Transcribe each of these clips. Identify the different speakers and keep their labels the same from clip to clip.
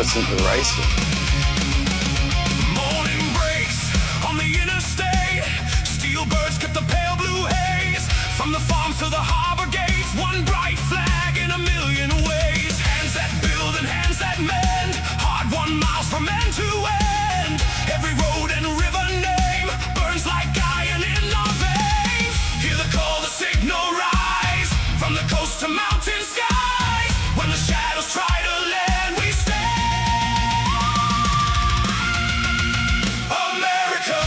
Speaker 1: listen to the racing.
Speaker 2: Morning breaks on the interstate. Steel birds cut the pale blue haze. From the farms to the harbor gates, one bright flag in a million ways. Hands that build and hands that mend, hard-won miles from end to end. Every road and river name burns like iron in our veins. Hear the call, the signal rise from the coast to mountain skies. When the shadows try to land, we stand. America,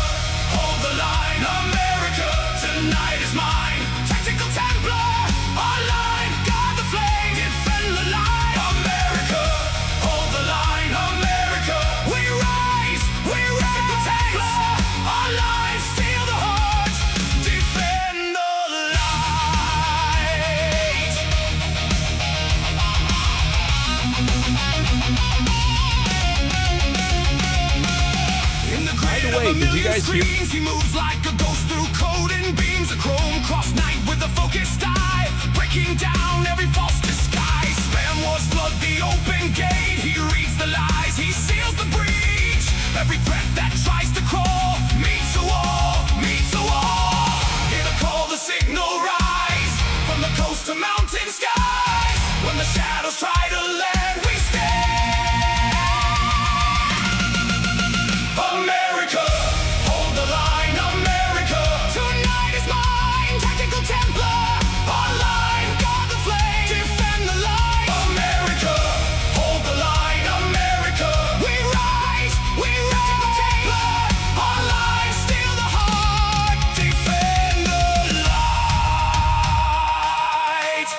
Speaker 2: hold the line. America, tonight is mine. Tactical Templar, our line. Guard the flame, defend the line. America, hold the line. America, we rise. Tactical Templar, our line. Steal the hearts, defend the light. In the grid
Speaker 3: way,
Speaker 2: of a
Speaker 3: did you
Speaker 2: million
Speaker 3: guys hear-
Speaker 2: screens, he moves like a ghost through code and beams. A chrome cross night with a focused eye, breaking down every false disguise. Spam wars flood the open gate. He reads the lies, he seals the breach. Every threat that tries to crawl meets a wall, meets a wall. Hear the call, the signal rise from the coast to mountain skies. When the shadows try to land, we stand. America, hold the line. America, tonight is mine. Tactical Templar, our line. Guard the flame, defend the light. America, hold the line. America, we rise. Tactical Templar, our line. Steal the heart, defend the light.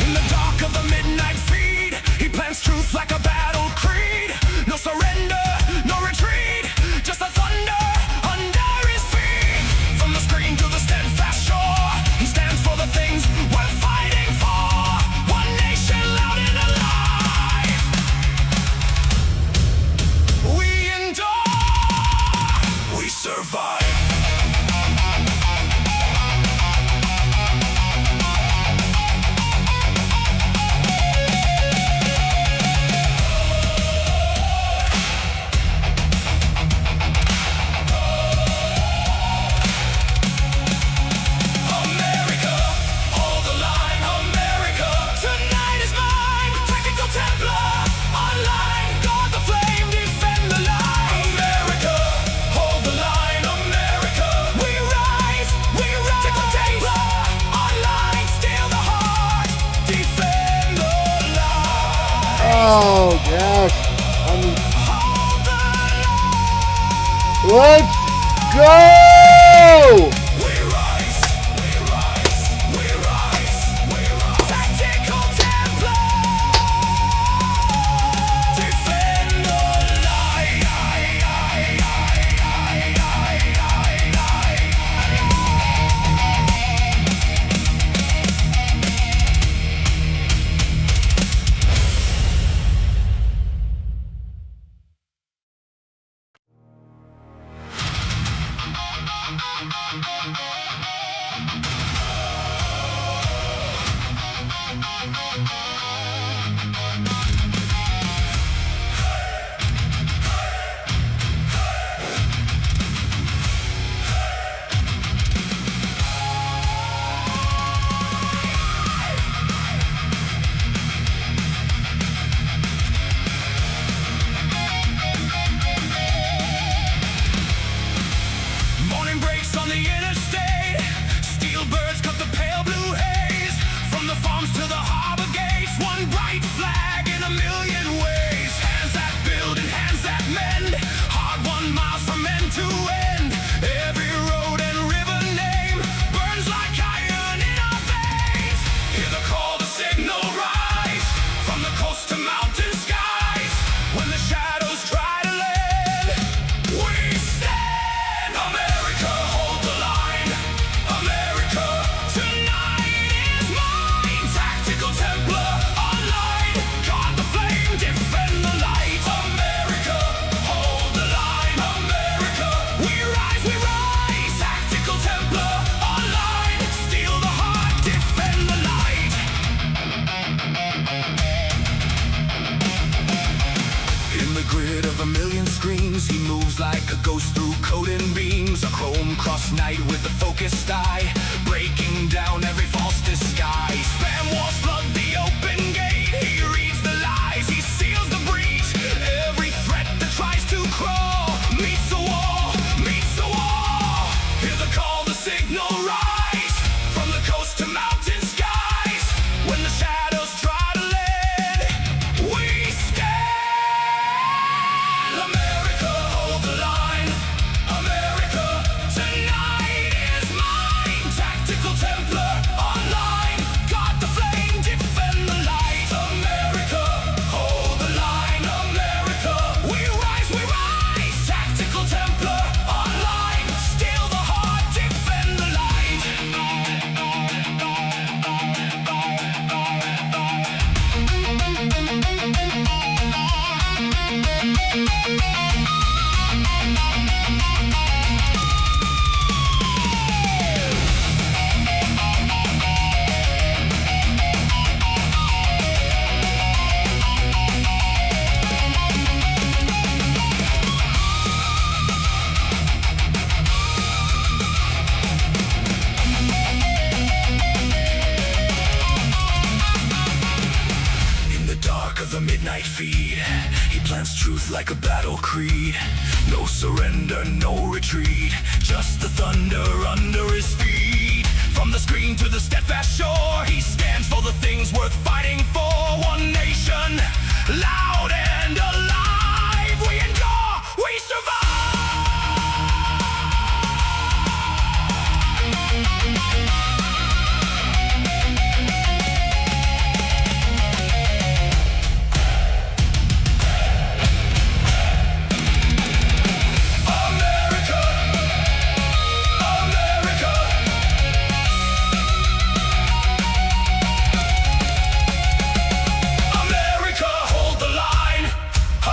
Speaker 2: In the dark of the midnight feed, he plants truth like a battle creed. No surrender, no retreat, just the thunder under his feet. From the screen to the steadfast shore, he stands for the things we're fighting for. One nation loud and alive. We endure, we survive. America, hold the line. America, tonight is mine. Tactical Templar, our line. Guard the flame, defend the light. America, hold the line. America, we rise. Tactical Templar, our line. Steal the heart, defend the light.
Speaker 3: Oh gosh.
Speaker 2: Hold the line.
Speaker 3: Let's go!
Speaker 2: We rise. Tactical Templar, defend the light. goes through coding beams, a chrome cross knight with the focused eye, breaking down every false disguise. Spam wars flood the open gate. He reads the lies, he seals the breach. Every threat that tries to crawl meets a wall, meets a wall. Hear the call, the signal rise from the coast to mountain skies. When the shadows try to land, we stand. America, hold the line. America, tonight is mine. Tactical Templar online. Guard the flame, defend the light. America, hold the line. America, we rise, we rise. Tactical Templar online. Steal the heart, defend the light. In the dark of the midnight feed, he plants truth like a battle creed. No surrender, no retreat, just the thunder under his feet. From the screen to the steadfast shore, he stands for the things worth fighting for. One nation, loud and alive. We endure, we survive. America, America. America, hold the line.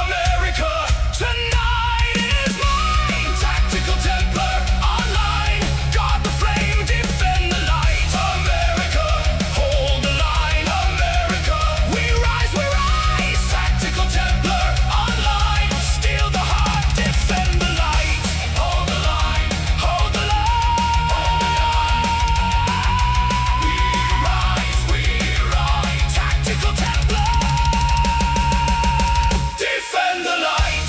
Speaker 2: America, tonight is mine. Tactical Templar online. Guard the flame, defend the light. America, hold the line. America, we rise, we rise. Tactical Templar online. Steal the heart, defend the light. Hold the line, hold the line. We rise, we rise. Tactical Templar, defend the light.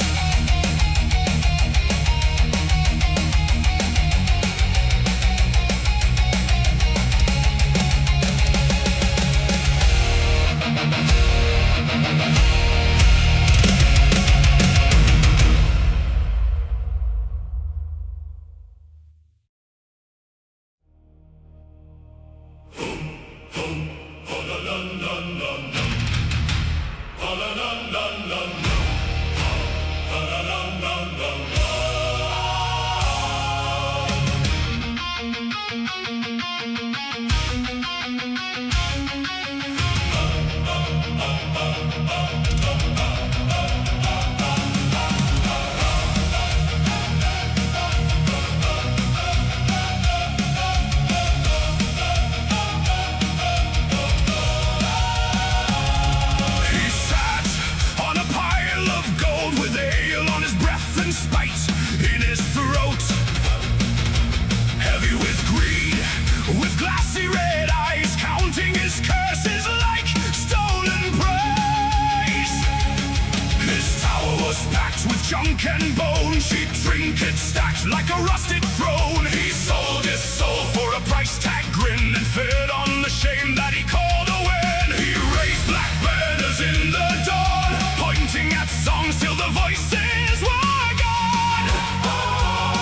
Speaker 2: He sat on a pile of gold with ale on his breath and spite in his throat. Heavy with greed, with glassy red eyes, counting his curses like stolen praise. His tower was packed with junk and bone, cheap trinkets stacked like a rusted throne. He sold his soul for a price tag grin and fed on the shame that he called a win. He raised black banners in the dawn, pointing at songs till the voices were gone.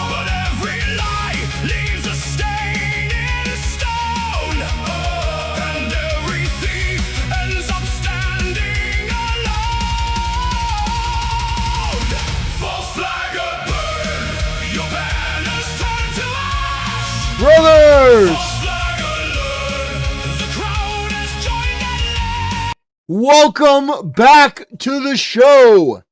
Speaker 2: But every lie leaves a stain in stone, and every thief ends up standing alone. False flag burn, your banners turn to ash.
Speaker 3: Brothers!
Speaker 2: False flag alert, the crowd has joined at last.
Speaker 3: Welcome back to the show.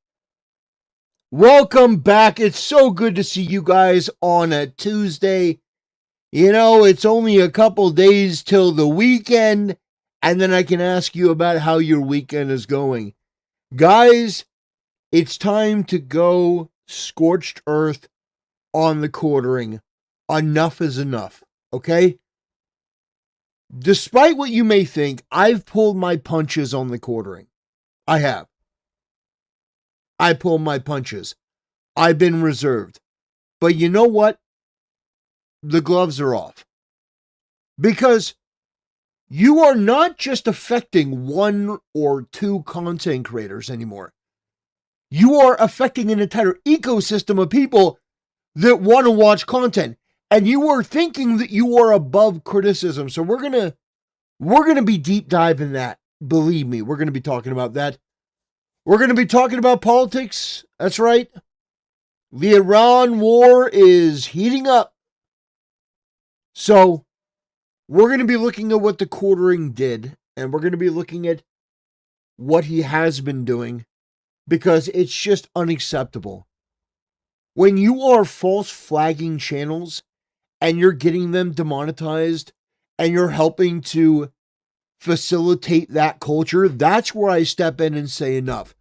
Speaker 3: Welcome back. It's so good to see you guys on a Tuesday. You know, it's only a couple days till the weekend, and then I can ask you about how your weekend is going. Guys, it's time to go scorched earth on the quartering. Enough is enough, okay? Despite what you may think, I've pulled my punches on the quartering. I have. I pulled my punches. I've been reserved. But you know what? The gloves are off. Because you are not just affecting one or two content creators anymore. You are affecting an entire ecosystem of people that want to watch content. And you are thinking that you are above criticism. So we're gonna be deep diving that. Believe me, we're gonna be talking about that. We're gonna be talking about politics. That's right. The Iran war is heating up. So we're gonna be looking at what the quartering did, and we're gonna be looking at what he has been doing, because it's just unacceptable. When you are false flagging channels and you're getting them demonetized and you're helping to facilitate that culture, that's where I step in and say enough.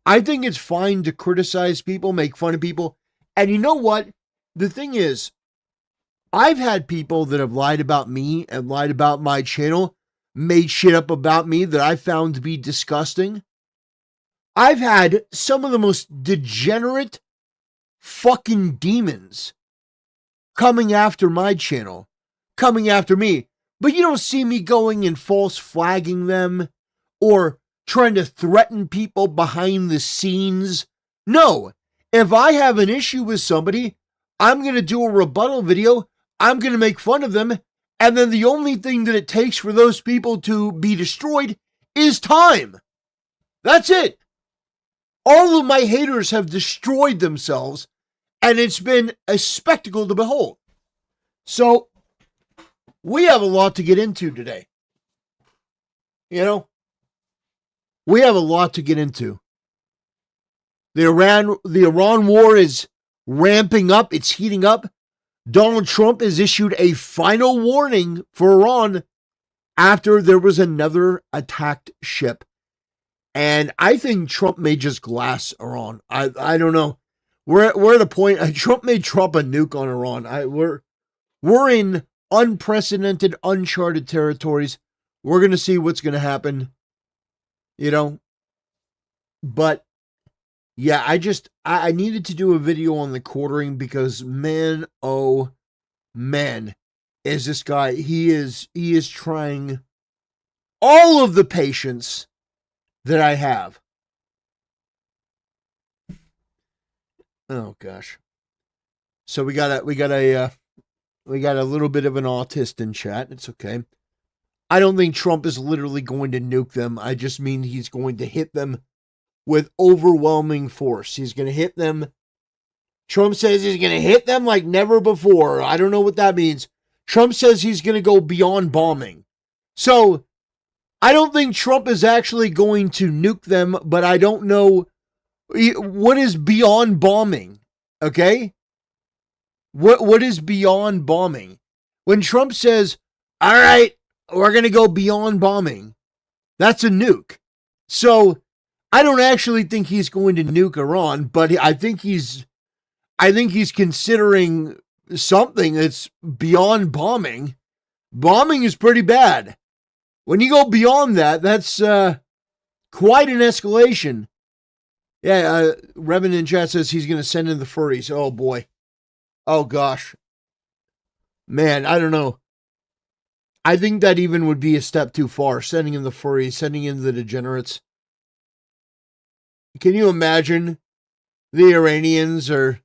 Speaker 3: I think it's fine to criticize people, make fun of people. And you know what? The thing is, I've had people that have lied about me and lied about my channel, made shit up about me that I found to be disgusting. I've had some of the most degenerate fucking demons coming after my channel, coming after me. But you don't see me going and false flagging them or trying to threaten people behind the scenes. No, if I have an issue with somebody, I'm going to do a rebuttal video. I'm going to make fun of them. And then the only thing that it takes for those people to be destroyed is time. That's it. All of my haters have destroyed themselves, and it's been a spectacle to behold. So, we have a lot to get into today. You know, we have a lot to get into. The Iran war is ramping up. It's heating up. Donald Trump has issued a final warning for Iran after there was another attacked ship. And I think Trump may just glass Iran. I don't know. We're at a point. Trump may drop a nuke on Iran. We're in unprecedented, uncharted territories. We're gonna see what's gonna happen. You know. But yeah, I needed to do a video on the quartering because man, oh man, is this guy. He is trying all of the patience that I have. Oh gosh. So we got a little bit of an autist in chat. It's okay. I don't think Trump is literally going to nuke them. I just mean he's going to hit them with overwhelming force. He's going to hit them. Trump says he's going to hit them like never before. I don't know what that means. Trump says he's going to go beyond bombing. So I don't think Trump is actually going to nuke them, but I don't know what is beyond bombing. Okay? What is beyond bombing? When Trump says, all right, we're going to go beyond bombing, that's a nuke. So I don't actually think he's going to nuke Iran, but I think he's considering something that's beyond bombing. Bombing is pretty bad. When you go beyond that, that's quite an escalation. Yeah, Revan in chat says he's going to send in the furries. Oh, boy. Oh, gosh. Man, I don't know. I think that even would be a step too far, sending in the furries, sending in the degenerates. Can you imagine the Iranians they're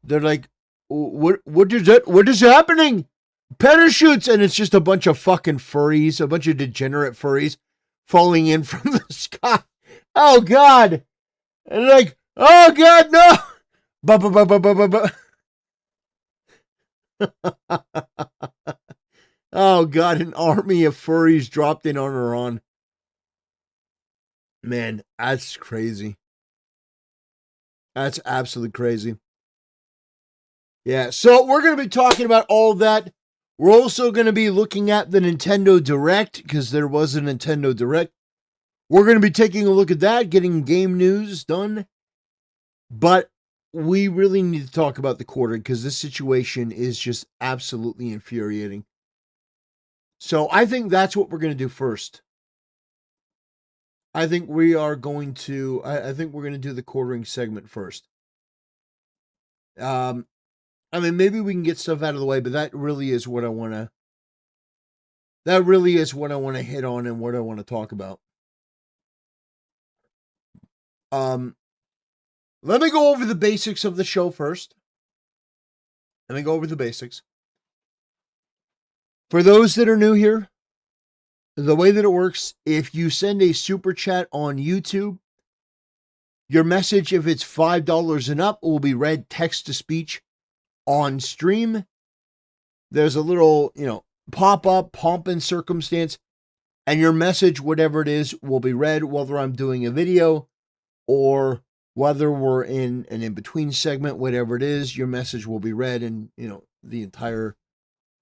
Speaker 3: like, what is happening? Parachutes, and it's just a bunch of fucking furries, a bunch of degenerate furries falling in from the sky. Oh, God. And like, oh, God, no. Oh, God, an army of furries dropped in on Iran. Man, that's crazy. That's absolutely crazy. Yeah, so we're going to be talking about all that. We're also going to be looking at the Nintendo Direct, because there was a Nintendo Direct. We're going to be taking a look at that, getting game news done. But we really need to talk about the quartering because this situation is just absolutely infuriating. So I think that's what we're going to do first. I think we are going to, I think we're going to do the quartering segment first. I mean, maybe we can get stuff out of the way, but that really is what I want to, hit on and what I want to talk about. Let me go over the basics of the show first. Let me go over the basics. For those that are new here, the way that it works, if you send a super chat on YouTube, your message, if it's $5 and up, will be read text to speech on stream. There's a little, pop up, pomp and circumstance, and your message, whatever it is, will be read, whether I'm doing a video or whether we're in an in-between segment, whatever it is, your message will be read, and, the entire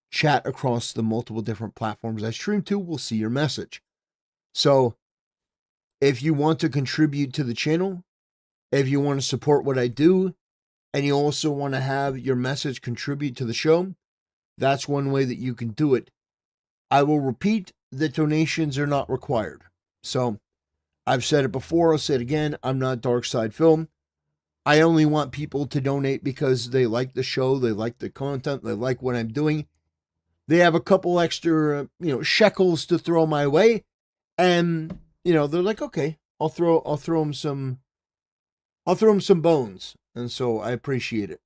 Speaker 3: chat across the multiple different platforms I stream to will see your message. So if you want to contribute to the channel, if you want to support what I do, and you also want to have your message contribute to the show, that's one way that you can do it. I will repeat that donations are not required. So I've said it before, I'll say it again, I'm not Dark Side Film. I only want people to donate because they like the show, they like the content, they like what I'm doing. They have a couple extra, shekels to throw my way, and they're like, okay, I'll throw them some bones, and so I appreciate it.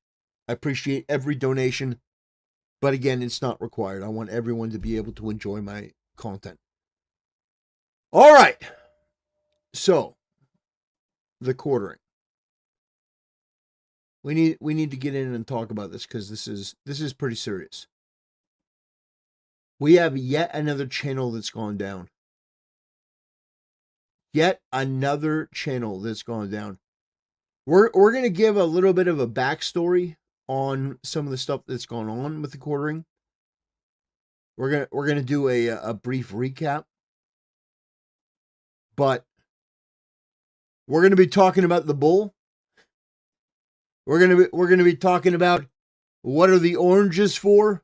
Speaker 3: I appreciate every donation, but again, it's not required. I want everyone to be able to enjoy my content. All right, so the quartering. We need to get in and talk about this because this is pretty serious. We have yet another channel that's gone down. Yet another channel that's gone down. We're going to give a little bit of a backstory on some of the stuff that's gone on with the quartering. We're going to do a brief recap. But we're going to be talking about the bull. We're going to be talking about what are the oranges for?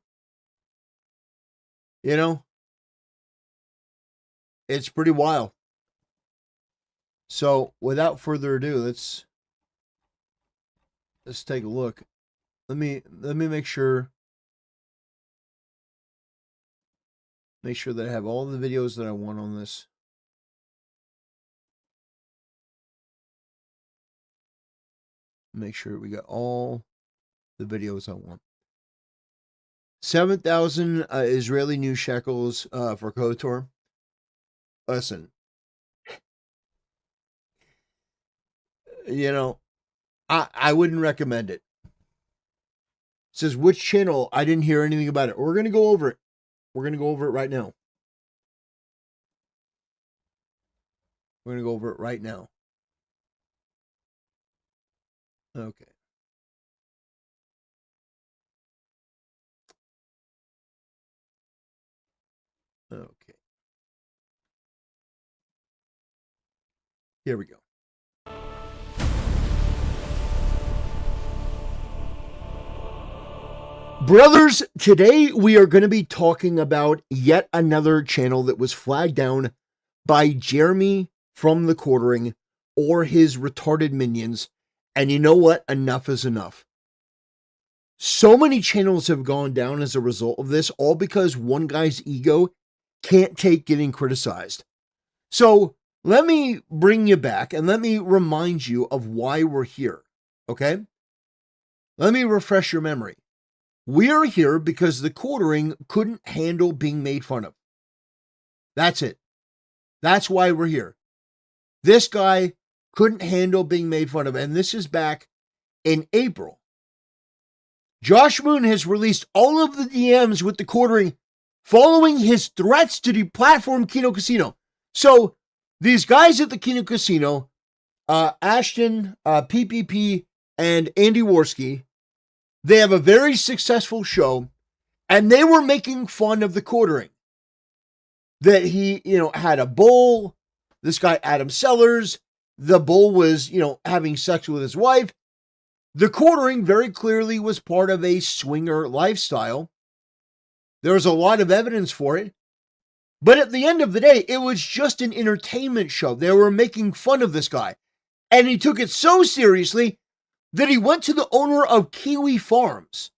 Speaker 3: It's pretty wild. So, without further ado, let's take a look. Let me make sure that I have all the videos that I want on this. Make sure we got all the videos I want. 7,000 Israeli new shekels for KOTOR. Listen, I wouldn't recommend it. It says which channel? I didn't hear anything about it. We're going to go over it. We're going to go over it right now. We're going to go over it right now. Okay. Okay. Here we go. Brothers, today we are going to be talking about yet another channel that was flagged down by Jeremy from the Quartering or his retarded minions. And you know what? Enough is enough. So many channels have gone down as a result of this, all because one guy's ego can't take getting criticized. So let me bring you back and let me remind you of why we're here, okay? Let me refresh your memory. We're here because the Quartering couldn't handle being made fun of. That's it. That's why we're here. This guy couldn't handle being made fun of, and this is back in April. Josh Moon has released all of the DMs with the Quartering following his threats to deplatform Kino Casino. So these guys at the Kino Casino, Ashton, PPP, and Andy Worski, they have a very successful show, and they were making fun of the Quartering. That he, had a bull, this guy Adam Sellers, the bull was, having sex with his wife. The quartering very clearly was part of a swinger lifestyle. There's a lot of evidence for it. But at the end of the day, it was just an entertainment show. They were making fun of this guy. And he took it so seriously that he went to the owner of Kiwi Farms,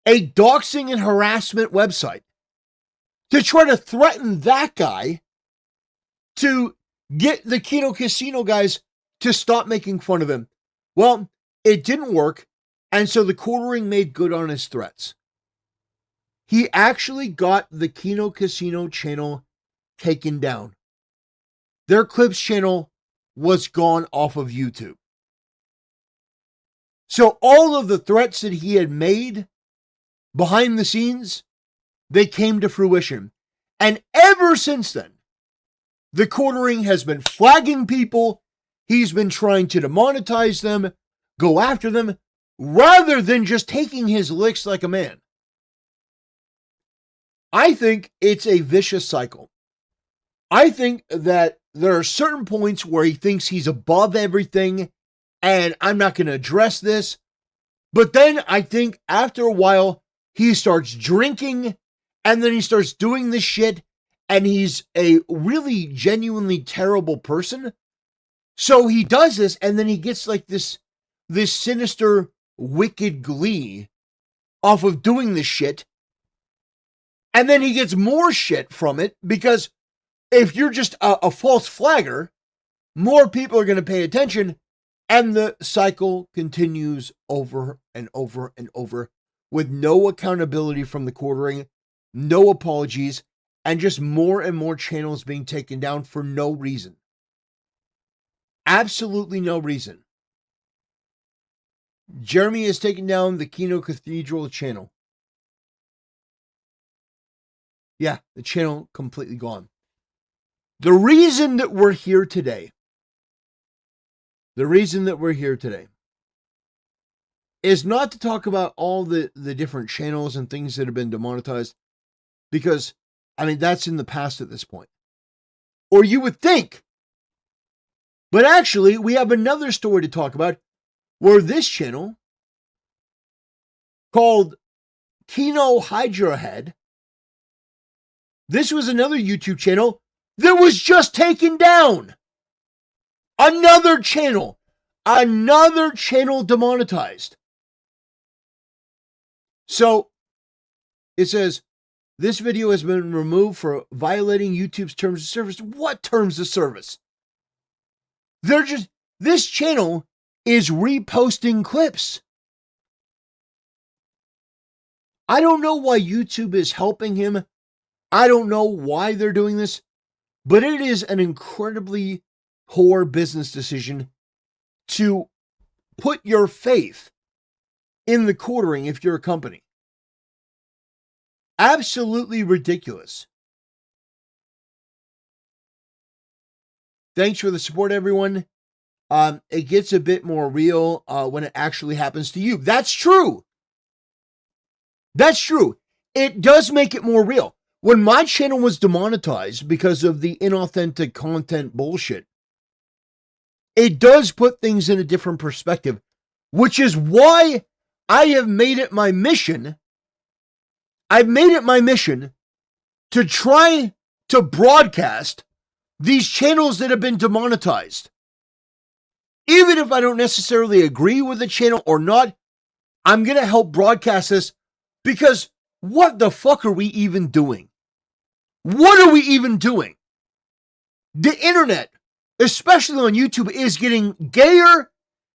Speaker 3: a doxing and harassment website, to try to threaten that guy to get the Keno Casino guys to stop making fun of him. Well, it didn't work, and so the quartering made good on his threats. He actually got the Keno Casino channel taken down. Their Clips channel was gone off of YouTube. So all of the threats that he had made behind the scenes, they came to fruition. And ever since then, the quartering has been flagging people. He's been trying to demonetize them, go after them, rather than just taking his licks like a man. I think it's a vicious cycle. I think that there are certain points where he thinks he's above everything, and I'm not going to address this. But then I think after a while, he starts drinking, and then he starts doing this shit, and he's a really genuinely terrible person. So he does this, and then he gets like this sinister, wicked glee off of doing this shit. And then he gets more shit from it, because if you're just a false flagger, more people are going to pay attention, and the cycle continues over and over and over with no accountability from the quartering, no apologies, and just more and more channels being taken down for no reason. Absolutely no reason. Jeremy has taken down the Keno Cathedral channel. Yeah, the channel completely gone. The reason that we're here today is not to talk about all the different channels and things that have been demonetized, because, I mean, that's in the past at this point. Or you would think. But actually, we have another story to talk about where this channel, called Keno Hydra Head, this was another YouTube channel that was just taken down. Another channel demonetized. So it says, this video has been removed for violating YouTube's terms of service. What terms of service? This channel is reposting clips. I don't know why YouTube is helping him. I don't know why they're doing this, but it is an incredibly poor business decision to put your faith in the quartering if you're a company. Absolutely ridiculous. Thanks for the support, everyone. It gets a bit more real when it actually happens to you. That's true. That's true. It does make it more real. When my channel was demonetized because of the inauthentic content bullshit, it does put things in a different perspective, which is why I have made it my mission. I've made it my mission to try to broadcast these channels that have been demonetized. Even if I don't necessarily agree with the channel or not, I'm going to help broadcast this, because what the fuck are we even doing? What are we even doing? The internet, especially on YouTube, is getting gayer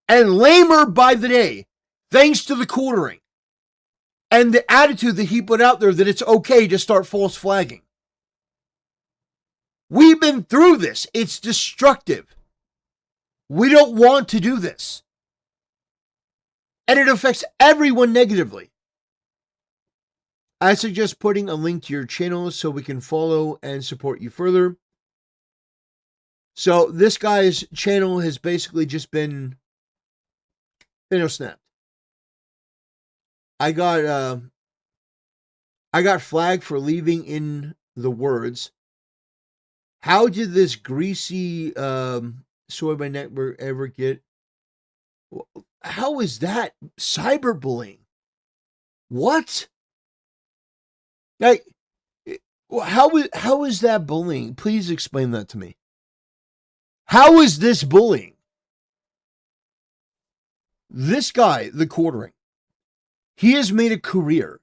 Speaker 3: and lamer by the day, thanks to the quartering and the attitude that he put out there that it's okay to start false flagging. We've been through this. It's destructive. We don't want to do this. And it affects everyone negatively. I suggest putting a link to your channel so we can follow and support you further. So this guy's channel has basically just been, snapped. I got flagged for leaving in the words, "How did this greasy soy by network ever get?" how is that cyberbullying? What? Like, how is that bullying? Please explain that to me. How is this bullying? This guy, the quartering, he has made a career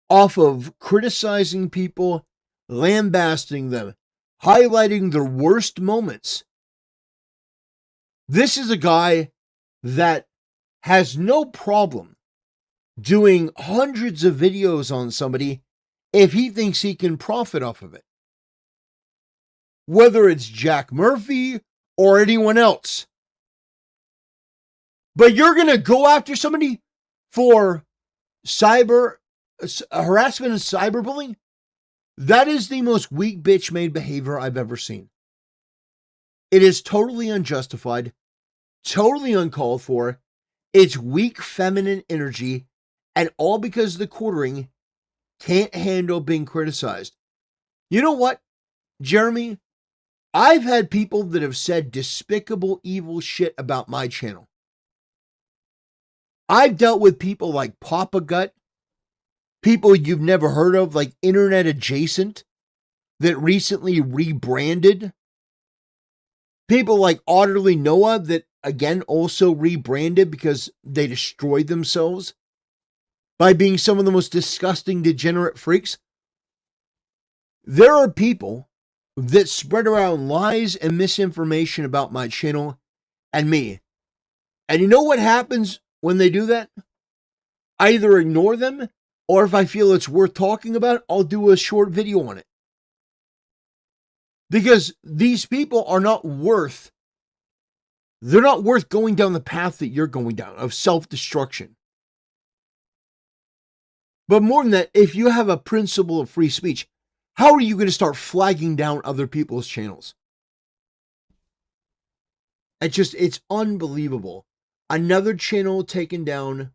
Speaker 3: off of criticizing people, lambasting them, highlighting their worst moments. This is a guy that has no problem doing hundreds of videos on somebody if he thinks he can profit off of it. Whether it's Jack Murphy or anyone else. But you're going to go after somebody for cyber harassment and cyberbullying? That is the most weak bitch made behavior I've ever seen. It is totally unjustified, totally uncalled for. It's weak feminine energy, and all because the quartering can't handle being criticized. You know what, Jeremy? I've had people that have said despicable, evil shit about my channel. I've dealt with people like Papa Gut, people you've never heard of, like Internet Adjacent, that recently rebranded. People like Otterly Noah that, again, also rebranded because they destroyed themselves by being some of the most disgusting, degenerate freaks. There are people that spread around lies and misinformation about my channel and me. And you know what happens when they do that? I either ignore them, or if I feel it's worth talking about, I'll do a short video on it. Because these people are not worth, they're not worth going down the path that you're going down of self-destruction. But more than that, if you have a principle of free speech, how are you going to start flagging down other people's channels? It's unbelievable. Another channel taken down.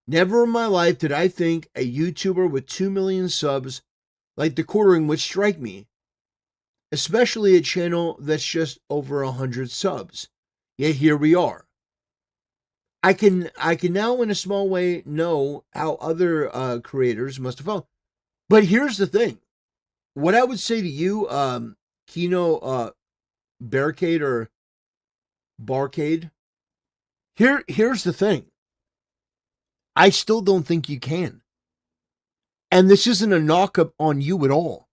Speaker 3: Never in my life did I think a YouTuber with 2 million subs like the quartering would strike me. Especially a channel that's just over 100 subs. Yet here we are. I can now in a small way know how other creators must have felt. But here's the thing. What I would say to you, Kino Barricade or Barcade, here's the thing. I still don't think you can. And this isn't a knock up on you at all.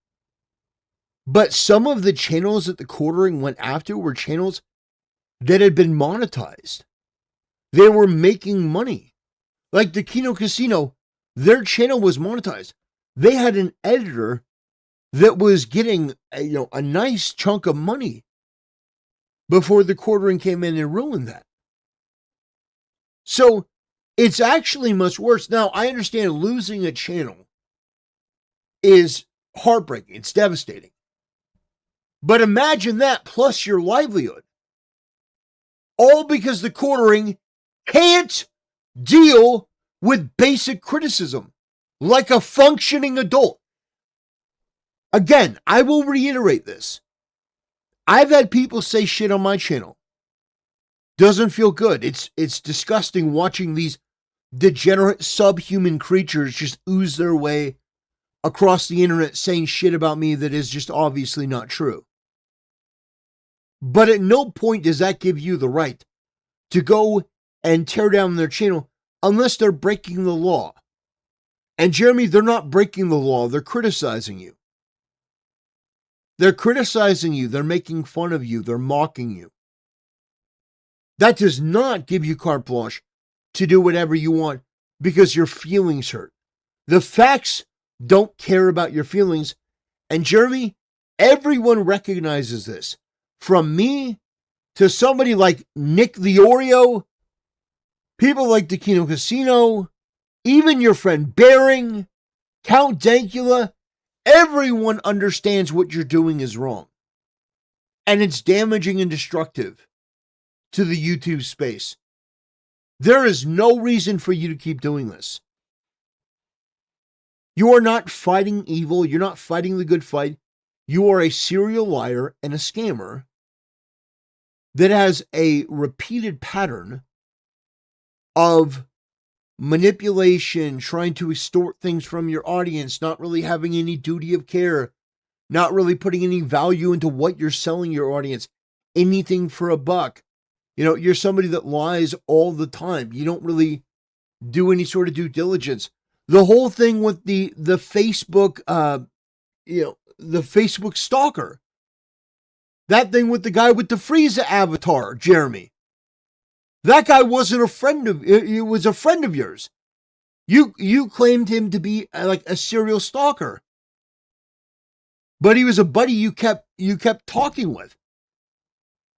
Speaker 3: But some of the channels that the quartering went after were channels that had been monetized. They were making money. Like the Kino Casino, their channel was monetized. They had an editor that was getting a nice chunk of money before the quartering came in and ruined that. So it's actually much worse. Now, I understand losing a channel is heartbreaking. It's devastating. But imagine that plus your livelihood. All because the quartering can't deal with basic criticism like a functioning adult. Again, I will reiterate this. I've had people say shit on my channel. Doesn't feel good. It's disgusting watching these degenerate subhuman creatures just ooze their way across the internet saying shit about me that is just obviously not true. But at no point does that give you the right to go and tear down their channel unless they're breaking the law. And Jeremy, they're not breaking the law. They're criticizing you. They're criticizing you. They're making fun of you. They're mocking you. That does not give you carte blanche to do whatever you want because your feelings hurt. The facts don't care about your feelings. And Jeremy, everyone recognizes this. From me to somebody like Nick the Oreo, people like the Kino Casino, even your friend Bearing, Count Dankula, everyone understands what you're doing is wrong. And it's damaging and destructive to the YouTube space. There is no reason for you to keep doing this. You are not fighting evil. You're not fighting the good fight. You are a serial liar and a scammer that has a repeated pattern of manipulation, trying to extort things from your audience, not really having any duty of care, not really putting any value into what you're selling your audience, anything for a buck. You know, you're somebody that lies all the time. You don't really do any sort of due diligence. The whole thing with the Facebook, the Facebook stalker. That thing with the guy with the Frieza avatar, Jeremy. That guy wasn't a friend of, it was a friend of yours. You claimed him to be like a serial stalker. But he was a buddy you kept talking with.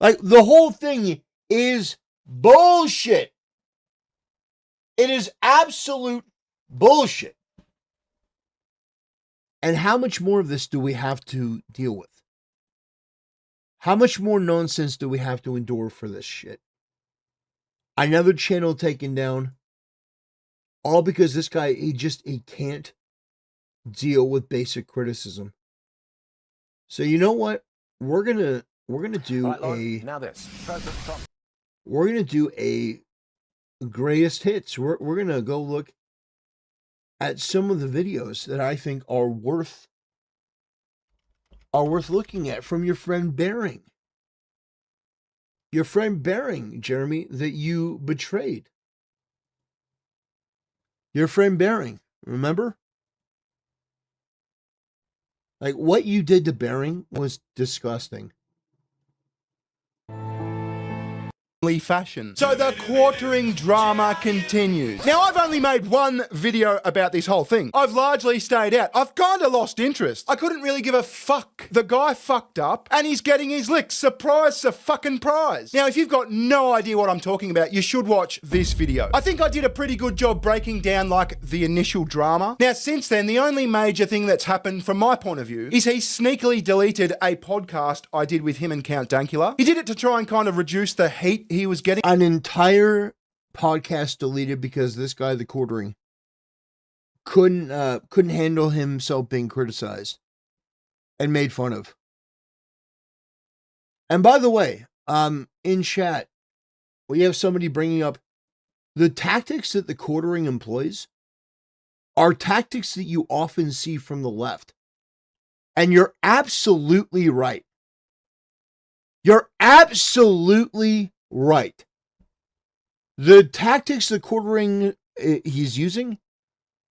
Speaker 3: Like, the whole thing is bullshit. It is absolute bullshit. And how much more of this do we have to deal with? How much more nonsense do we have to endure for this shit? Another channel taken down. All because this guy, he can't deal with basic criticism. So you know what? We're gonna do we're gonna do a greatest hits. We're gonna go look at some of the videos that I think are worth looking at from your friend Bering. Your friend Bering, Jeremy, that you betrayed. Your friend Bering, remember? Like, what you did to Bering was disgusting.
Speaker 1: Fashion. So the quartering drama continues. Now, I've only made one video about this whole thing. I've largely stayed out. I've kind of lost interest. I couldn't really give a fuck. The guy fucked up and he's getting his licks. Surprise, fucking prize. Now, if you've got no idea what I'm talking about, you should watch this video. I think I did a pretty good job breaking down like the initial drama. Now, since then, the only major thing that's happened from my point of view is he sneakily deleted a podcast I did with him and Count Dankula. He did it to try and kind of reduce the heat he was getting.
Speaker 3: An entire podcast deleted because this guy, the quartering, couldn't handle himself being criticized and made fun of. And by the way, in chat, we have somebody bringing up the tactics that the quartering employs are tactics that you often see from the left. And you're absolutely right. You're absolutely right. The tactics the quartering he's using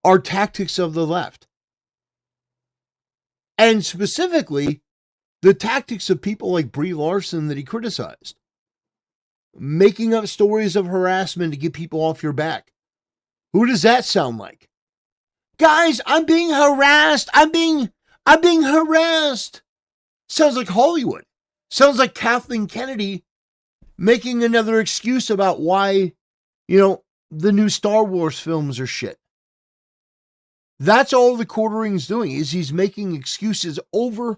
Speaker 3: are tactics of the left. And specifically, the tactics of people like Brie Larson that he criticized. Making up stories of harassment to get people off your back. Who does that sound like? Guys, I'm being harassed. I'm being harassed. Sounds like Hollywood. Sounds like Kathleen Kennedy making another excuse about why, the new Star Wars films are shit. That's all the quartering's doing, is he's making excuses over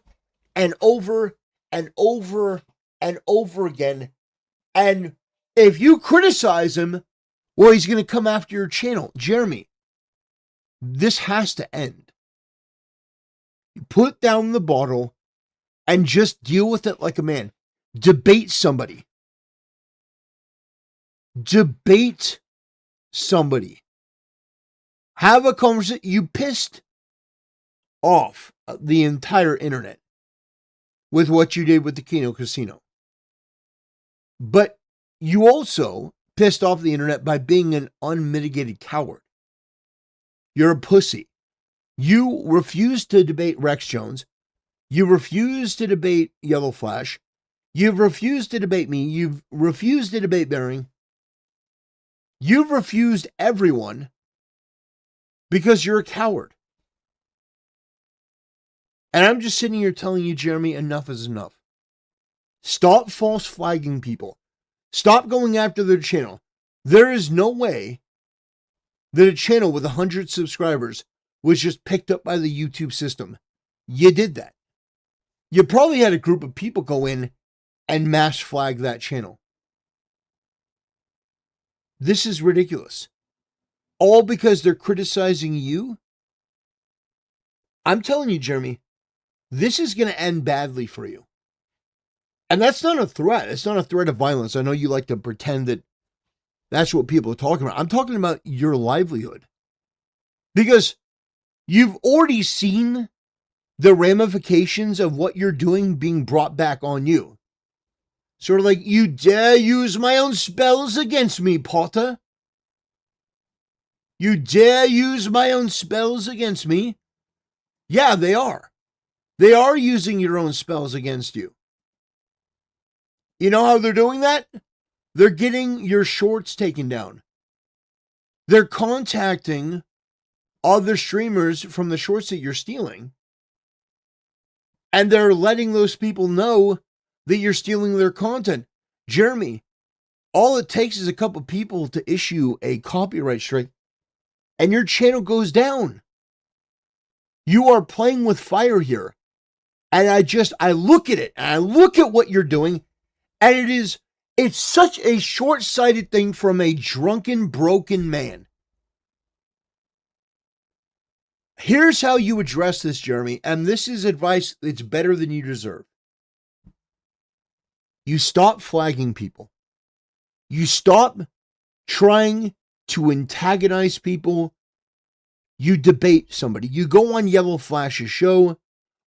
Speaker 3: and over and over and over again. And if you criticize him, well, he's going to come after your channel. Jeremy, this has to end. Put down the bottle and just deal with it like a man. Debate somebody. Debate somebody. Have a conversation. You pissed off the entire internet with what you did with the Kino Casino. But you also pissed off the internet by being an unmitigated coward. You're a pussy. You refused to debate Rex Jones. You refused to debate Yellow Flash. You've refused to debate me. You've refused to debate Bering. You've refused everyone because you're a coward. And I'm just sitting here telling you, Jeremy, enough is enough. Stop false flagging people. Stop going after their channel. There is no way that a channel with 100 subscribers was just picked up by the YouTube system. You did that. You probably had a group of people go in and mass flag that channel. This is ridiculous. All because they're criticizing you? I'm telling you, Jeremy, this is going to end badly for you. And that's not a threat. It's not a threat of violence. I know you like to pretend that That's what people are talking about. I'm talking about your livelihood. Because you've already seen the ramifications of what you're doing being brought back on you. Sort of like, you dare use my own spells against me, Potter? You dare use my own spells against me? Yeah, they are. They are using your own spells against you. You know how they're doing that? They're getting your shorts taken down. They're contacting other streamers from the shorts that you're stealing. And they're letting those people know that you're stealing their content. Jeremy, all it takes is a couple people to issue a copyright strike and your channel goes down. You are playing with fire here. And I look at it and I look at what you're doing, and it's such a short-sighted thing from a drunken, broken man. Here's how you address this, Jeremy, and this is advice that's better than you deserve. You stop flagging people. You stop trying to antagonize people. You debate somebody. You go on Yellow Flash's show,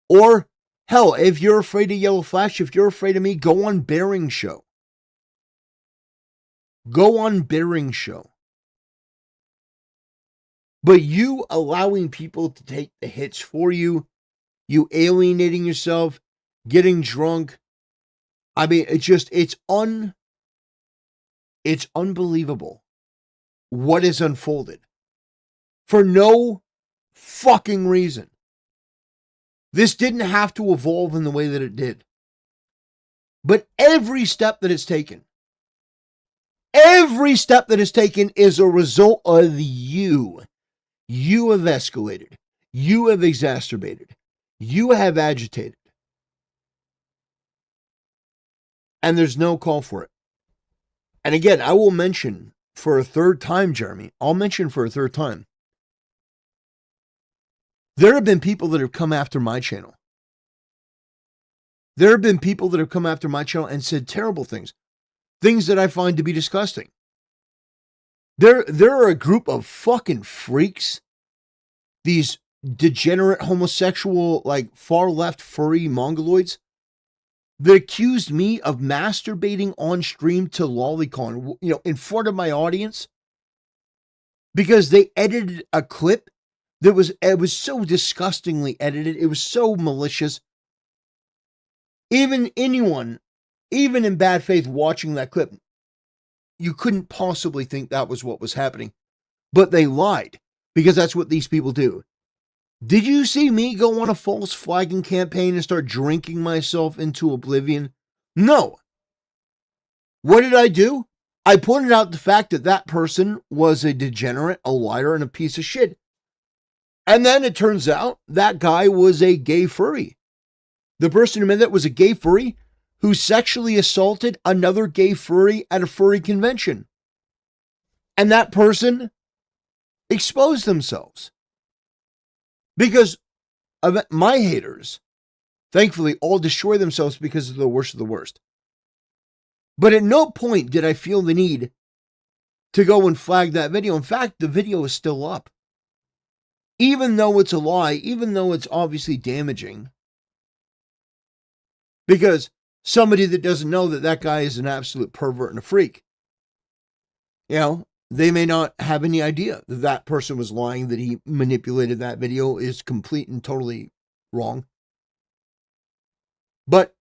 Speaker 3: or hell, if you're afraid of Yellow Flash, if you're afraid of me, go on Bearing's show. Go on Bearing's show. But you allowing people to take the hits for you, you alienating yourself, getting drunk. I mean, it's unbelievable what is unfolded. For no fucking reason. This didn't have to evolve in the way that it did. But every step that it's taken is a result of you. You have escalated. You have exacerbated. You have agitated. And there's no call for it. And again, I will mention for a third time, Jeremy, I'll mention for a third time. There have been people that have come after my channel. There have been people that have come after my channel and said terrible things. Things that I find to be disgusting. There are a group of fucking freaks. These degenerate homosexual, like far left furry mongoloids that accused me of masturbating on stream to Lolicon, in front of my audience, because they edited a clip it was so disgustingly edited. It was so malicious. Even anyone, even in bad faith watching that clip, you couldn't possibly think that was what was happening. But they lied, because that's what these people do. Did you see me go on a false flagging campaign and start drinking myself into oblivion? No. What did I do? I pointed out the fact that that person was a degenerate, a liar, and a piece of shit. And then it turns out that guy was a gay furry. The person who made that was a gay furry who sexually assaulted another gay furry at a furry convention. And that person exposed themselves. Because my haters, thankfully, all destroy themselves because of the worst of the worst. But at no point did I feel the need to go and flag that video. In fact, the video is still up. Even though it's a lie, even though it's obviously damaging. Because somebody that doesn't know that that guy is an absolute pervert and a freak, they may not have any idea that that person was lying, that he manipulated that video is complete and totally wrong. But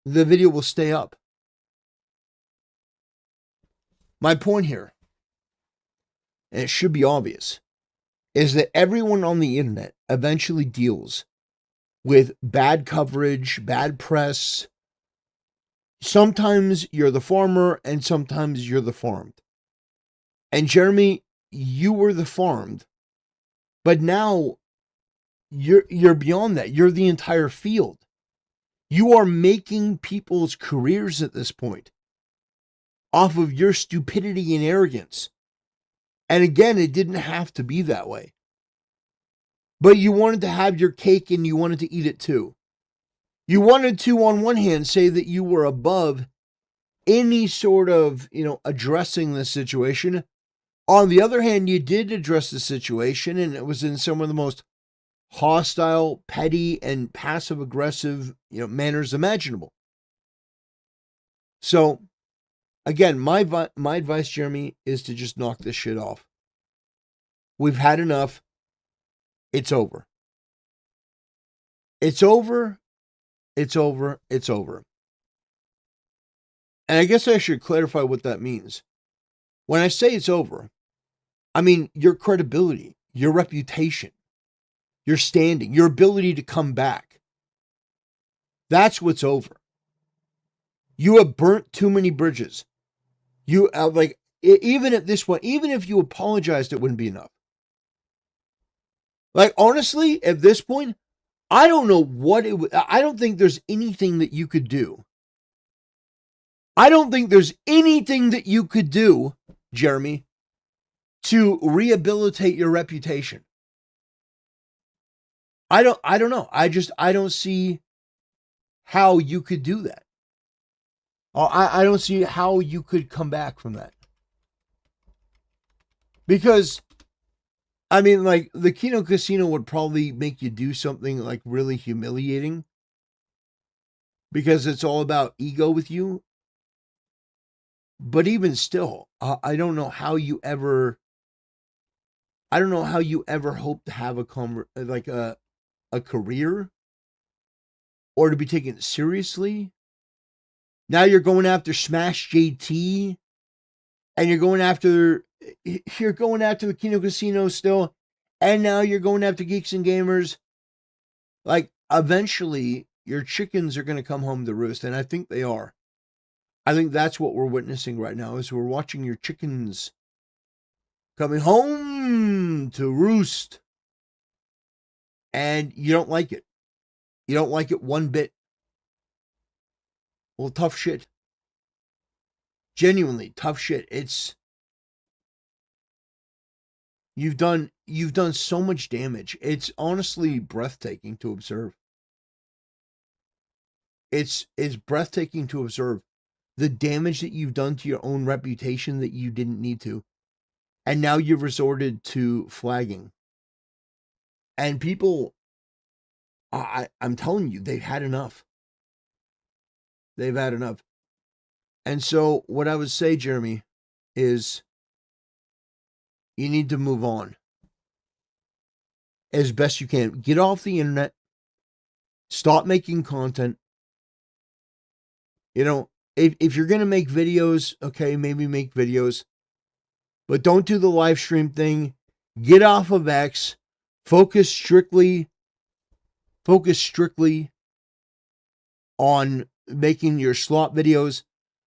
Speaker 3: the video will stay up. My point here, and it should be obvious, is that everyone on the internet eventually deals with bad coverage, bad press. Sometimes you're the farmer and sometimes you're the farmed. And Jeremy, you were the farmed, but now you're beyond that. You're the entire field. You are making people's careers at this point off of your stupidity and arrogance. And again, it didn't have to be that way. But you wanted to have your cake and you wanted to eat it too. You wanted to, on one hand, say that you were above any sort of, addressing this situation. On the other hand, you did address the situation, and it was in some of the most hostile, petty, and passive-aggressive, manners imaginable. So, again, my advice, Jeremy, is to just knock this shit off. We've had enough. It's over. It's over. It's over. It's over. And I guess I should clarify what that means. When I say it's over, I mean your credibility, your reputation, your standing, your ability to come back. That's what's over. You have burnt too many bridges. You even at this point, even if you apologized, it wouldn't be enough. Like, honestly, at this point, I don't know what it would. I don't think there's anything that you could do. I don't think there's anything that you could do, Jeremy, to rehabilitate your reputation. I don't know. I don't see how you could do that. I don't see how you could come back from that. Because, I mean, like, the Kino Casino would probably make you do something, like, really humiliating. Because it's all about ego with you. But even still, I don't know how you ever hope to have a career or to be taken seriously. Now you're going after Smash JT, and you're going after the Kino Casino still, and now you're going after Geeks and Gamers. Like, eventually your chickens are going to come home to roost, and I think they are. I think that's what we're witnessing right now, is we're watching your chickens coming home to roost. And you don't like it. You don't like it one bit. Well, tough shit. Genuinely, tough shit. You've done so much damage. It's honestly breathtaking to observe. It's breathtaking to observe the damage that you've done to your own reputation that you didn't need to. And now you've resorted to flagging. And people, I'm telling you, they've had enough. They've had enough. And so what I would say, Jeremy, is you need to move on as best you can. Get off the internet. Stop making content. If you're going to make videos, okay, maybe make videos. But don't do the live stream thing. Get off of X. Focus strictly on making your slot videos,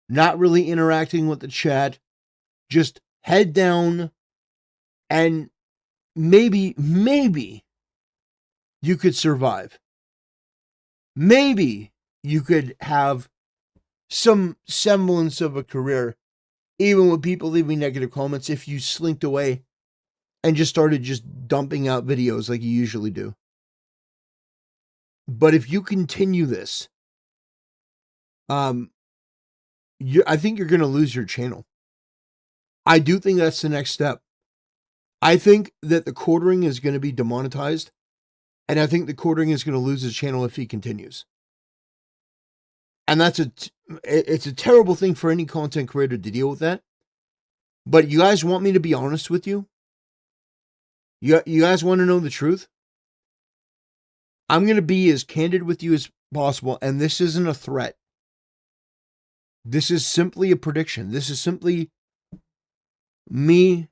Speaker 3: not really interacting with the chat. Just head down, and maybe you could survive. Maybe you could have some semblance of a career, even with people leaving negative comments, if you slinked away and just started just dumping out videos like you usually do. But if you continue this, I think you're going to lose your channel. I do think that's the next step. I think that the quartering is going to be demonetized, and I think the quartering is going to lose his channel if he continues. And it's a terrible thing for any content creator to deal with that. But you guys want me to be honest with you? You guys want to know the truth? I'm going to be as candid with you as possible, and this isn't a threat. This is simply a prediction. This is simply me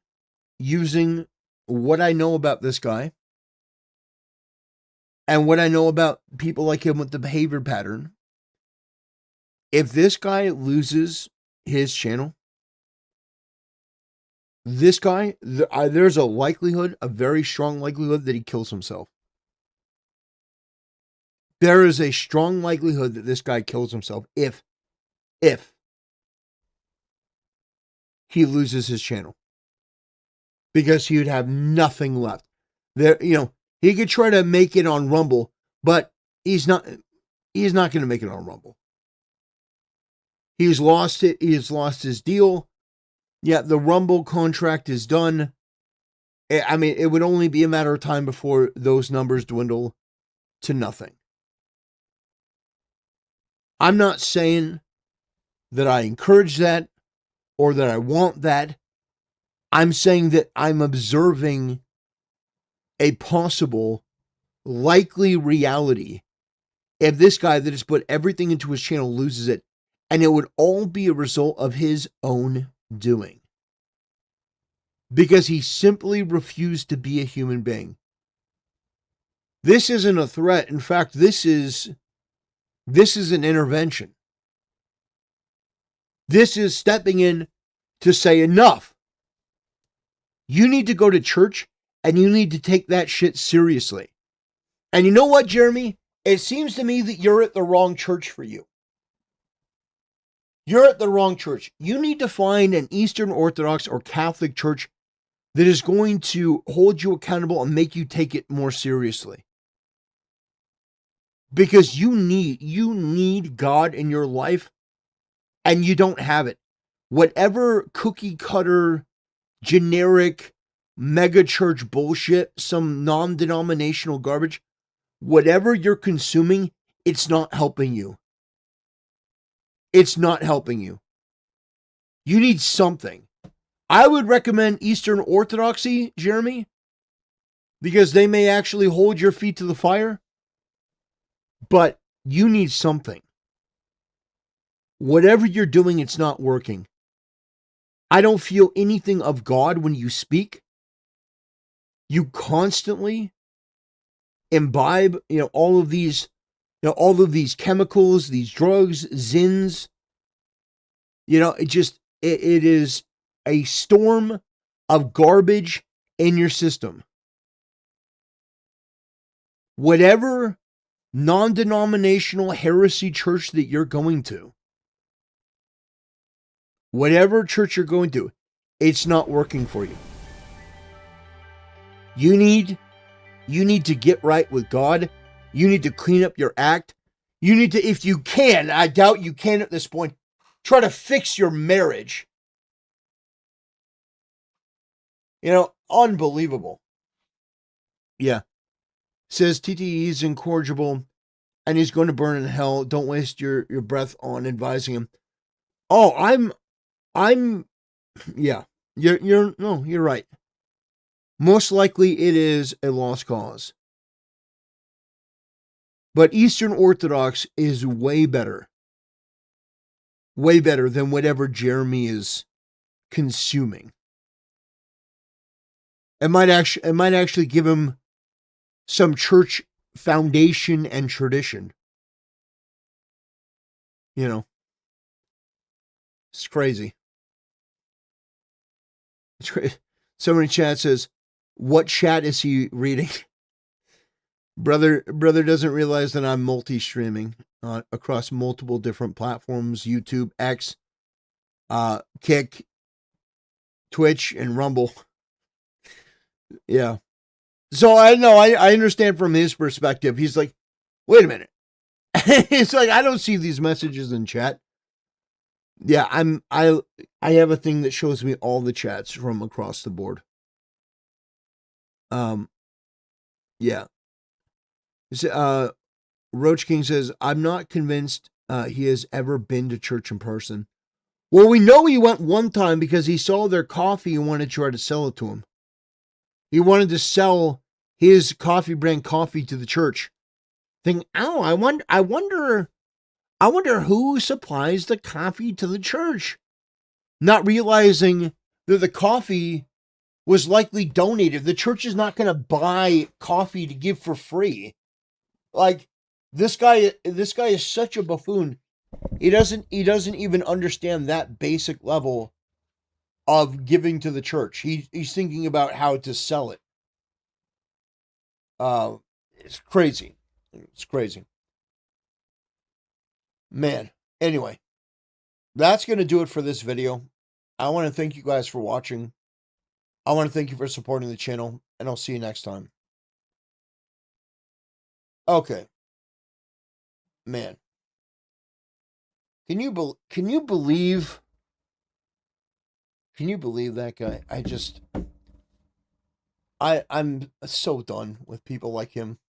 Speaker 3: using what I know about this guy and what I know about people like him with the behavior pattern. If this guy loses his channel, this guy, there's a likelihood, a very strong likelihood that he kills himself. There is a strong likelihood that this guy kills himself if he loses his channel. Because he would have nothing left. He could try to make it on Rumble, but he's not going to make it on Rumble. He's lost it. He has lost his deal. Yeah, the Rumble contract is done. I mean, it would only be a matter of time before those numbers dwindle to nothing. I'm not saying that I encourage that or that I want that. I'm saying that I'm observing a possible, likely reality if this guy that has put everything into his channel loses it, and it would all be a result of his own doing. Because he simply refused to be a human being. This isn't a threat. In fact, this is an intervention. This is stepping in to say enough. You need to go to church and you need to take that shit seriously. And you know what, Jeremy? It seems to me that you're at the wrong church for you. You're at the wrong church. You need to find an Eastern Orthodox or Catholic church that is going to hold you accountable and make you take it more seriously. Because you need God in your life, and you don't have it. Whatever cookie cutter, generic, mega church bullshit, some non-denominational garbage, whatever you're consuming, it's not helping you. It's not helping you. You need something. I would recommend Eastern Orthodoxy, Jeremy, because they may actually hold your feet to the fire. But you need something. Whatever you're doing, it's not working. I don't feel anything of God when you speak. You constantly imbibe, all of these chemicals, these drugs, Zins. It is a storm of garbage in your system. Whatever non-denominational heresy church that you're going to, whatever church you're going to, it's not working for you. You need to get right with God. You need to clean up your act. You need to, if you can, I doubt you can at this point, try to fix your marriage. Unbelievable. Yeah. Says TTE is incorrigible and he's going to burn in hell. Don't waste your breath on advising him. Oh, yeah. You're right. Most likely it is a lost cause. But Eastern Orthodox is way better. Way better than whatever Jeremy is consuming. It might actually give him some church foundation and tradition. It's crazy. It's crazy. Someone in chat says, what chat is he reading? Brother doesn't realize that I'm multi-streaming across multiple different platforms, YouTube, X, Kick, Twitch, and Rumble. Yeah. So I know, I understand from his perspective. He's like, wait a minute. It's like, I don't see these messages in chat. Yeah, I have a thing that shows me all the chats from across the board. Yeah. Roach King says, I'm not convinced he has ever been to church in person. Well, we know he went one time because he saw their coffee and wanted to try to sell it to him. He wanted to sell his coffee brand coffee to the church. I wonder who supplies the coffee to the church. Not realizing that the coffee was likely donated. The church is not going to buy coffee to give for free. Like, this guy is such a buffoon. He doesn't even understand that basic level of giving to the church. He's thinking about how to sell it. It's crazy. It's crazy. Man. Anyway, that's going to do it for this video. I want to thank you guys for watching. I want to thank you for supporting the channel, and I'll see you next time. Okay. Man. Can you believe? Can you believe that guy? I'm so done with people like him.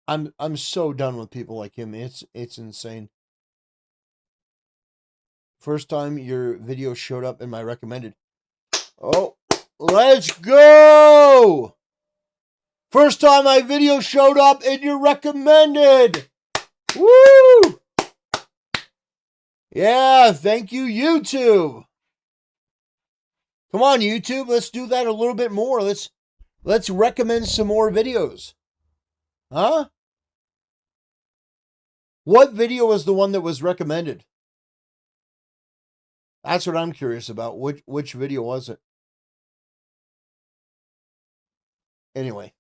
Speaker 3: I'm so done with people like him. It's insane. First time your video showed up in my recommended. Oh, let's go! First time my video showed up in your recommended. Woo! Yeah, thank you, YouTube. Come on, YouTube, let's do that a little bit more. Let's recommend some more videos. Huh? What video was the one that was recommended? That's what I'm curious about. Which video was it? Anyway.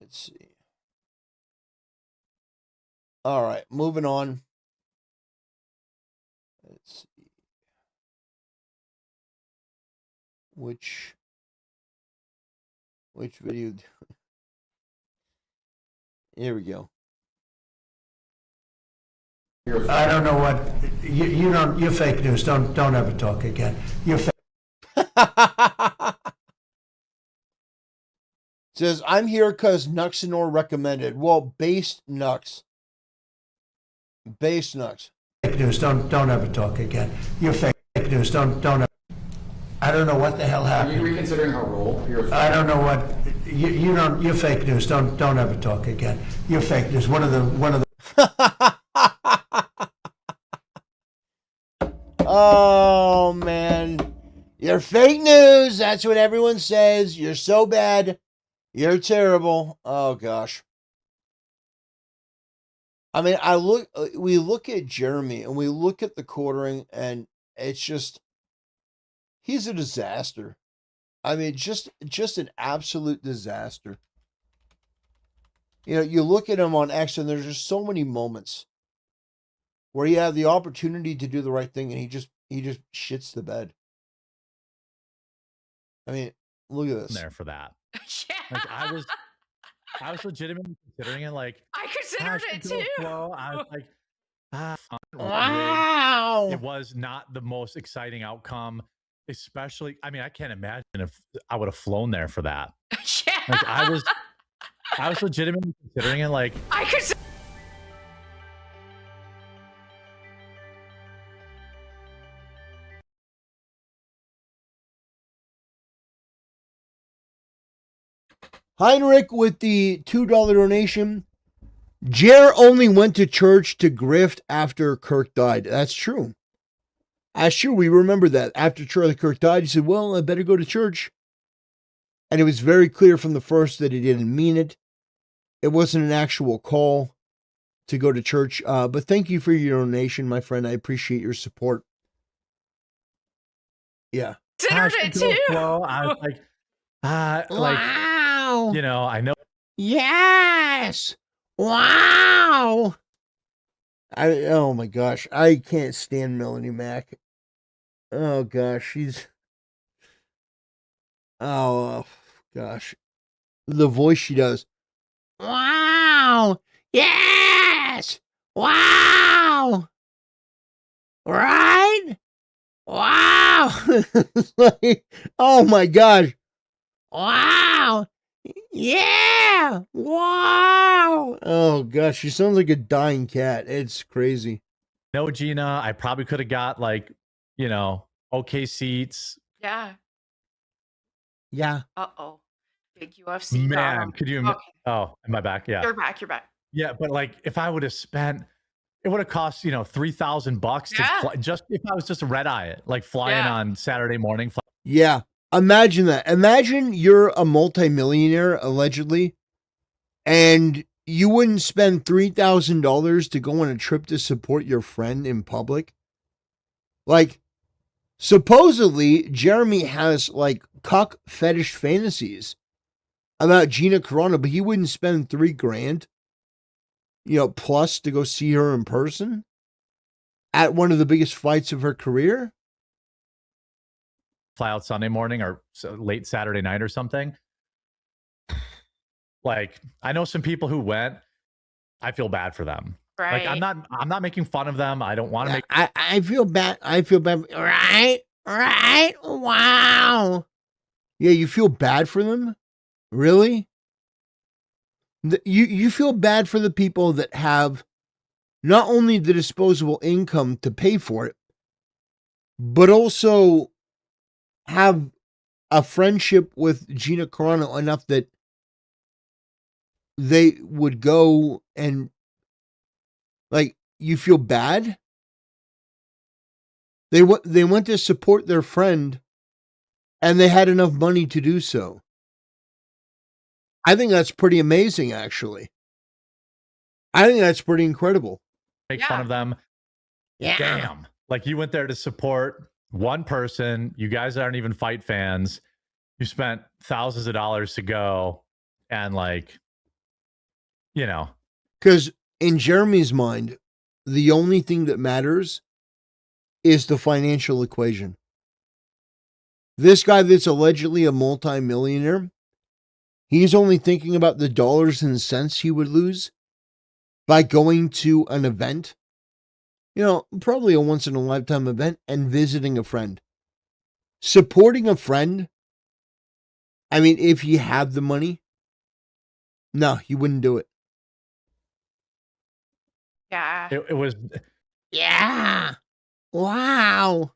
Speaker 3: Let's see. All right, moving on. Let's see. Which video? Here we go.
Speaker 4: I don't know what you don't. You're fake news. Don't ever talk again. You're fake.
Speaker 3: Says I'm here because Nuxanor recommended. Well, based Nux. Based Nux.
Speaker 4: Fake news. Don't ever talk again. You're fake news. Don't ever. I don't know what the hell
Speaker 5: Are
Speaker 4: happened.
Speaker 5: you reconsidering her role?
Speaker 4: I don't know what you don't. You're fake news. Don't ever talk again. You're fake news. One of the.
Speaker 3: Oh man, you're fake news. That's what everyone says. You're so bad. You're terrible. Oh gosh. I mean, we look at Jeremy and we look at the quartering, and it's just, he's a disaster. I mean, just an absolute disaster. You know, you look at him on X, and there's just so many moments where you have the opportunity to do the right thing, and he just shits the bed. I mean, look at this.
Speaker 6: There for that.
Speaker 7: Yeah.
Speaker 6: Like I was legitimately considering it. Like
Speaker 7: I considered it too.
Speaker 6: Slow. I was like,
Speaker 3: Wow.
Speaker 6: It was not the most exciting outcome, especially. I mean, I can't imagine if I would have flown there for that.
Speaker 7: Yeah.
Speaker 6: Like I was legitimately considering it. Like
Speaker 7: I consider.
Speaker 3: Heinrich with the $2 donation. Jer only went to church to grift after Kirk died. That's true. That's true. We remember that. After Charlie Kirk died, he said, well, I better go to church. And it was very clear from the first that he didn't mean it. It wasn't an actual call to go to church. But thank you for your donation, my friend. I appreciate your support. Yeah.
Speaker 7: Considered it too.
Speaker 6: Slow. I was like,
Speaker 3: Wow.
Speaker 6: you know, I know.
Speaker 3: Yes. Wow. Oh my gosh. I can't stand Melanie Mack. Oh gosh. She's. Oh gosh. The voice she does. Wow. Yes. Wow. Right? Wow. Like, oh my gosh. Wow. Yeah. Wow. Oh gosh, she sounds like a dying cat. It's crazy.
Speaker 6: No, Gina, I probably could have got like, you know, okay seats.
Speaker 7: Yeah.
Speaker 3: Yeah.
Speaker 7: Uh-oh. Big UFC.
Speaker 6: Man, could you?
Speaker 7: Okay.
Speaker 6: Oh, am I back? Yeah.
Speaker 7: You're back. You're back.
Speaker 6: Yeah, but like if I would have spent, it would have cost, you know, $3,000 to
Speaker 7: Yeah.
Speaker 6: fly, just if I was just a red eye it, like flying
Speaker 7: Yeah.
Speaker 6: on Saturday morning.
Speaker 3: Yeah. Imagine that. Imagine you're a multimillionaire, allegedly, and you wouldn't spend $3,000 to go on a trip to support your friend in public. Like, supposedly, Jeremy has like cuck fetish fantasies about Gina Carano, but he wouldn't spend $3,000, you know, plus to go see her in person at one of the biggest fights of her career.
Speaker 6: Fly out Sunday morning or late Saturday night or something. Like I know some people who went I feel bad for them.
Speaker 7: Right.
Speaker 6: Like I'm not making fun of them. I don't want to make
Speaker 3: I feel bad. I feel bad. Right? Wow. Yeah, you feel bad for them? Really? You feel bad for the people that have not only the disposable income to pay for it, but also have a friendship with Gina Carano enough that they would go and, like, you feel bad? They went to support their friend, and they had enough money to do so. I think that's pretty amazing, actually. I think that's pretty incredible.
Speaker 6: fun of them.
Speaker 3: Yeah.
Speaker 6: Damn. Like you went there to support one person. You guys aren't even fight fans. You spent thousands of dollars to go and like, you know.
Speaker 3: Because in Jeremy's mind, the only thing that matters is the financial equation. This guy that's allegedly a multimillionaire, he's only thinking about the dollars and cents he would lose by going to an event, you know, probably a once-in-a-lifetime event, and visiting a friend. Supporting a friend, I mean, if you have the money, no, you wouldn't do it.
Speaker 7: Yeah.
Speaker 6: It was.
Speaker 3: Yeah. Wow.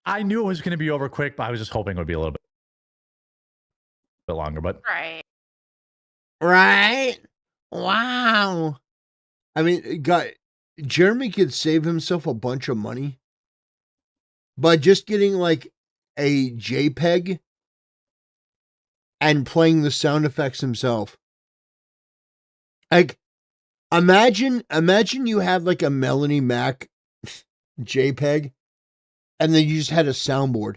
Speaker 6: I knew it was going to be over quick, but I was just hoping it would be a little bit longer. But
Speaker 7: Right.
Speaker 3: Right? Wow. I mean, Jeremy could save himself a bunch of money by just getting like a JPEG and playing the sound effects himself. Like, imagine you have like a Melanie Mac JPEG and then you just had a soundboard.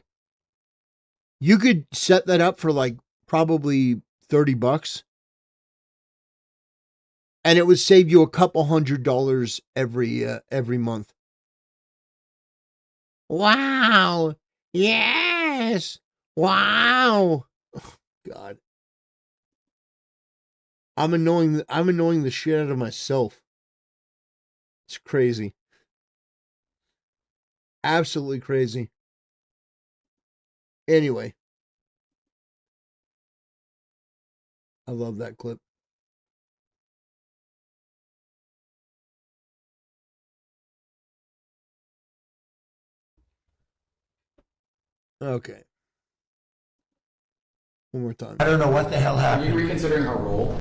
Speaker 3: You could set that up for like probably $30. And it would save you a couple $100 every month. Wow. Yes. Wow. Oh, God. I'm annoying the shit out of myself. It's crazy. Absolutely crazy. Anyway. I love that clip. Okay. One more time.
Speaker 4: I don't know what the hell
Speaker 5: Are you
Speaker 4: happened.
Speaker 5: reconsidering her role?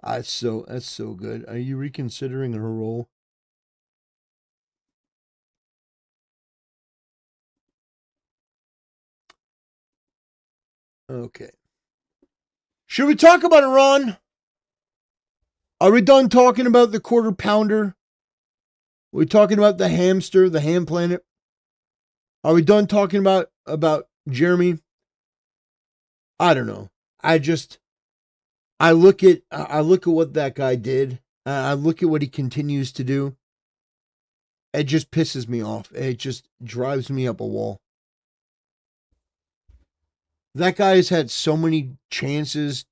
Speaker 3: That's so good. Are you reconsidering her role? Okay. Should we talk about Iran? Are we done talking about the quarter pounder? Are we talking about the hamster, the ham planet? Are we done talking about Jeremy? I don't know. I look at what that guy did. I look at what he continues to do. It just pisses me off. It just drives me up a wall. That guy has had so many chances,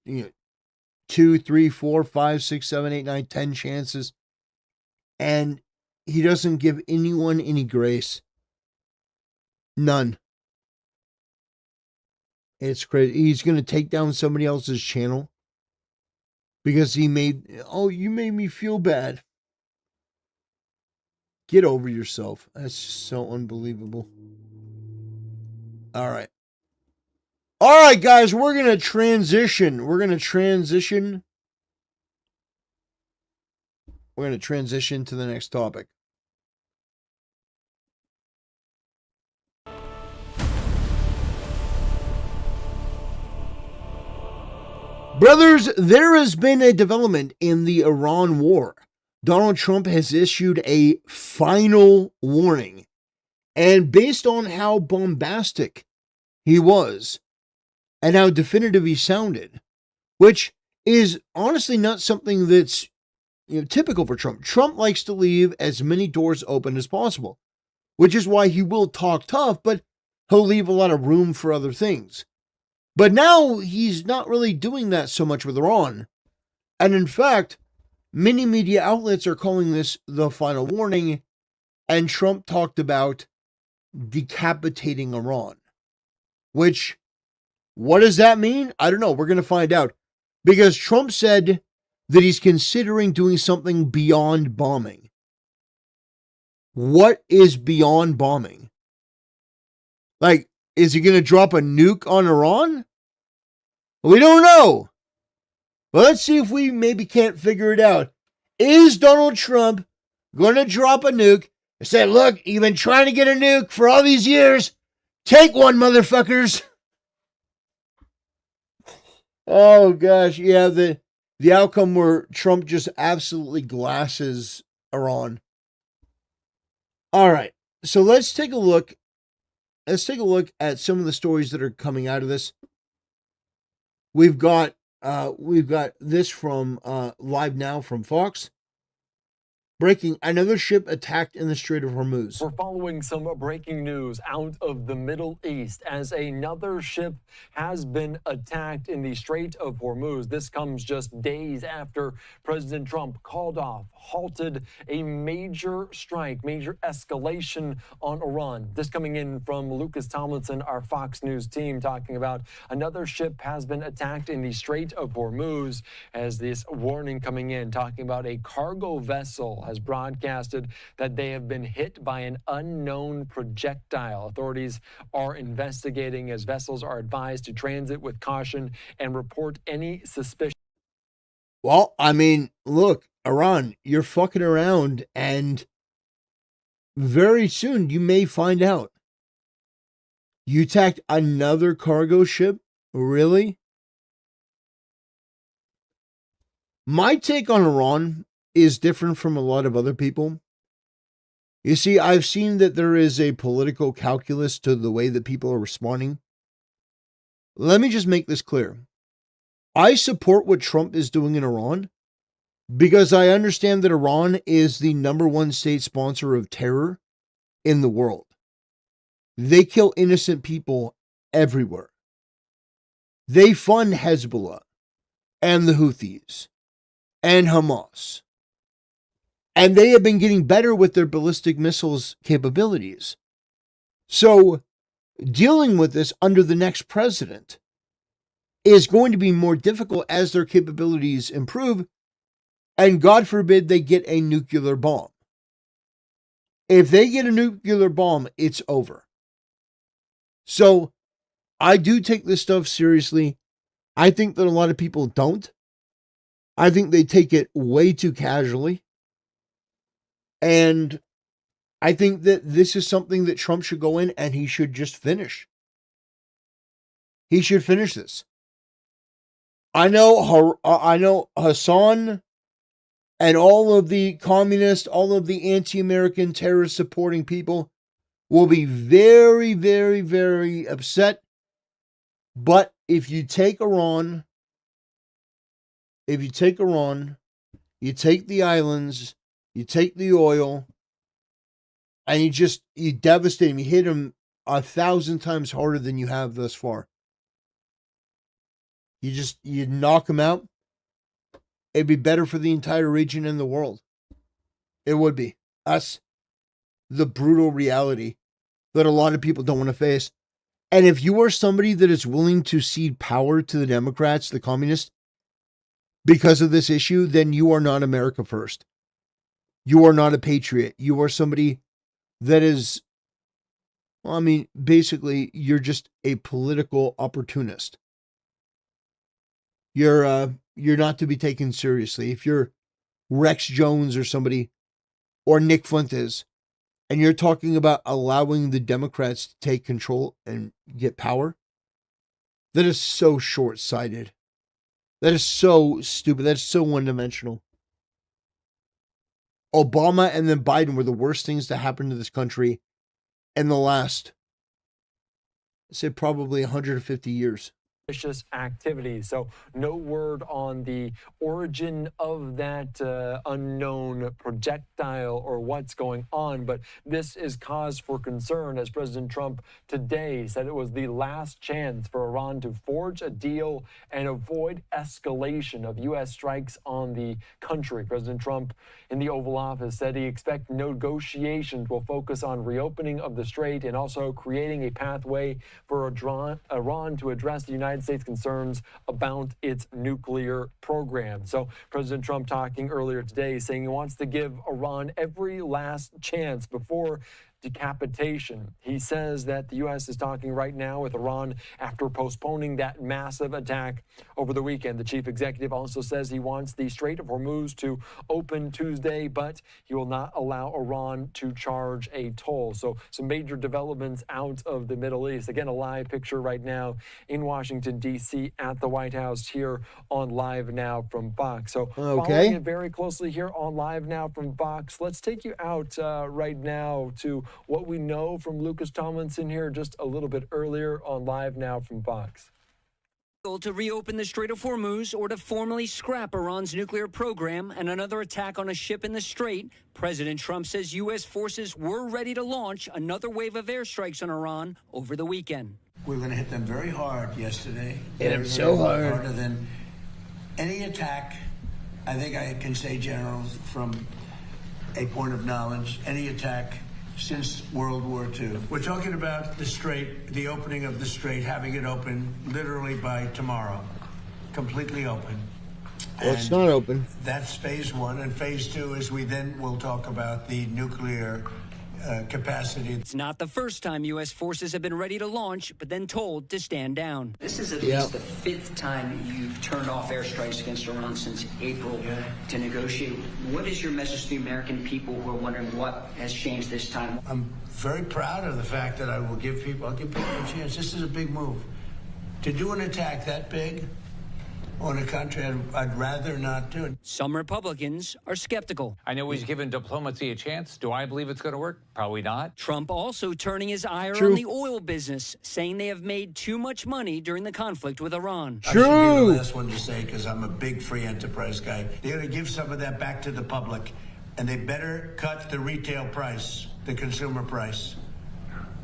Speaker 3: 2, 3, 4, 5, 6, 7, 8, 9, 10 chances. And he doesn't give anyone any grace. None. It's crazy. He's going to take down somebody else's channel because you made me feel bad. Get over yourself. That's just so unbelievable. All right. All right, guys, we're going to transition to the next topic. Brothers, there has been a development in the Iran war. Donald Trump has issued a final warning. And based on how bombastic he was and how definitive he sounded, which is honestly not something that's typical for Trump. Trump likes to leave as many doors open as possible, which is why he will talk tough, but he'll leave a lot of room for other things. But now he's not really doing that so much with Iran. And in fact, many media outlets are calling this the final warning, and Trump talked about decapitating Iran. Which, what does that mean? I don't know. We're going to find out. Because Trump said that he's considering doing something beyond bombing. What is beyond bombing? Like, is he going to drop a nuke on Iran? We don't know. But let's see if we maybe can't figure it out. Is Donald Trump going to drop a nuke and say, look, you've been trying to get a nuke for all these years. Take one, motherfuckers. Oh, gosh. Yeah, the outcome where Trump just absolutely glasses Iran. All right. So let's take a look. Let's take a look at some of the stories that are coming out of this. We've got this from Live Now from Fox. Breaking: another ship attacked in the Strait of Hormuz.
Speaker 5: We're following some breaking news out of the Middle East as another ship has been attacked in the Strait of Hormuz. This comes just days after President Trump called off, halted a major strike, major escalation on Iran. This coming in from Lucas Tomlinson, our Fox News team, talking about another ship has been attacked in the Strait of Hormuz, as this warning coming in, talking about a cargo vessel has broadcasted that they have been hit by an unknown projectile. Authorities are investigating as vessels are advised to transit with caution and report any suspicion.
Speaker 3: Well, I mean, look, Iran, you're fucking around, and very soon you may find out. You attacked another cargo ship? Really? My take on Iran is different from a lot of other people. You see, I've seen that there is a political calculus to the way that people are responding. Let me just make this clear. I support what Trump is doing in Iran because I understand that Iran is the #1 state sponsor of terror in the world. They kill innocent people everywhere. They fund Hezbollah and the Houthis and Hamas. And they have been getting better with their ballistic missiles capabilities. So, dealing with this under the next president is going to be more difficult as their capabilities improve, and God forbid they get a nuclear bomb. If they get a nuclear bomb, it's over. So, I do take this stuff seriously. I think that a lot of people don't. I think they take it way too casually. And I think that this is something that Trump should go in and he should just finish. He should finish this. I know Hassan and all of the communists, all of the anti-American terrorist supporting people will be very, very, very upset. But if you take Iran, you take the islands, you take the oil, and you devastate him. You hit him 1,000 times harder than you have thus far. You knock him out. It'd be better for the entire region and the world. It would be. That's the brutal reality that a lot of people don't want to face. And if you are somebody that is willing to cede power to the Democrats, the communists, because of this issue, then you are not America first. You are not a patriot. You are somebody that is, well, I mean, basically, you're just a political opportunist. You're not to be taken seriously. If you're Rex Jones or somebody, or Nick Fuentes, and you're talking about allowing the Democrats to take control and get power, that is so short-sighted. That is so stupid. That is so one-dimensional. Obama and then Biden were the worst things to happen to this country in the last, I'd say, probably 150 years.
Speaker 5: activity. So no word on the origin of that unknown projectile or what's going on, but this is cause for concern as President Trump today said it was the last chance for Iran to forge a deal and avoid escalation of U.S. strikes on the country. President Trump in the Oval Office said he expects negotiations will focus on reopening of the strait and also creating a pathway for Iran to address the United States concerns about its nuclear program. So President Trump talking earlier today saying he wants to give Iran every last chance before decapitation. He says that the U.S. is talking right now with Iran after postponing that massive attack over the weekend. The chief executive also says he wants the Strait of Hormuz to open Tuesday, but he will not allow Iran to charge a toll. So some major developments out of the Middle East. Again, a live picture right now in Washington, D.C. at the White House here on Live Now from Fox. So following it very closely here on Live Now from Fox, let's take you out right now to what we know from Lucas Tomlinson here just a little bit earlier on Live Now from Fox.
Speaker 8: To reopen the Strait of Hormuz or to formally scrap Iran's nuclear program and another attack on a ship in the strait, President Trump says U.S. forces were ready to launch another wave of airstrikes on Iran over the weekend.
Speaker 4: We're going to hit them very hard yesterday.
Speaker 3: Hit them so hard.
Speaker 4: Harder than any attack. I think I can say, General, from a point of knowledge, any attack since World War II. We're talking about the strait, the opening of the strait, having it open literally by tomorrow, completely open.
Speaker 3: Well, it's not open.
Speaker 4: That's phase one, and phase two is we then will talk about the nuclear capacity.
Speaker 8: It's not the first time U.S. forces have been ready to launch, but then told to stand down.
Speaker 9: This is at least the fifth time you've turned off airstrikes against Iran since April to negotiate. What is your message to the American people who are wondering what has changed this time?
Speaker 4: I'm very proud of the fact that I'll give people a chance. This is a big move. To do an attack that big on a country, I'd rather not do it.
Speaker 8: Some Republicans are skeptical.
Speaker 10: I know he's given diplomacy a chance. Do I believe it's going to work? Probably not.
Speaker 8: Trump also turning his ire on the oil business, saying they have made too much money during the conflict with Iran.
Speaker 4: I should be the last one to say, because I'm a big free enterprise guy. They're going to give some of that back to the public, and they better cut the retail price, the consumer price.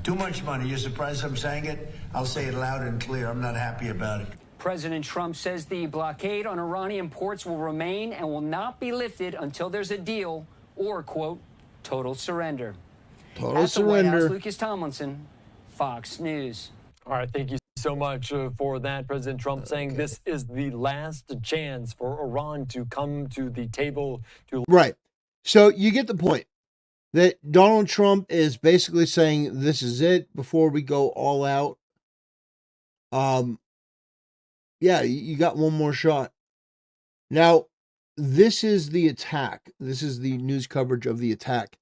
Speaker 4: Too much money. You're surprised I'm saying it? I'll say it loud and clear. I'm not happy about it.
Speaker 8: President Trump says the blockade on Iranian ports will remain and will not be lifted until there's a deal or, quote, total surrender.
Speaker 3: Total surrender.
Speaker 8: At the White House, Lucas Tomlinson, Fox News.
Speaker 5: All right, thank you so much for that. President Trump saying this is the last chance for Iran to come to the table.
Speaker 3: Right. So you get the point that Donald Trump is basically saying this is it before we go all out. Yeah, you got one more shot. Now, this is the attack. This is the news coverage of the attack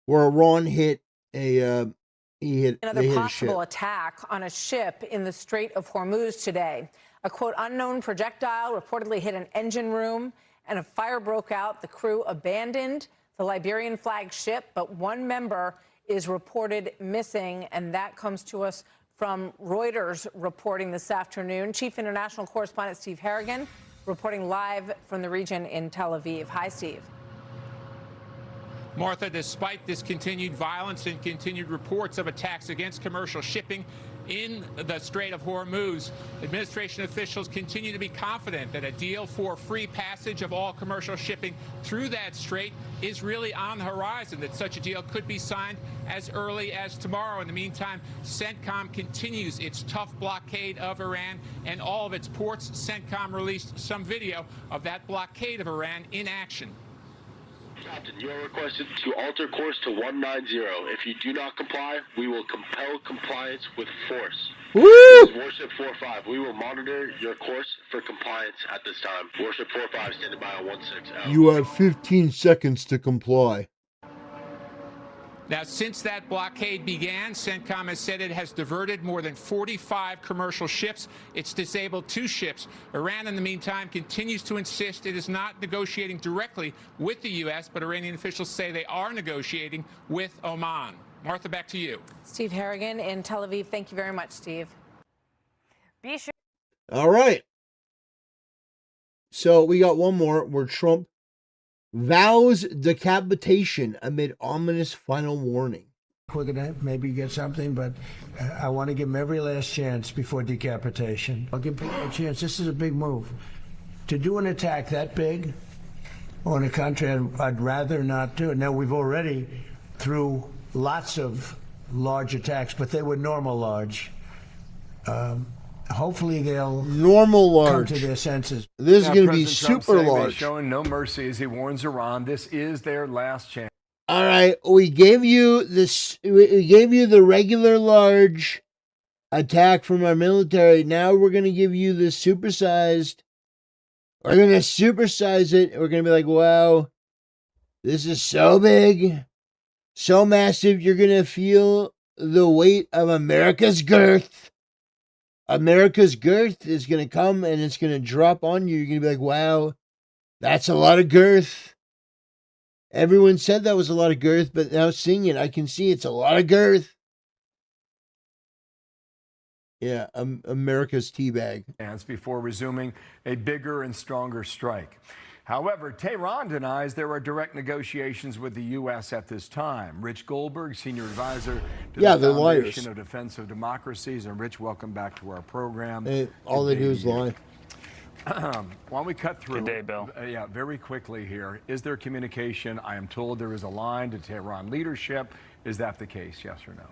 Speaker 3: where Iran hit a
Speaker 11: another possible attack on a ship in the Strait of Hormuz today. A quote unknown projectile reportedly hit an engine room and a fire broke out. The crew abandoned the Liberian flagged ship, but one member is reported missing, and that comes to us from Reuters reporting this afternoon. Chief International Correspondent Steve Harrigan reporting live from the region in Tel Aviv. Hi, Steve.
Speaker 12: Martha, despite this continued violence and continued reports of attacks against commercial shipping in the Strait of Hormuz, administration officials continue to be confident that a deal for free passage of all commercial shipping through that strait is really on the horizon, that such a deal could be signed as early as tomorrow. In the meantime, CENTCOM continues its tough blockade of Iran and all of its ports. CENTCOM released some video of that blockade of Iran in action.
Speaker 13: Captain, you are requested to alter course to 190. If you do not comply, we will compel compliance with force.
Speaker 3: Woo!
Speaker 13: This is Warship 45. We will monitor your course for compliance at this time. Warship 45 standing by on 16.
Speaker 3: You have 15 seconds to comply.
Speaker 12: Now, since that blockade began, CENTCOM has said it has diverted more than 45 commercial ships. It's disabled 2 ships. Iran, in the meantime, continues to insist it is not negotiating directly with the U.S., but Iranian officials say they are negotiating with Oman. Martha, back to you.
Speaker 11: Steve Harrigan in Tel Aviv. Thank you very much, Steve. Be sure.
Speaker 3: All right. So we got one more where Trump vows decapitation amid ominous final warning.
Speaker 4: We're going to maybe get something, but I want to give him every last chance before decapitation. I'll give people a chance. This is a big move. To do an attack that big on a country, I'd rather not do it. Now, we've already, through lots of large attacks, but they were normal large. Hopefully they'll come to their senses.
Speaker 3: This is going to be super large.
Speaker 14: Showing no mercy as he warns Iran, this is their last chance.
Speaker 3: All right, we gave you this. We gave you the regular large attack from our military. Now we're going to give you the supersized. We're going to supersize it. We're going to be like, wow, this is so big, so massive. You're going to feel the weight of America's girth. America's girth is going to come and it's going to drop on you. You're going to be like, wow, that's a lot of girth. Everyone said that was a lot of girth, but now seeing it, I can see it's a lot of girth. Yeah, America's teabag.
Speaker 14: Before resuming a bigger and stronger strike. However, Tehran denies there are direct negotiations with the U.S. at this time. Rich Goldberg, senior advisor to the Foundation of Defense of Democracies. And Rich, welcome back to our program.
Speaker 3: All they do is lie.
Speaker 14: Why don't we cut through?
Speaker 15: Good day, Bill.
Speaker 14: Yeah, very quickly here. Is there communication? I am told there is a line to Tehran leadership. Is that the case, yes or no?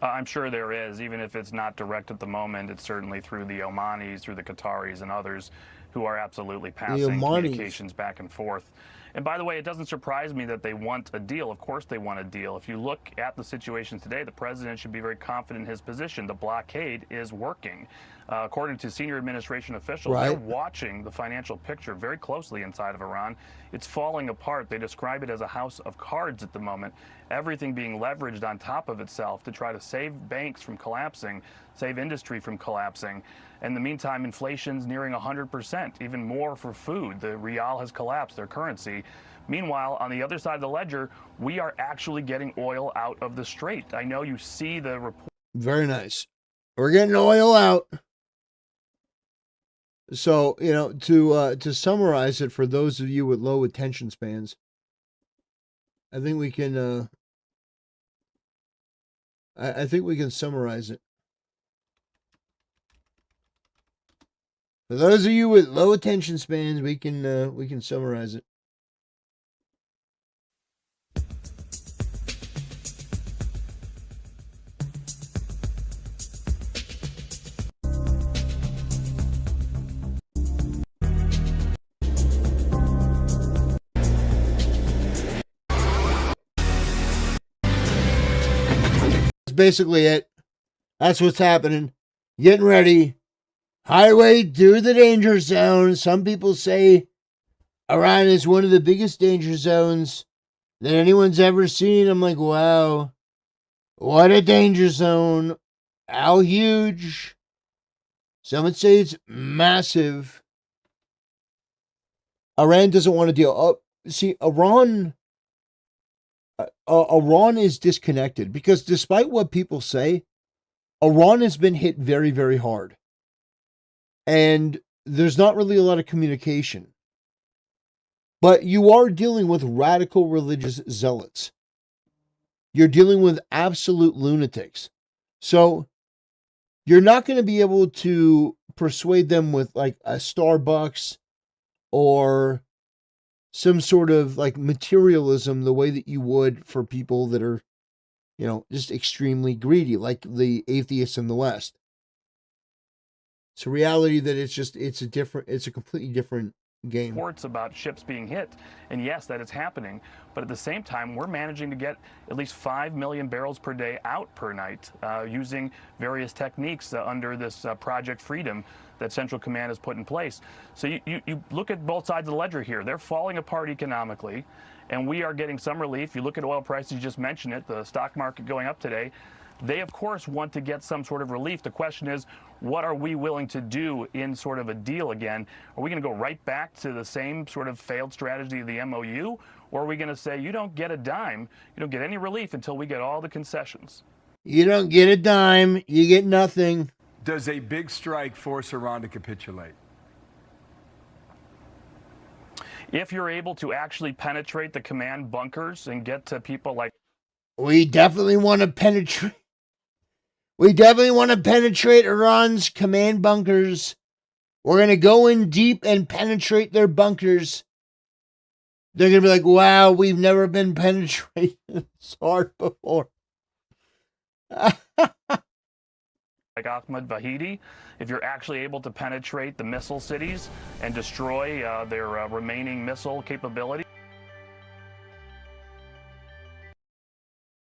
Speaker 15: I'm sure there is, even if it's not direct at the moment. It's certainly through the Omanis, through the Qataris and others who are absolutely passing communications back and forth. And by the way, it doesn't surprise me that they want a deal. Of course they want a deal. If you look at the situation today, the president should be very confident in his position. The blockade is working. According to senior administration officials, they're watching the financial picture very closely inside of Iran. It's falling apart. They describe it as a house of cards at the moment, everything being leveraged on top of itself to try to save banks from collapsing, save industry from collapsing. In the meantime, inflation's nearing 100%, even more for food. The rial has collapsed, their currency. Meanwhile, on the other side of the ledger, we are actually getting oil out of the strait. I know you see the report.
Speaker 3: Very nice. We're getting oil out. So, you know, to summarize it for those of you with low attention spans, I think we can I think we can summarize it. For those of you with low attention spans, we can summarize it. That's basically it. That's what's happening. Getting ready. Highway to the danger zone. Some people say Iran is one of the biggest danger zones that anyone's ever seen. I'm like, wow. What a danger zone. How huge. Some would say it's massive. Iran doesn't want to deal. See, Iran is disconnected because despite what people say, Iran has been hit very, very hard. And there's not really a lot of communication. But you are dealing with radical religious zealots. You're dealing with absolute lunatics. So you're not going to be able to persuade them with like a Starbucks or some sort of like materialism the way that you would for people that are, you know, just extremely greedy, like the atheists in the West. It's a reality that it's a completely different game.
Speaker 15: Reports about ships being hit, and yes, that is happening, but at the same time, we're managing to get at least 5 million barrels per day out per night using various techniques under this Project Freedom that Central Command has put in place. So you look at both sides of the ledger here. They're falling apart economically, and we are getting some relief. You look at oil prices, you just mentioned it, the stock market going up today. They, of course, want to get some sort of relief. The question is, what are we willing to do in sort of a deal again? Are we going to go right back to the same sort of failed strategy of the MOU? Or are we going to say, you don't get a dime, you don't get any relief until we get all the concessions?
Speaker 3: You don't get a dime, you get nothing.
Speaker 14: Does a big strike force Iran to capitulate?
Speaker 15: If you're able to actually penetrate the command bunkers and get to people like...
Speaker 3: We definitely want to penetrate. We definitely want to penetrate Iran's command bunkers. We're going to go in deep and penetrate their bunkers. They're going to be like, wow, we've never been penetrated this hard before.
Speaker 15: Like Ahmed Vahidi, if you're actually able to penetrate the missile cities and destroy their remaining missile capability.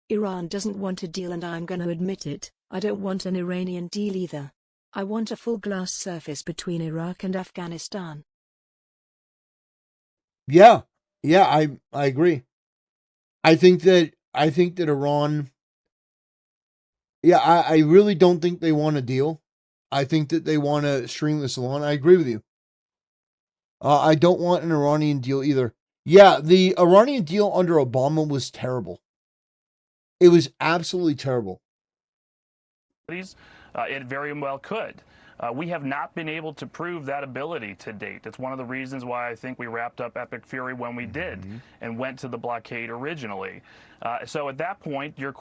Speaker 16: Iran doesn't want a deal, and I'm going to admit it. I don't want an Iranian deal either. I want a full glass surface between Iraq and Afghanistan.
Speaker 3: Yeah, I agree. I think that Iran. Yeah, I really don't think they want a deal. I think that they want to string this along. I agree with you. I don't want an Iranian deal either. Yeah, the Iranian deal under Obama was terrible. It was absolutely terrible.
Speaker 15: It very well could. We have not been able to prove that ability to date. It's one of the reasons why I think we wrapped up Epic Fury when we did and went to the blockade originally. So at that point, your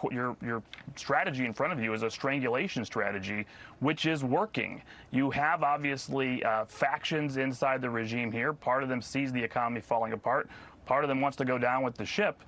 Speaker 15: strategy in front of you is a strangulation strategy, which is working. You have obviously factions inside the regime here. Part of them sees the economy falling apart. Part of them wants to go down with the ship.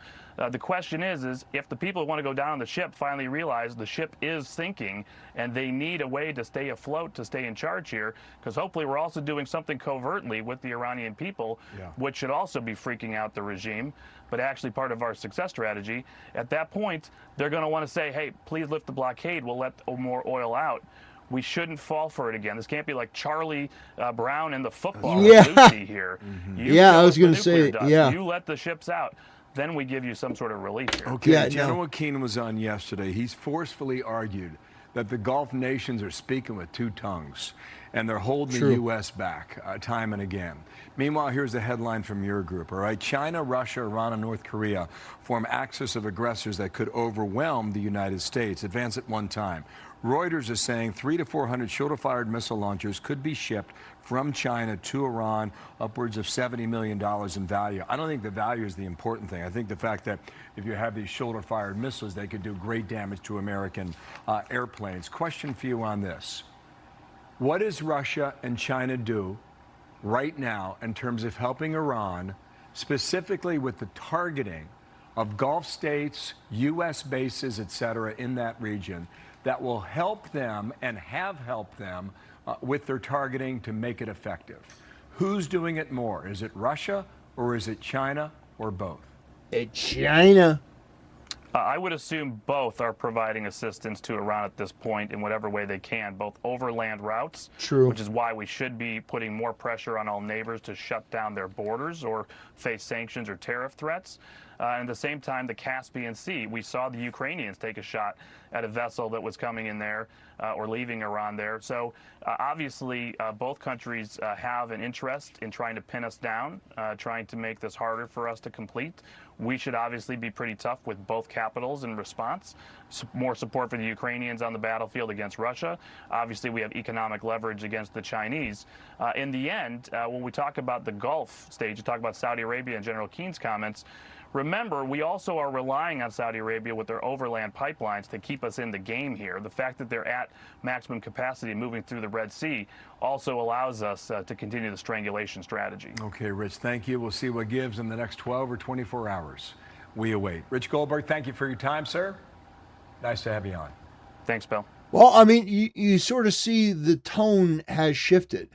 Speaker 15: The question is if the people who want to go down on the ship finally realize the ship is sinking and they need a way to stay afloat, to stay in charge here, because hopefully we're also doing something covertly with the Iranian people, which should also be freaking out the regime, but actually part of our success strategy. At that point, they're going to want to say, hey, please lift the blockade. We'll let more oil out. We shouldn't fall for it again. This can't be like Charlie Brown in the football Lucy here.
Speaker 3: I was going to say,
Speaker 15: You let the ships out. Then we give you some sort of relief here.
Speaker 14: Okay, General Keane was on yesterday. He's forcefully argued that the Gulf nations are speaking with two tongues, and they're holding the U.S. back time and again. Meanwhile, here's the headline from your group, all right? China, Russia, Iran, and North Korea form axis of aggressors that could overwhelm the United States, advance at one time. Reuters is saying 300 to 400 shoulder-fired missile launchers could be shipped from China to Iran, upwards of $70 million in value. I don't think the value is the important thing. I think the fact that if you have these shoulder-fired missiles, they could do great damage to American airplanes. Question for you on this. What does Russia and China do right now in terms of helping Iran, specifically with the targeting of Gulf states, U.S. bases, et cetera, in that region, that will help them and have helped them with their targeting to make it effective? Who's doing it more? Is it Russia or is it China or both?
Speaker 3: It's China.
Speaker 15: I would assume both are providing assistance to Iran at this point in whatever way they can, both overland routes, which is why we should be putting more pressure on all neighbors to shut down their borders or face sanctions or tariff threats. And at the same time, the Caspian Sea. We saw the Ukrainians take a shot at a vessel that was coming in there or leaving Iran there. So obviously, both countries have an interest in trying to pin us down, trying to make this harder for us to complete. We should obviously be pretty tough with both capitals in response. More support for the Ukrainians on the battlefield against Russia. Obviously, we have economic leverage against the Chinese. In the end, when we talk about the Gulf stage, you talk about Saudi Arabia and General Keene's comments, remember, we also are relying on Saudi Arabia with their overland pipelines to keep us in the game here. The fact that they're at maximum capacity moving through the Red Sea also allows us to continue the strangulation strategy.
Speaker 14: Okay, Rich, thank you. We'll see what gives in the next 12 or 24 hours. We await. Rich Goldberg, thank you for your time, sir. Nice to have you on.
Speaker 15: Thanks, Bill.
Speaker 3: Well, I mean, you sort of see the tone has shifted.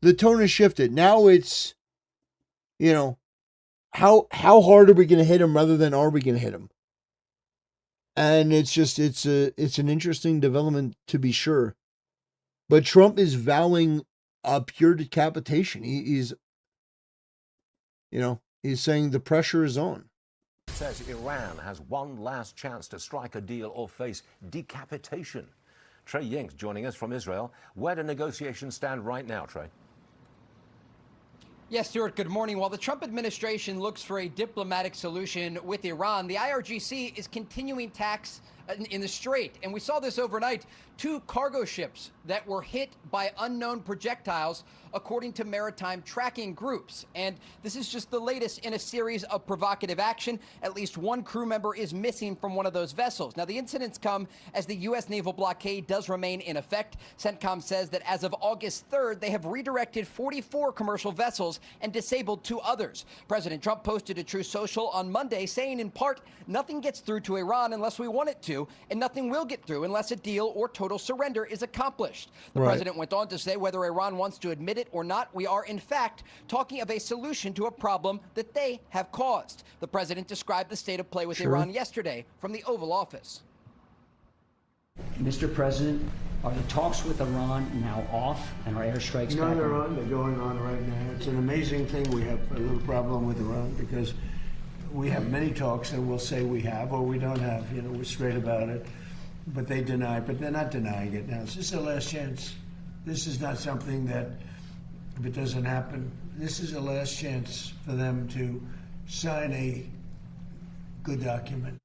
Speaker 3: The tone has shifted. Now it's, you know, how hard are we going to hit him rather than are we going to hit him? And it's just, it's an interesting development to be sure. But Trump is vowing a pure decapitation. He's saying the pressure is on.
Speaker 17: Says Iran has one last chance to strike a deal or face decapitation. Trey Ying's joining us from Israel. Where do negotiations stand right now, Trey?
Speaker 18: Yes, Stuart, good morning. While the Trump administration looks for a diplomatic solution with Iran, the IRGC is continuing talks in the Strait. And we saw this overnight, 2 cargo ships that were hit by unknown projectiles, according to maritime tracking groups. And this is just the latest in a series of provocative action. At least 1 crew member is missing from one of those vessels. Now, the incidents come as the U.S. naval blockade does remain in effect. CENTCOM says that as of August 3rd, they have redirected 44 commercial vessels and disabled 2 others. President Trump posted a Truth Social on Monday saying, in part, nothing gets through to Iran unless we want it to, and nothing will get through unless a deal or total surrender is accomplished. The president went on to say whether Iran wants to admit it or not, we are in fact talking of a solution to a problem that they have caused. The president described the state of play with Iran yesterday from the Oval Office.
Speaker 9: Mr. President, are the talks with Iran now off and are airstrikes
Speaker 4: No,
Speaker 9: back
Speaker 4: they're
Speaker 9: on?
Speaker 4: on. They're going on right now. It's an amazing thing. We have a little problem with Iran because we have many talks and we'll say we have or we don't have. You know, we're straight about it. But they deny, but they're not denying it now. This is the last chance. This is not something that, if it doesn't happen, this is the last chance for them to sign a good document.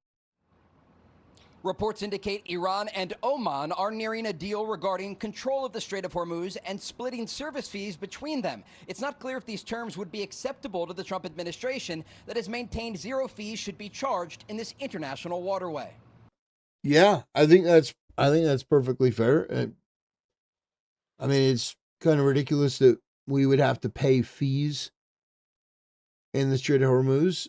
Speaker 18: Reports indicate Iran and Oman are nearing a deal regarding control of the Strait of Hormuz and splitting service fees between them. It's not clear if these terms would be acceptable to the Trump administration that has maintained 0 fees should be charged in this international waterway.
Speaker 3: Yeah, I think that's perfectly fair. I mean, it's kind of ridiculous that we would have to pay fees in the Strait of Hormuz.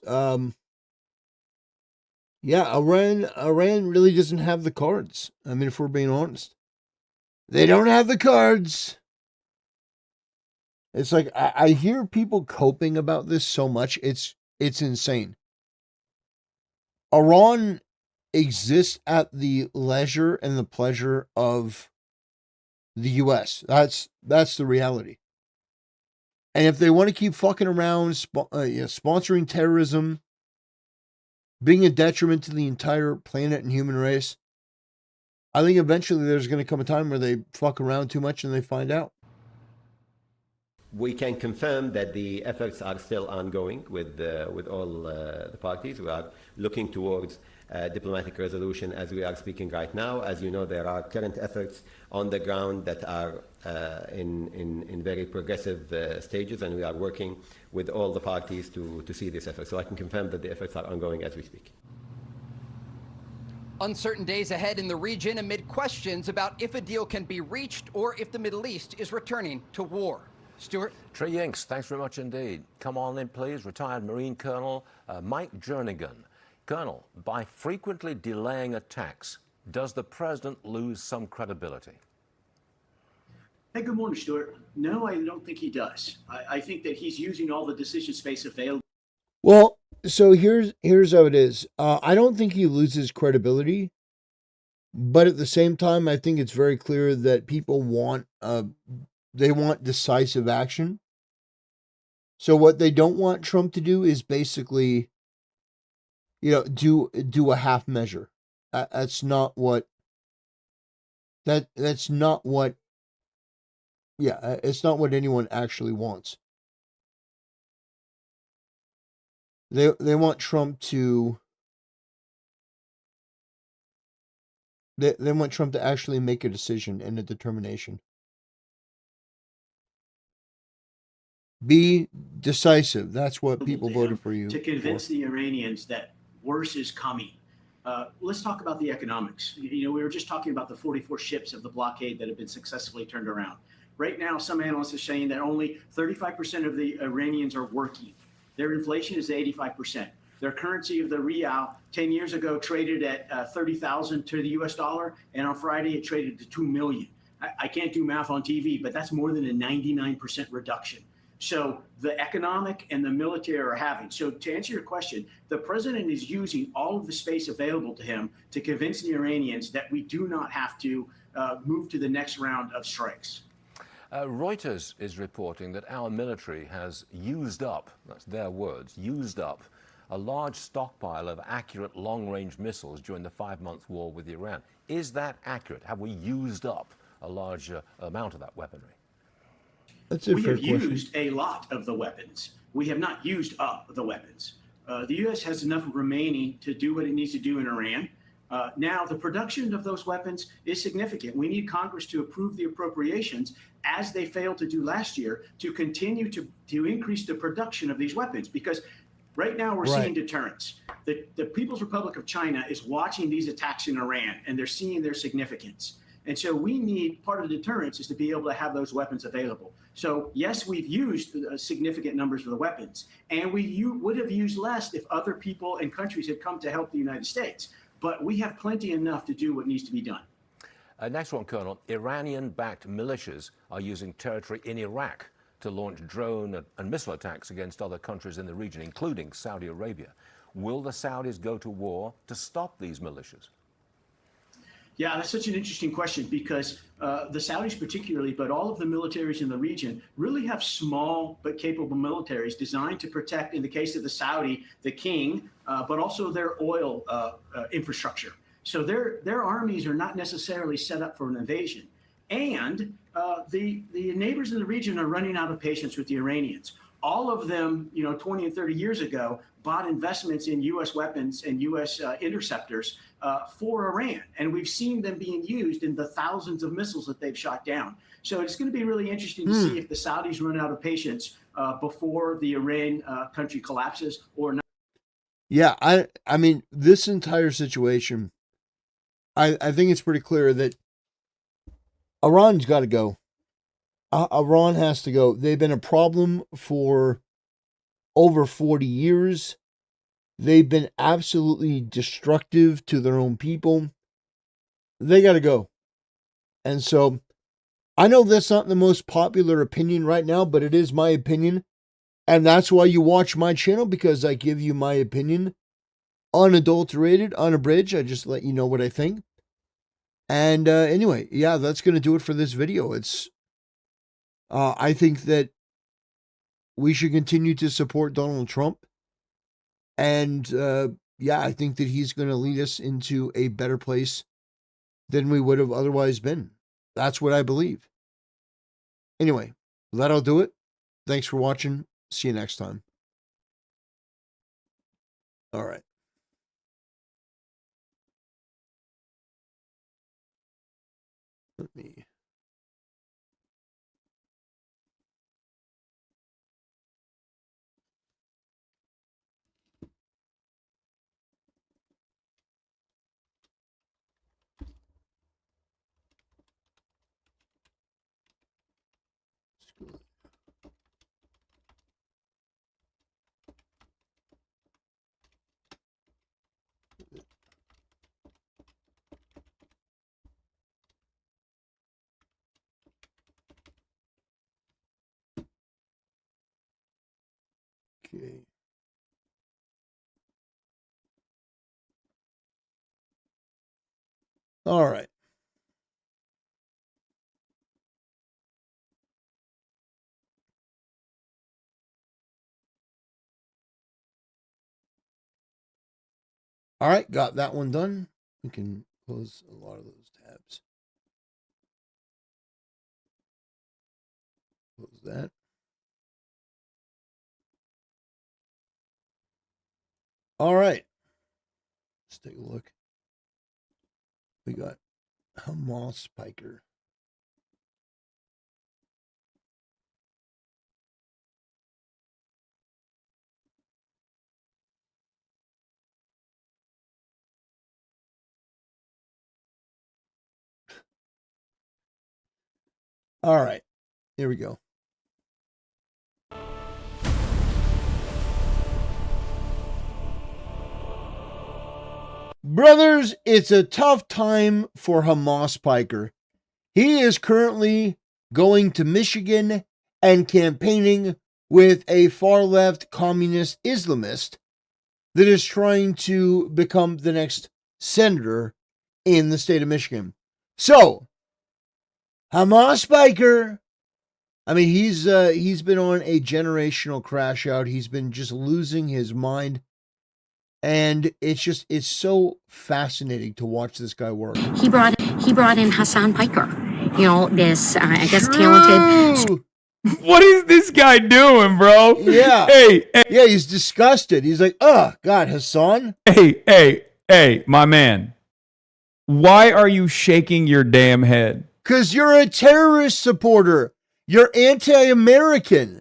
Speaker 3: Yeah, Iran really doesn't have the cards. I mean, if we're being honest, they don't have the cards. It's like I hear people coping about this so much. It's insane. Iran exists at the leisure and the pleasure of the U.S. That's the reality. And if they want to keep fucking around, sponsoring terrorism, being a detriment to the entire planet and human race, I think eventually there's going to come a time where they fuck around too much and they find out.
Speaker 19: We can confirm that the efforts are still ongoing with all the parties. We are looking towards diplomatic resolution as we are speaking right now. As you know, there are current efforts on the ground that are in very progressive stages, and we are working with all the parties to see this effort. So I can confirm that the efforts are ongoing as we speak.
Speaker 18: Uncertain days ahead in the region amid questions about if a deal can be reached or if the Middle East is returning to war. Stuart?
Speaker 17: Trey Yingst, thanks very much indeed. Come on in, please. Retired Marine Colonel Mike Jernigan. Colonel, by frequently delaying attacks, does the president lose some credibility?
Speaker 20: Hey, good morning, Stuart. No, I don't think he does. I think that he's using all the decision space available.
Speaker 3: Well, so here's how it is. I don't think he loses credibility, but at the same time, I think it's very clear that people want they want decisive action. So what they don't want Trump to do is basically, do a half measure. That's not what. That's not what. Yeah, it's not what anyone actually wants. They want Trump to. They want Trump to actually make a decision and a determination. Be decisive. That's what people voted for you
Speaker 20: to convince the Iranians that worse is coming. Let's talk about the economics. We were just talking about the 44 ships of the blockade that have been successfully turned around. Right now, some analysts are saying that only 35% of the Iranians are working. Their inflation is 85%. Their currency of the rial 10 years ago traded at 30,000 to the US dollar, and on Friday it traded to 2 million. I can't do math on TV, but that's more than a 99% reduction. So the economic and the military are having. So to answer your question, the president is using all of the space available to him to convince the Iranians that we do not have to move to the next round of strikes.
Speaker 17: Reuters is reporting that our military has used up, that's their words, used up a large stockpile of accurate long-range missiles during the 5-month war with Iran. Is that accurate? Have we used up a large amount of that weaponry?
Speaker 3: That's a
Speaker 20: we
Speaker 3: fair
Speaker 20: have
Speaker 3: question.
Speaker 20: used a lot of the weapons. We have not used up the weapons. The U.S. has enough remaining to do what it needs to do in Iran. Now, the production of those weapons is significant. We need Congress to approve the appropriations, as they failed to do last year, to continue to increase the production of these weapons. Because right now we're seeing deterrence. The People's Republic of China is watching these attacks in Iran, and they're seeing their significance. And so we need, part of the deterrence is to be able to have those weapons available. So yes, we've used significant numbers of the weapons, and we would have used less if other people and countries had come to help the United States. But we have plenty enough to do what needs to be done.
Speaker 17: Next one, Colonel. Iranian-backed militias are using territory in Iraq to launch drone and missile attacks against other countries in the region, including Saudi Arabia. Will the Saudis go to war to stop these militias?
Speaker 20: Yeah, that's such an interesting question, because the Saudis particularly, but all of the militaries in the region really have small but capable militaries designed to protect, in the case of the Saudi, the king, but also their oil infrastructure. So their armies are not necessarily set up for an invasion. And the neighbors in the region are running out of patience with the Iranians. All of them, 20 and 30 years ago, bought investments in U.S. weapons and U.S. interceptors for Iran. And we've seen them being used in the thousands of missiles that they've shot down. So it's going to be really interesting to see if the Saudis run out of patience before the Iran country collapses or not.
Speaker 3: Yeah, I mean, this entire situation, I think it's pretty clear that Iran's got to go. Iran has to go. They've been a problem for over 40 years. They've been absolutely destructive to their own people. They got to go. And so I know that's not the most popular opinion right now, but it is my opinion. And that's why you watch my channel, because I give you my opinion, unadulterated, unabridged. I just let you know what I think. And anyway, yeah, that's going to do it for this video. I think that we should continue to support Donald Trump. And yeah, I think that he's going to lead us into a better place than we would have otherwise been. That's what I believe. Anyway, that'll do it. Thanks for watching. See you next time. All right. Let me... Okay. All right. All right, got that one done. We can close a lot of those tabs. Close that. All right. Let's take a look. We got Hamas Piker. All right. Here we go. Brothers, it's a tough time for Hamas Piker. He is currently going to Michigan and campaigning with a far-left communist Islamist that is trying to become the next senator in the state of Michigan. So, Hamas Piker, I mean, he's been on a generational crash out. He's been just losing his mind. And it's so fascinating to watch this guy work.
Speaker 21: He brought in Hassan Piker, this I guess talented.
Speaker 22: What is this guy doing, bro?
Speaker 3: Yeah.
Speaker 22: Hey.
Speaker 3: Yeah, he's disgusted. He's like, oh God, Hassan.
Speaker 22: Hey, my man. Why are you shaking your damn head?
Speaker 3: Because you're a terrorist supporter. You're anti-American.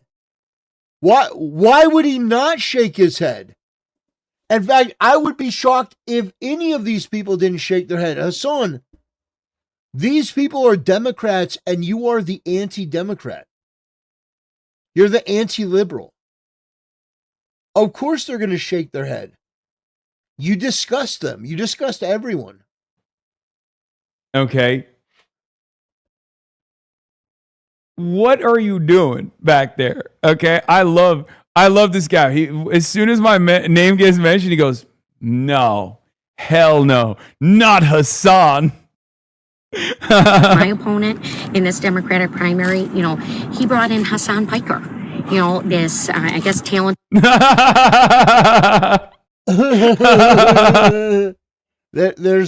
Speaker 3: Why would he not shake his head? In fact, I would be shocked if any of these people didn't shake their head. Hassan, these people are Democrats and you are the anti-Democrat. You're the anti-liberal. Of course they're going to shake their head. You disgust them. You disgust everyone.
Speaker 22: Okay. What are you doing back there? Okay. I love this guy. As soon as my name gets mentioned, he goes, no, hell no, not Hassan.
Speaker 21: My opponent in this Democratic primary, you know, he brought in Hassan Piker, you know, this, I guess, talent.
Speaker 3: There's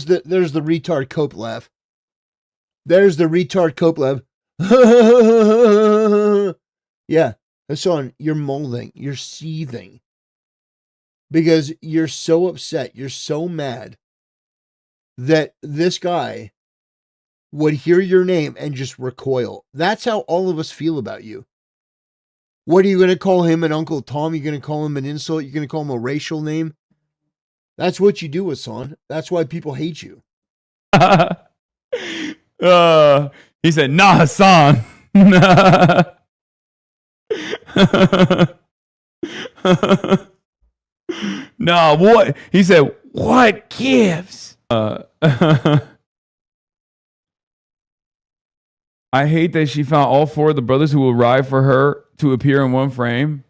Speaker 3: the retard cope laugh. There's the retard cope laugh. Yeah, Hassan, you're molding, you're seething. Because you're so upset, you're so mad that this guy would hear your name and just recoil. That's how all of us feel about you. What are you going to call him, an Uncle Tom? You're going to call him an insult? You're going to call him a racial name? That's what you do, Hassan. That's why people hate you.
Speaker 22: He said, nah, Hassan. No, what? He said, what gives? I hate that she found all four of the brothers who will ride for her to appear in one frame.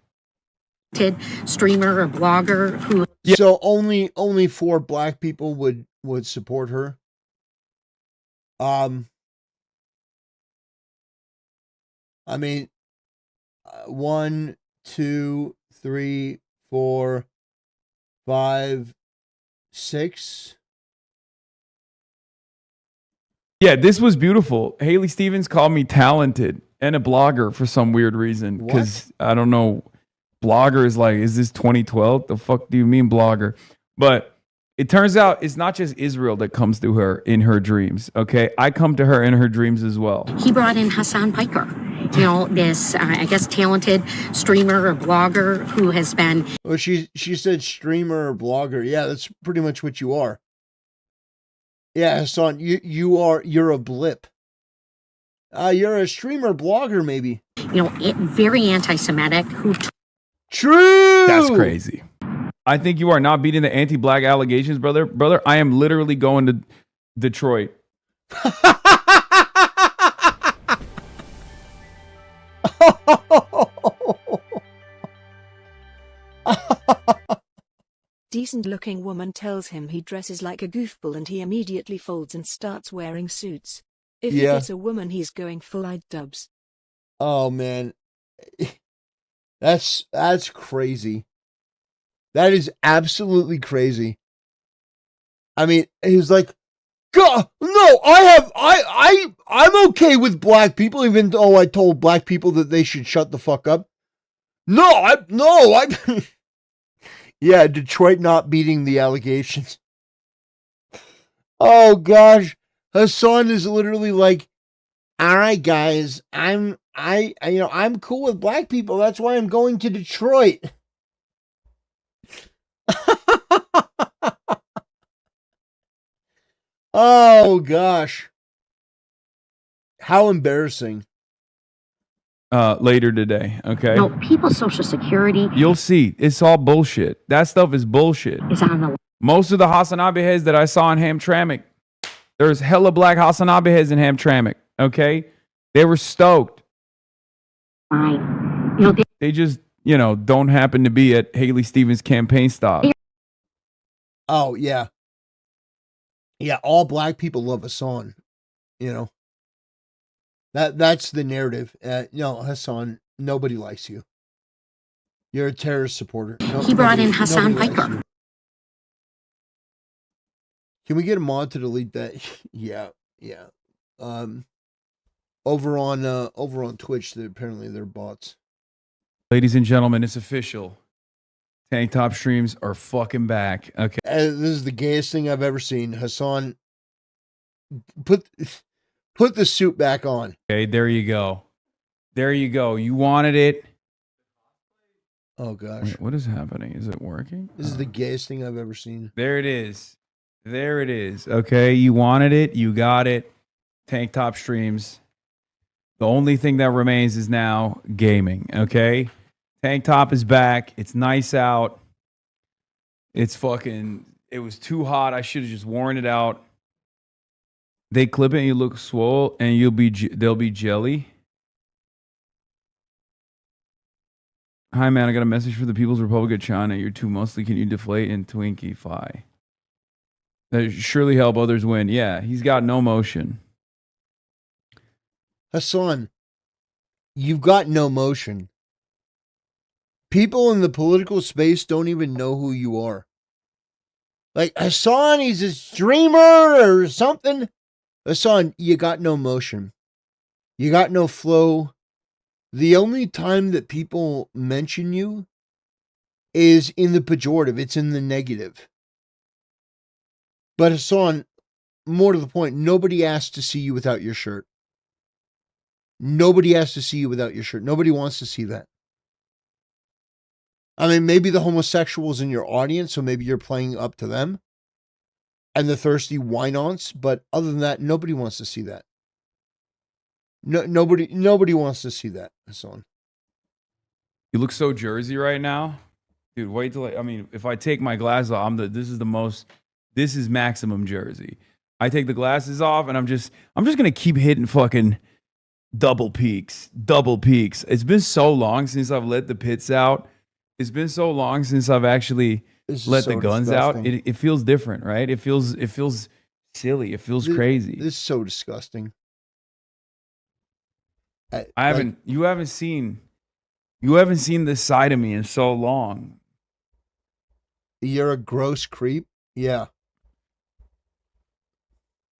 Speaker 21: Streamer or blogger who.
Speaker 3: Yeah. So only 4 black people would support her. I mean, 1, 2, 3, 4, 5, 6.
Speaker 22: Yeah, this was beautiful. Haley Stevens called me talented and a blogger for some weird reason. Because I don't know. Blogger is like, is this 2012? The fuck do you mean blogger? But it turns out it's not just Israel that comes to her in her dreams. Okay, I come to her in her dreams as well.
Speaker 21: He brought in Hassan Piker, you know, this, I guess, talented streamer or blogger who has been.
Speaker 3: Well, she said streamer or blogger. Yeah, that's pretty much what you are. Yeah, Hassan, you're a blip. You're a streamer blogger, maybe.
Speaker 21: You know, very anti-Semitic.
Speaker 3: True.
Speaker 22: That's crazy. I think you are not beating the anti-black allegations, brother. Brother, I am literally going to Detroit.
Speaker 16: Decent-looking woman tells him he dresses like a goofball and he immediately folds and starts wearing suits. If he gets a woman, he's going full-eyed dubs.
Speaker 3: Oh, man. That's crazy. That is absolutely crazy. I mean, he's like, God, no, I'm okay with black people, even though I told black people that they should shut the fuck up. Yeah, Detroit not beating the allegations. Oh gosh, Hassan is literally like, all right, guys, I'm cool with black people. That's why I'm going to Detroit. Oh gosh. How embarrassing.
Speaker 22: Later today, okay?
Speaker 21: No, people's Social Security.
Speaker 22: You'll see. It's all bullshit. That stuff is bullshit.
Speaker 21: Is on the.
Speaker 22: Most of the Hasanabe heads that I saw in Hamtramck, there's hella black Hasanabe heads in Hamtramck, okay? They were stoked.
Speaker 21: Fine. You know,
Speaker 22: they just, don't happen to be at Haley Stevens' campaign stop.
Speaker 3: Oh, yeah. Yeah, all black people love Hassan, That's the narrative. No, Hassan, nobody likes you. You're a terrorist supporter.
Speaker 21: He brought in Hassan Piker.
Speaker 3: Can we get a mod to delete that? Yeah. Over on Twitch, apparently they're bots.
Speaker 22: Ladies and gentlemen, it's official. Tank Top streams are fucking back. Okay.
Speaker 3: This is the gayest thing I've ever seen. Hassan put the suit back on.
Speaker 22: Okay, there you go. There you go. You wanted it.
Speaker 3: Oh gosh.
Speaker 22: Wait, what is happening? Is it working?
Speaker 3: This is the gayest thing I've ever seen.
Speaker 22: There it is. There it is. Okay, you wanted it. You got it. Tank Top streams. The only thing that remains is now gaming. Okay, Tank Top is back. It's nice out. It's fucking. It was too hot. I should have just worn it out. They clip it and you look swole and they'll be jelly. Hi man, I got a message for the People's Republic of China. You're too muscly. Can you deflate in Twinkie Fi? That surely help others win. Yeah, he's got no motion.
Speaker 3: Hassan, you've got no motion. People in the political space don't even know who you are. Like, Hassan, he's a streamer or something. Hassan, you got no motion. You got no flow. The only time that people mention you is in the pejorative. It's in the negative. But Hassan, more to the point, nobody asked to see you without your shirt. Nobody asked to see you without your shirt. Nobody wants to see that. I mean, maybe the homosexuals in your audience, so maybe you're playing up to them and the thirsty wine-ons, but other than that, nobody wants to see that. Nobody wants to see that, Hassan.
Speaker 22: You look so Jersey right now. Dude, wait till if I take my glasses off, this is maximum Jersey. I take the glasses off and I'm just gonna keep hitting fucking double peaks. It's been so long since I've let the pits out. It's been so long since I've actually let the guns out. It feels different, right? It feels silly. It feels crazy.
Speaker 3: This is so disgusting.
Speaker 22: You haven't seen this side of me in so long.
Speaker 3: You're a gross creep. Yeah.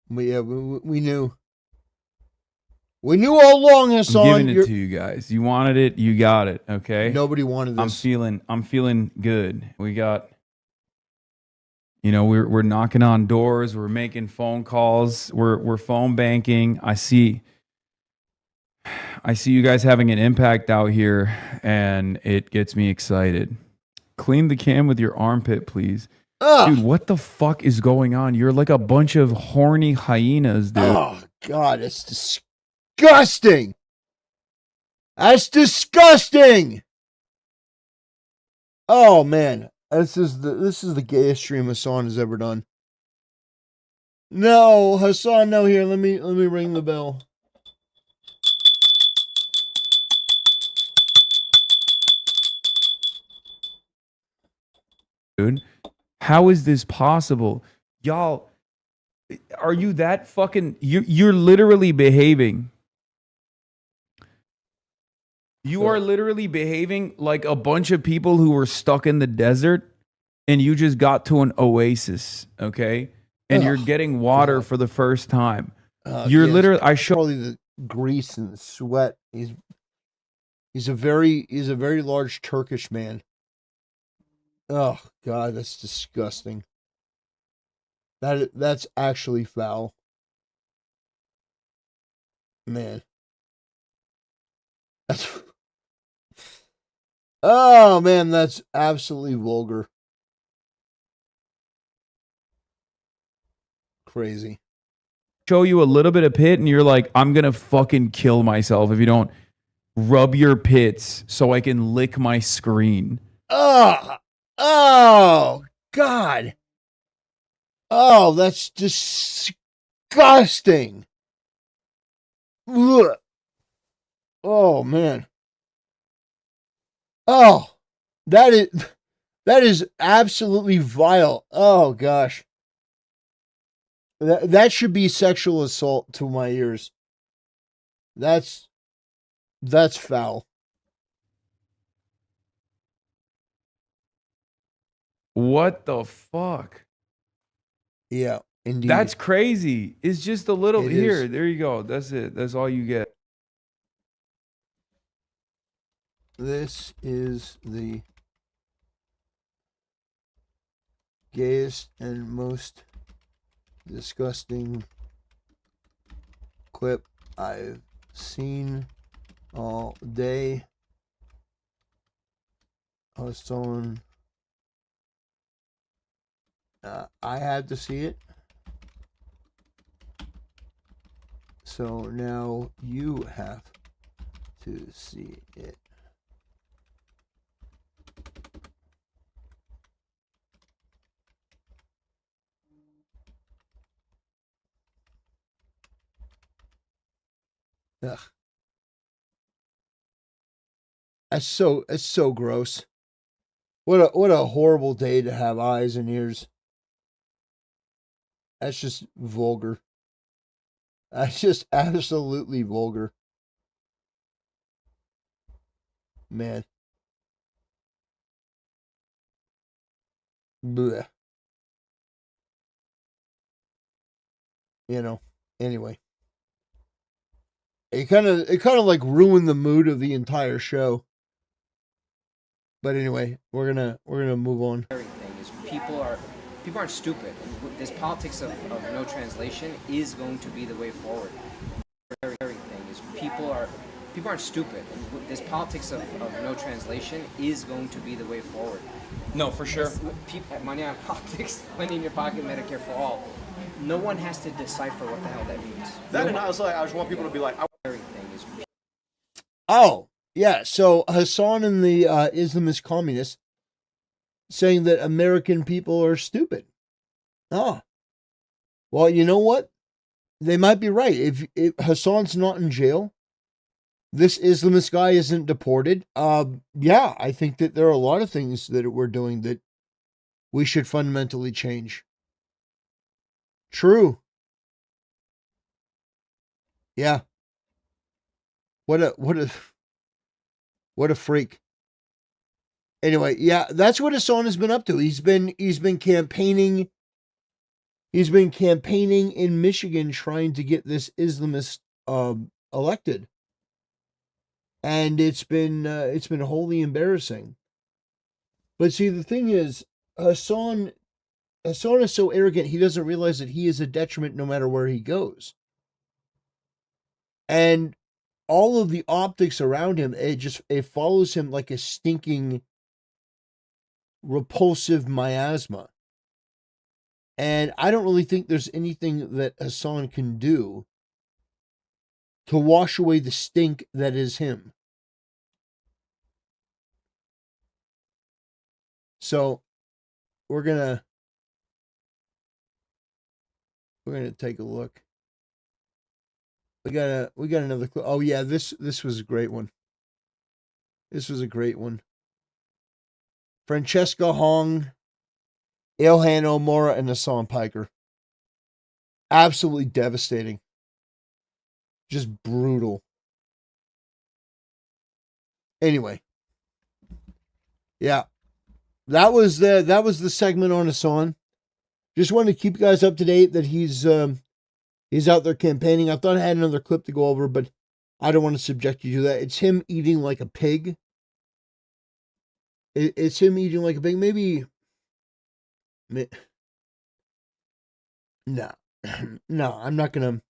Speaker 3: We knew. We knew all along, Hassan.
Speaker 22: I'm giving it to you guys. You wanted it, you got it. Okay.
Speaker 3: Nobody wanted this.
Speaker 22: I'm feeling good. We got. We're knocking on doors. We're making phone calls. We're phone banking. I see you guys having an impact out here, and it gets me excited. Clean the cam with your armpit, please.
Speaker 3: Ugh.
Speaker 22: Dude, what the fuck is going on? You're like a bunch of horny hyenas, dude.
Speaker 3: Oh, God, it's disgusting. That's disgusting. Oh, man. This is the gayest stream Hassan has ever done. No, Hassan, no, here, let me ring the bell.
Speaker 22: Dude, how is this possible? Y'all, are you that fucking... You're literally behaving. You are literally behaving like a bunch of people who were stuck in the desert and you just got to an oasis, okay? And you're getting water for the first time. You're literally...
Speaker 3: Probably the grease and the sweat. He's a very large Turkish man. Oh, God, that's disgusting. That's actually foul. Man. Oh, man, that's absolutely vulgar. Crazy.
Speaker 22: Show you a little bit of pit and you're like, I'm going to fucking kill myself if you don't rub your pits so I can lick my screen.
Speaker 3: Oh, God. Oh, that's disgusting. Ugh. Oh, man. Oh, that is absolutely vile. Oh, gosh. That should be sexual assault to my ears. That's foul.
Speaker 22: What the fuck?
Speaker 3: Yeah, indeed.
Speaker 22: That's crazy. It's just a little
Speaker 3: It
Speaker 22: here.
Speaker 3: is.
Speaker 22: There you go. That's it. That's all you get.
Speaker 3: This is the gayest and most disgusting clip I've seen all day. Hassan. I had to see it. So now you have to see it. Ugh. It's so gross. What a horrible day to have eyes and ears. That's just vulgar. That's just absolutely vulgar. Man. Blech. You know, anyway. It kind of like ruined the mood of the entire show. But anyway, we're gonna move on.
Speaker 1: Everything is people aren't stupid. This politics of no translation is going to be the way forward. Everything is people aren't stupid. This politics of no translation is going to be the way forward.
Speaker 2: No, for sure.
Speaker 1: Money on politics, money in your pocket, Medicare for all. No one has to decipher what the hell that means.
Speaker 2: That and I just want people to be like,
Speaker 1: everything is.
Speaker 3: Oh, yeah. So Hassan and the Islamist communists saying that American people are stupid. Oh. Well, you know what? They might be right. If Hassan's not in jail, this Islamist guy isn't deported. Yeah, I think that there are a lot of things that we're doing that we should fundamentally change. True. Yeah. What a freak. Anyway, yeah, that's what Hassan has been up to. He's been campaigning. He's been campaigning in Michigan trying to get this Islamist elected. And it's been wholly embarrassing. But see, the thing is, Hassan is so arrogant, he doesn't realize that he is a detriment no matter where he goes. And all of the optics around him, it follows him like a stinking, repulsive miasma. And I don't really think there's anything that Hassan can do to wash away the stink that is him. So we're gonna take a look. We got another clip. Oh yeah, this was a great one. This was a great one. Francesca Hong, Ilhan Omar, and Hassan Piker. Absolutely devastating. Just brutal. Anyway. Yeah. That was the segment on Hassan. Just wanted to keep you guys up to date that he's out there campaigning. I thought I had another clip to go over, but I don't want to subject you to that. It's him eating like a pig. It's him eating like a pig. Maybe. No, no, I'm not gonna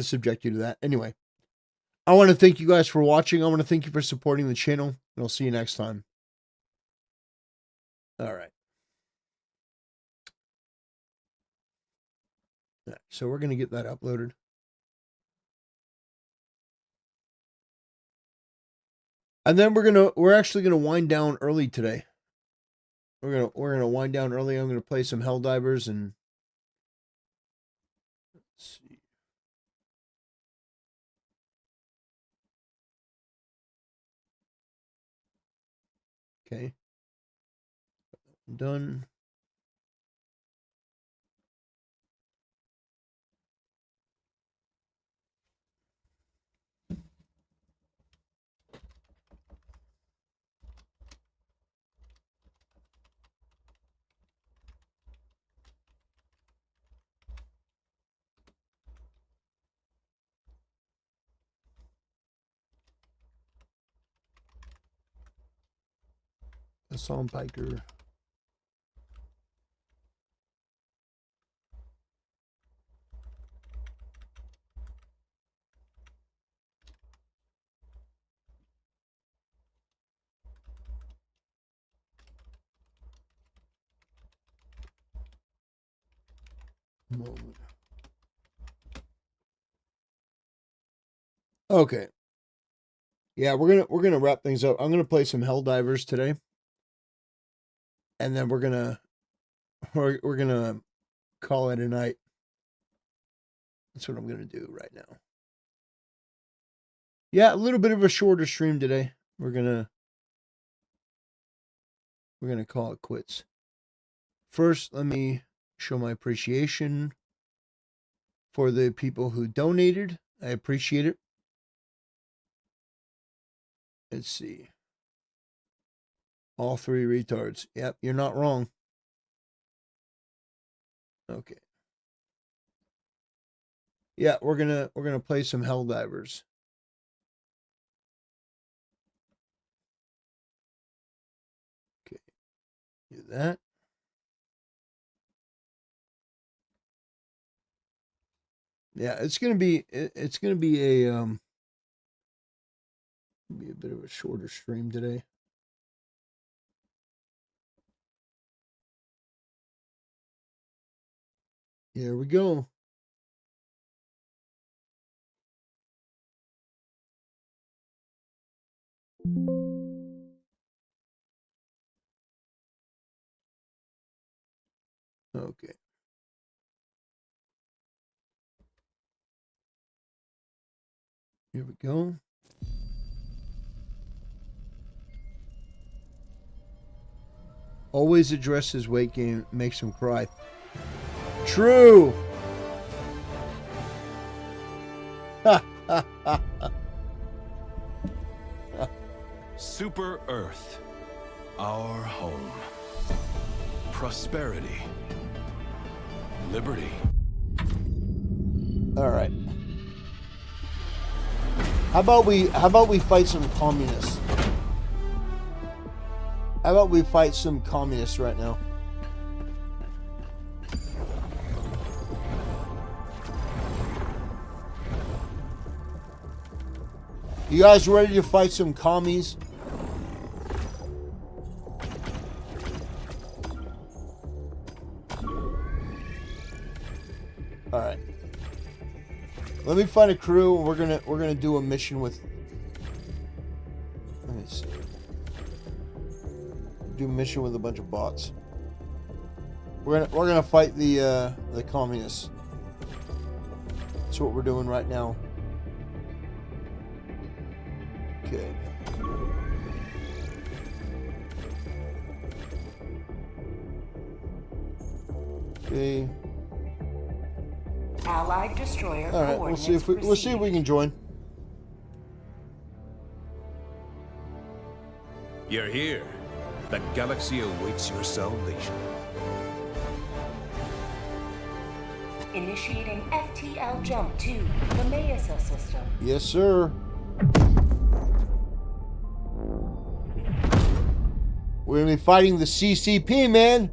Speaker 3: subject you to that. Anyway, I want to thank you guys for watching. I want to thank you for supporting the channel, and I'll see you next time. All right. So we're gonna get that uploaded. And then we're actually gonna wind down early today. We're gonna wind down early. I'm gonna play some Helldivers and let's see. Okay. Done. Hassan Piker. Moment. Okay. Yeah, we're gonna wrap things up. I'm gonna play some Helldivers today, and then we're gonna call it a night. That's what I'm gonna do right now. Yeah, a little bit of a shorter stream today. We're gonna call it quits. First, let me show my appreciation for the people who donated. I appreciate it. Let's see. All three retards. Yep, you're not wrong. Okay. Yeah, we're gonna play some Helldivers. Okay. Do that. Yeah, it's gonna be a bit of a shorter stream today. Here we go. Okay. Here we go. Always address his weight gain, makes him cry. True.
Speaker 6: Super Earth, our home. Prosperity. Liberty.
Speaker 3: All right. How about we fight some communists? How about we fight some communists right now? You guys ready to fight some commies? All right. Let me find a crew, and we're gonna do a mission with. Let me see. Do a mission with a bunch of bots. We're gonna fight the communists. That's what we're doing right now. Okay. Okay.
Speaker 7: Allied destroyer.
Speaker 3: All right. We'll see if we can join.
Speaker 6: You're here. The galaxy awaits your salvation.
Speaker 7: Initiating FTL jump to the Mesa system.
Speaker 3: Yes, sir. We're gonna be fighting the CCP, man.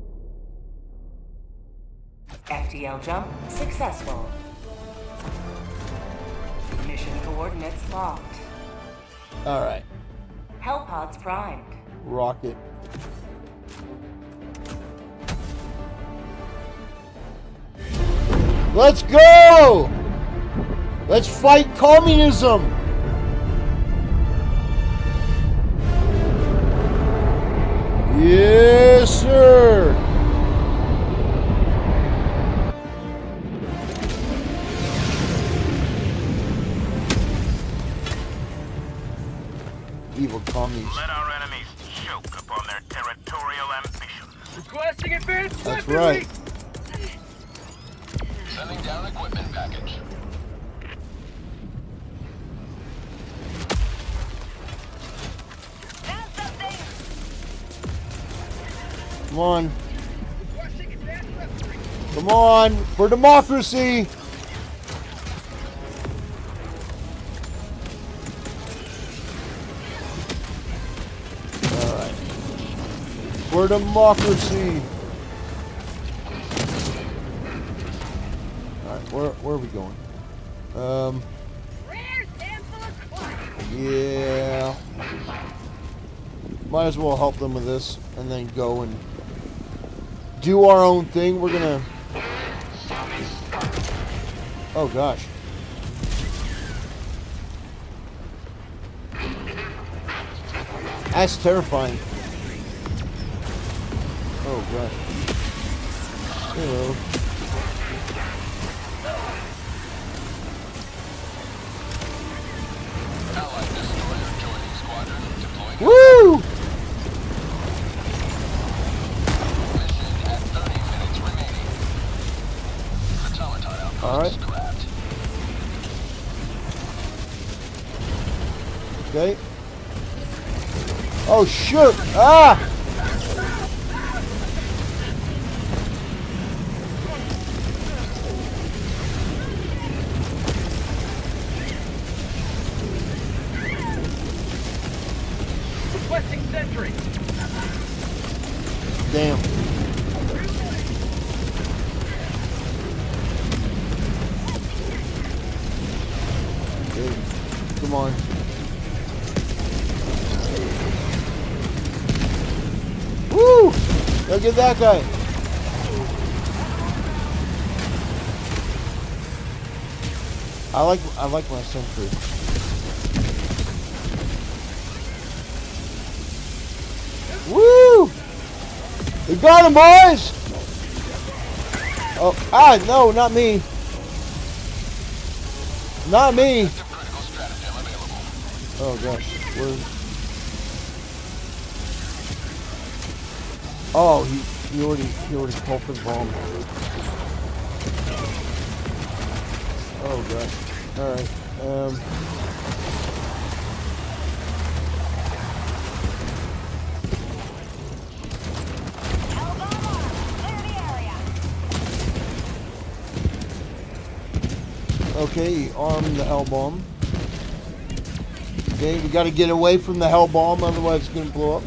Speaker 7: FTL jump successful. Mission coordinates locked.
Speaker 3: All right.
Speaker 7: Hellpods primed.
Speaker 3: Rocket. Let's go! Let's fight communism! Yes, sir! Evil commies.
Speaker 23: Let our enemies choke upon their territorial ambitions.
Speaker 24: Requesting advanced
Speaker 3: That's
Speaker 24: weaponry.
Speaker 3: right.
Speaker 23: Sending down equipment package.
Speaker 3: Come on. Come on, for democracy! Alright. For democracy! Alright, where are we going? Yeah. Might as well help them with this and then go and do our own thing. We're gonna Oh gosh. That's terrifying. Oh gosh. Hello. Woo! All right. Okay. Oh shoot! Ah!
Speaker 5: Requesting sentry.
Speaker 3: Damn. Okay. Come on. Woo! Look at that guy. I like my sentry. Woo! We got him, boys! Oh, no, not me. Not me. Oh gosh, oh, he already called for the bomb. Oh gosh. All right. Okay, he armed the hell bomb. Okay, we got to get away from the hell bomb, otherwise it's gonna blow up.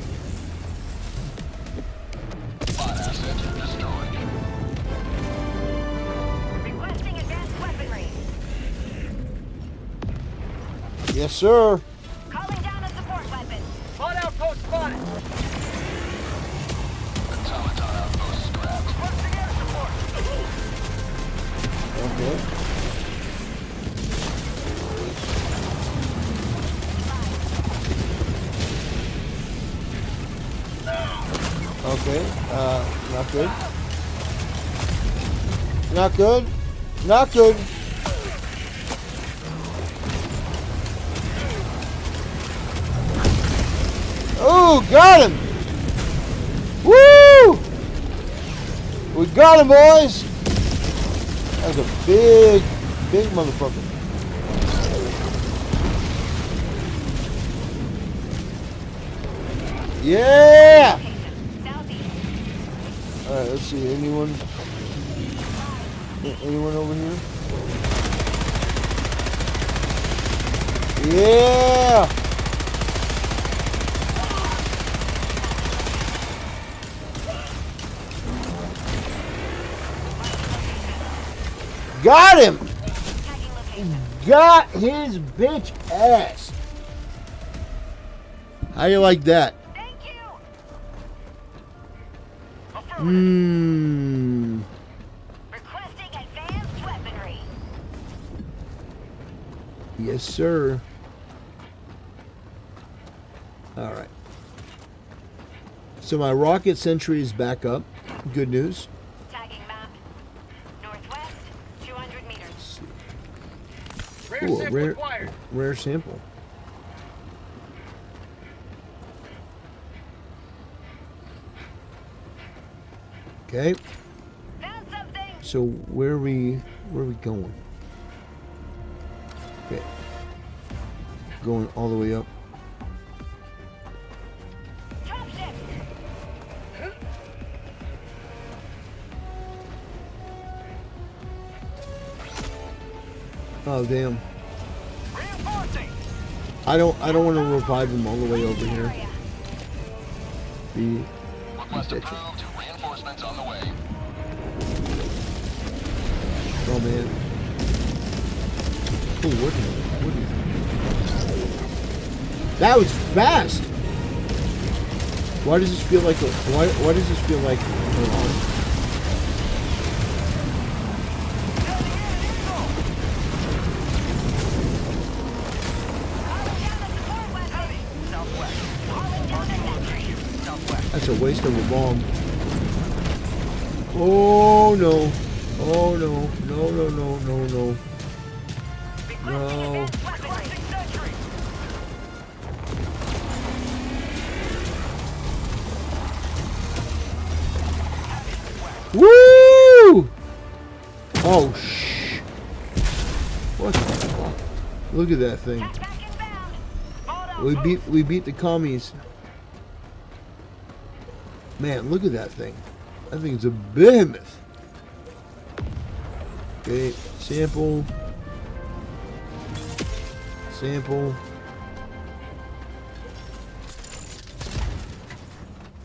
Speaker 5: Requesting advanced weaponry.
Speaker 3: Yes, sir.
Speaker 5: Calling down a support weapon. Hot outpost spotted. Automaton outpost scrapped. Requesting air support.
Speaker 3: Okay. Okay, not good. Not good. Not good. Oh, got him! Woo! We got him, boys! That's a big, big motherfucker. Yeah! Alright, let's see. Anyone over here? Yeah! Got him! Got his bitch ass. How you like that?
Speaker 5: Requesting advanced weaponry.
Speaker 3: Yes, sir. All right. So my rocket sentry is back up. Good news.
Speaker 5: Tagging map. Northwest, 200 meters.
Speaker 3: Cool. Rare sample. Okay. So where are we going? Okay. Going all the way up. Oh damn. I don't want to revive him all the way over here.
Speaker 5: Reinforcements on the way.
Speaker 3: Oh man. Oh, what? That was fast. Why does this feel like a? Why does this feel like? That's a waste of a bomb. Oh no. Oh no. No, no, no, no, no. No. Woo! Oh shh. What the fuck? Look at that thing. We beat the commies. Man, look at that thing. That thing's a behemoth. Okay, sample. Sample.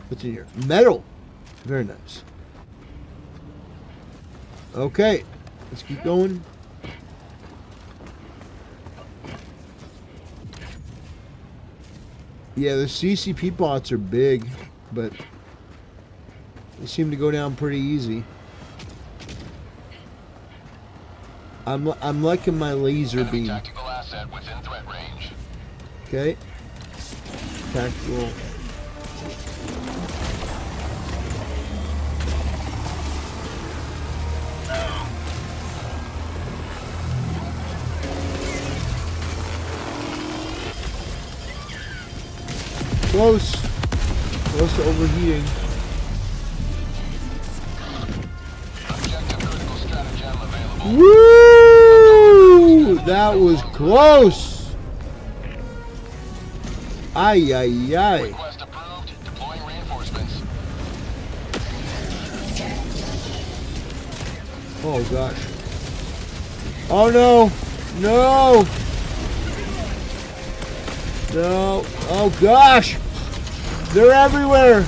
Speaker 3: What's in here? Metal. Very nice. Okay, let's keep going. Yeah, the CCP bots are big, but they seem to go down pretty easy. I'm liking my laser beam.
Speaker 23: Tactical asset within threat range.
Speaker 3: Okay. Tactical. Close. Close to overheating. Woo! That was close. Ay, ay, ay.
Speaker 23: Request approved. Deploying reinforcements.
Speaker 3: Oh gosh. Oh no. No. No. Oh gosh. They're everywhere.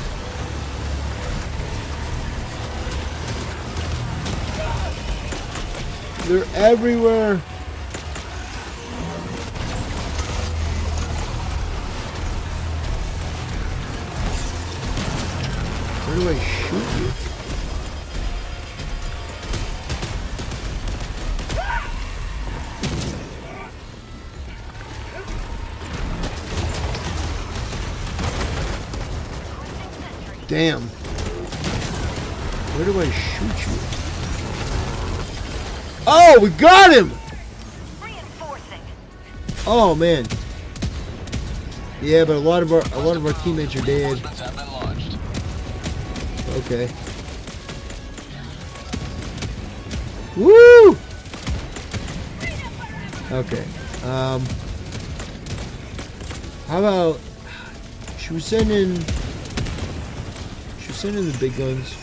Speaker 3: They're everywhere. Where do I shoot you? Damn. Where do I shoot you? Oh, we got him! Oh man. Yeah, but a lot of our teammates are dead. Okay. Woo! Okay. How about should we send in the big guns?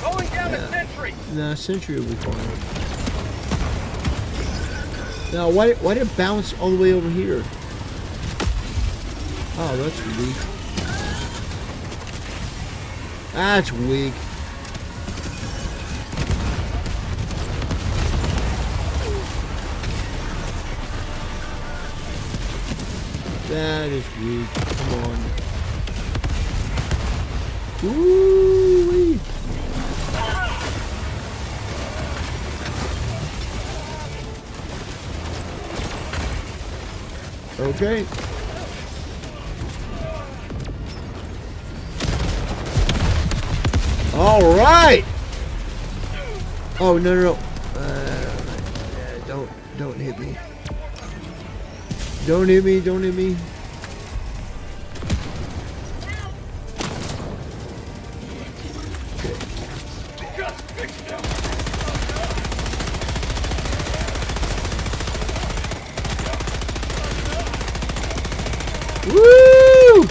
Speaker 23: Going down a sentry.
Speaker 3: Nah, sentry will be fine. Now, why did it bounce all the way over here? Oh, that's weak. That's weak. That is weak. Come on. Woo-wee. Okay. All right. Oh no no no! Don't hit me! Don't hit me! Don't hit me! Woo!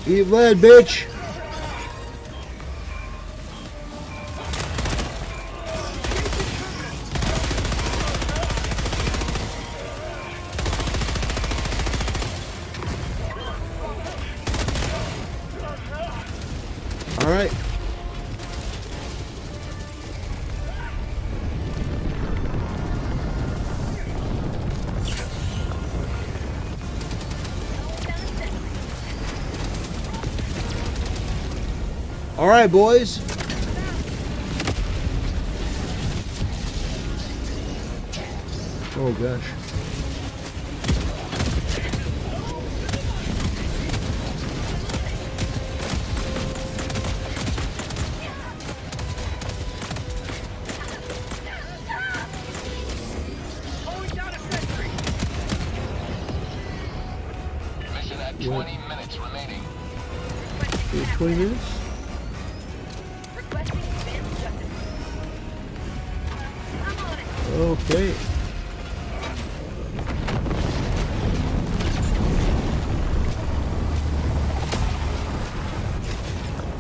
Speaker 3: Eat lead, bitch! All right. All right, boys. Oh gosh. 20 minutes remaining. 20 minutes? Okay.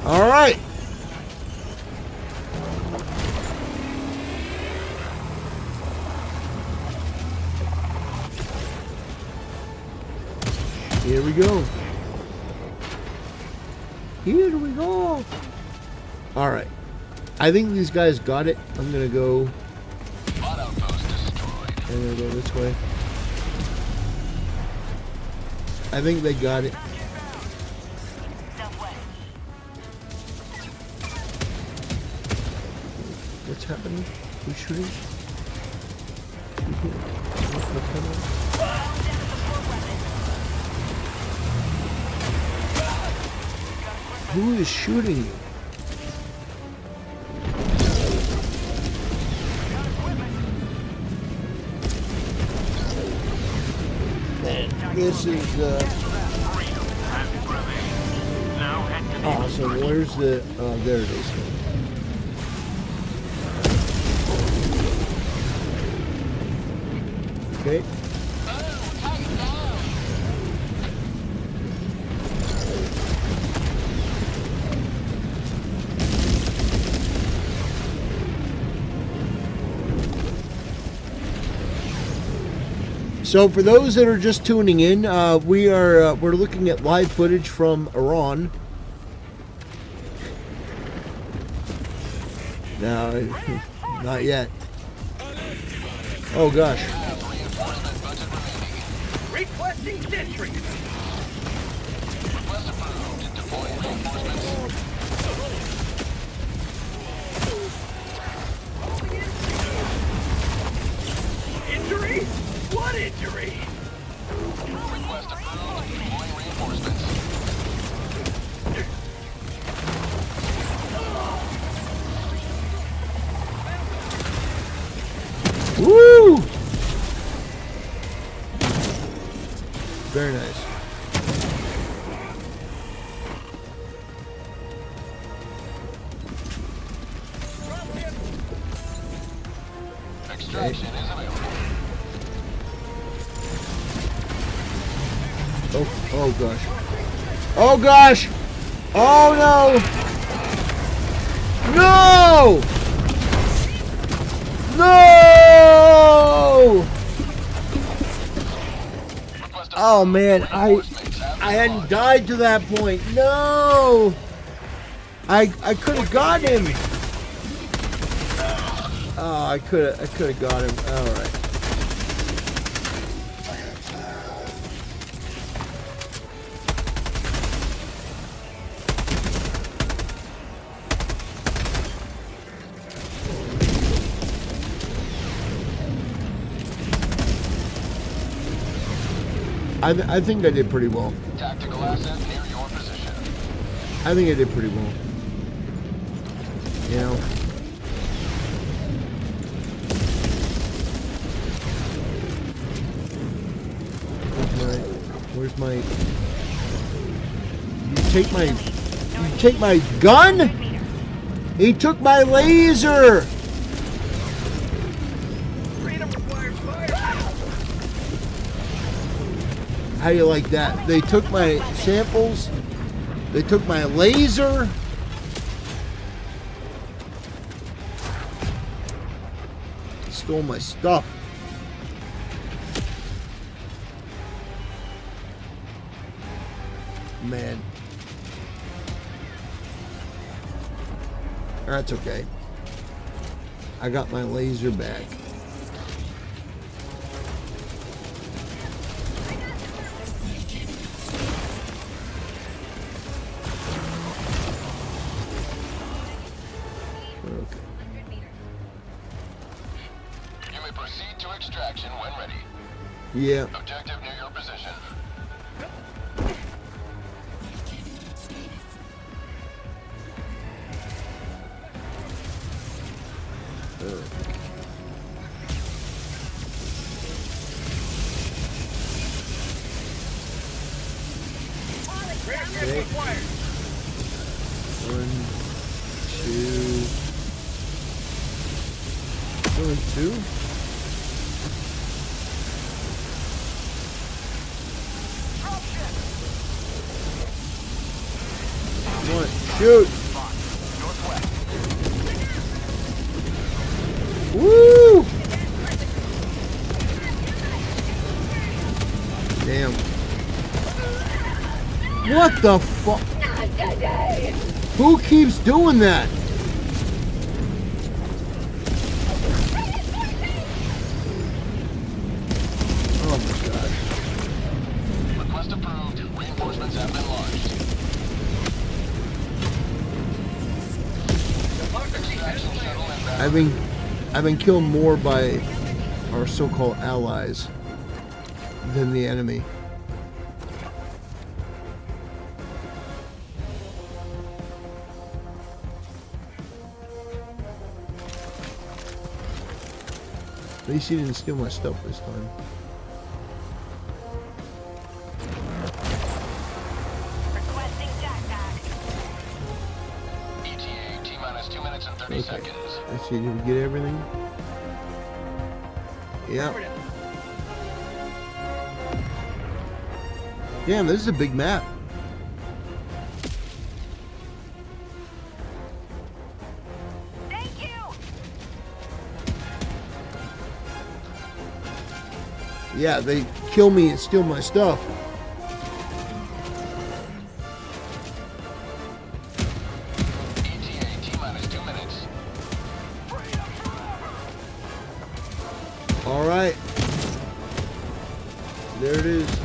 Speaker 3: All right. Here we go. Here we go. All right. I think these guys got it. I'm going to go. I'm going to go this way. I think they got it. What's happening? Who's shooting? What's happening? Who is shooting you? Man, this is awesome. Where's the? There it is. Okay. So for those that are just tuning in, we're looking at live footage from Iran. No, not yet. Oh gosh.
Speaker 23: Requesting sentry. Injury? What injury? Request approved. Deploying reinforcements.
Speaker 3: Woo! Very nice.
Speaker 23: Extraction is available.
Speaker 3: Oh gosh. Oh gosh! Oh no! No! No! Oh man, I hadn't died to that point. No! I could have got him. Oh, I could have got him. All right. I think I did pretty well.
Speaker 23: Tactical asset near your position.
Speaker 3: I think I did pretty well. You know. Where's my? You take my gun? He took my laser. How do you like that? They took my samples. They took my laser. Stole my stuff. Man. That's okay. I got my laser back.
Speaker 23: Extraction when ready.
Speaker 3: Yeah.
Speaker 23: Objective near your position.
Speaker 3: Okay. 1, 2. 1 and 2. Come on, shoot! Woo! Damn. What the fuck? Who keeps doing that? Oh my god.
Speaker 23: Request approved. Reinforcements have been launched.
Speaker 3: I've been killed more by our so-called allies than the enemy. At least he didn't steal my stuff this time.
Speaker 5: Requesting jackpack.
Speaker 23: ETA T-minus 2 minutes and 30 seconds.
Speaker 3: Let's see, did we get everything? Yeah. Damn, this is a big map.
Speaker 5: Thank you.
Speaker 3: Yeah, they kill me and steal my stuff.
Speaker 23: ETA T-minus 2 minutes.
Speaker 3: All right. There it is.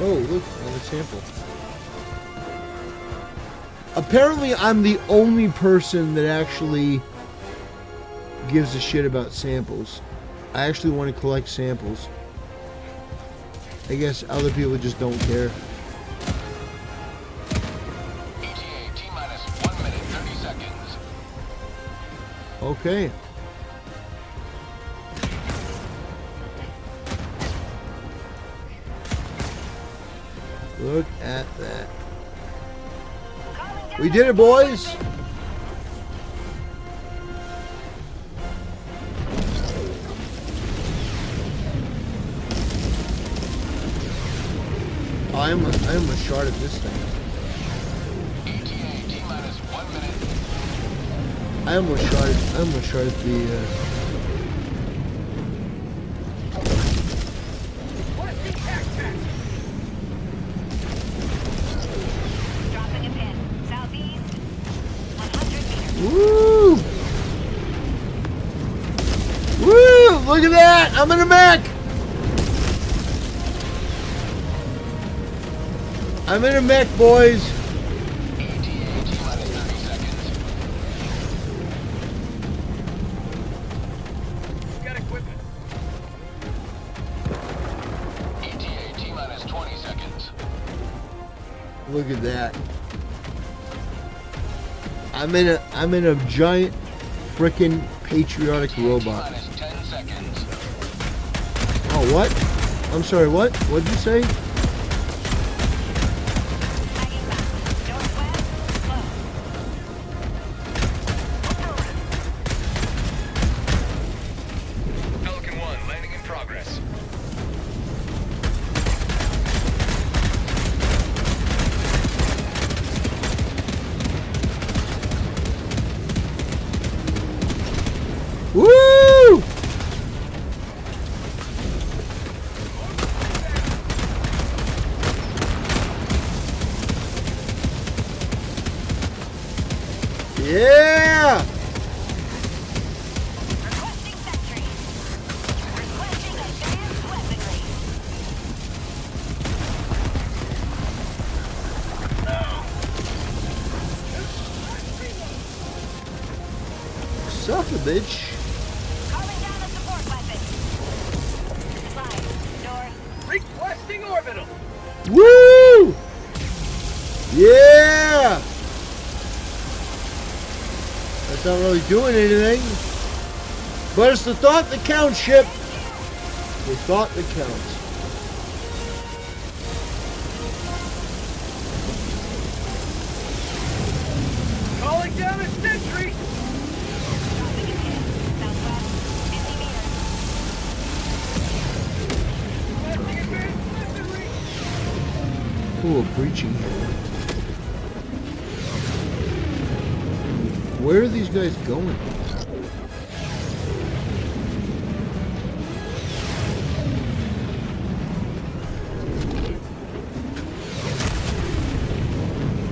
Speaker 3: Oh, look, another sample. Apparently, I'm the only person that actually gives a shit about samples. I actually want to collect samples. I guess other people just don't care.
Speaker 23: ETA T-minus 1 minute 30 seconds.
Speaker 3: Okay. Look at that. We did it, boys! I almost shot at this thing.
Speaker 23: ETA T-minus 1 minute.
Speaker 3: I almost shot at the
Speaker 5: Dropping a pin. Southeast. 100 meters.
Speaker 3: Woo! Woo! Look at that! I'm in a mech! I'm in a mech, boys!
Speaker 23: ETA T-minus 30 seconds. Got equipment. ETA T-minus 20 seconds.
Speaker 3: Look at that. I'm in a giant frickin' patriotic robot.
Speaker 23: T-minus 10 seconds.
Speaker 3: Oh, what? I'm sorry, what? What'd you say?
Speaker 5: Hanging back. Northwest. Close.
Speaker 23: Pelican 1 landing in progress.
Speaker 3: Woo! Yeah!
Speaker 5: Requesting sentry. Requesting advanced weaponry.
Speaker 3: Suck a bitch.
Speaker 5: Calling down a support weapon. Slide. North.
Speaker 23: Requesting orbital.
Speaker 3: Woo! Yeah! That's not really doing anything. But it's the thought that counts, ship. The thought that counts.
Speaker 8: down a sentry!
Speaker 3: Ooh, breaching here. Where are these guys going?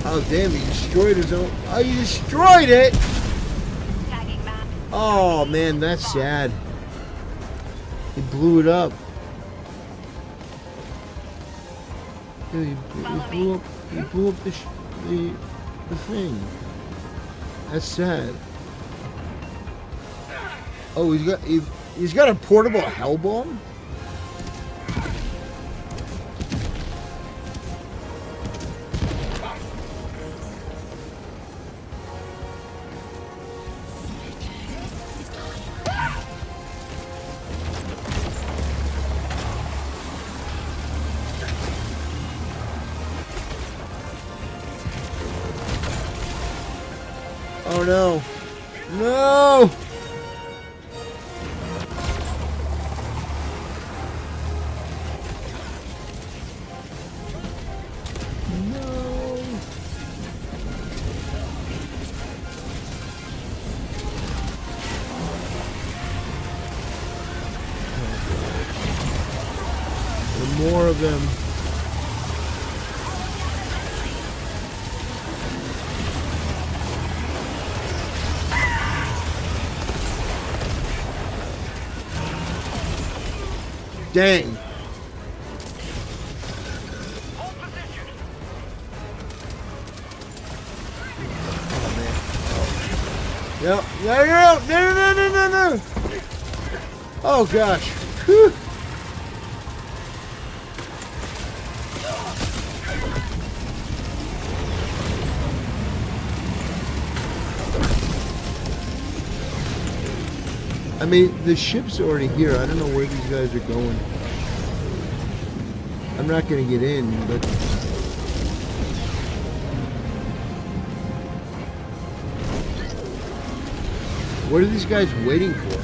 Speaker 3: Oh damn, he destroyed his own. Oh, you destroyed it! Oh man, that's sad. He blew it up. Yeah, he blew up the thing. That's sad. Oh, he's got a portable hell bomb? Oh no. No! More of them. Dang. Oh man. Yep. No. Oh gosh. Whew. I mean, the ship's already here. I don't know where these guys are going. I'm not going to get in, but... What are these guys waiting for?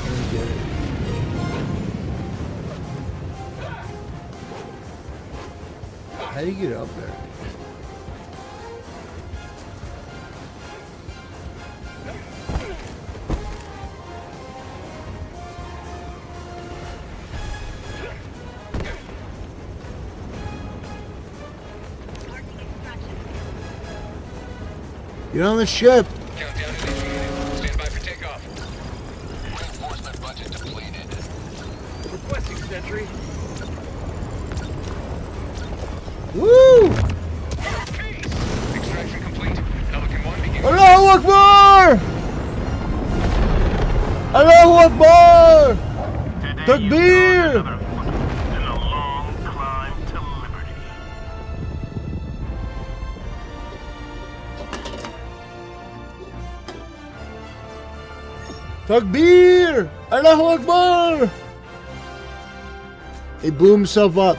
Speaker 3: I don't get it. How do you get up there? Get on the ship!
Speaker 8: Countdown initiated. Stand by for takeoff. Reinforcement budget depleted. Requesting sentry.
Speaker 3: Woo!
Speaker 8: Extraction complete. Pelican 1 begins.
Speaker 3: Allahu Akbar! Allahu Akbar! Takbir! Takbir! Allahu Akbar! He blew himself up.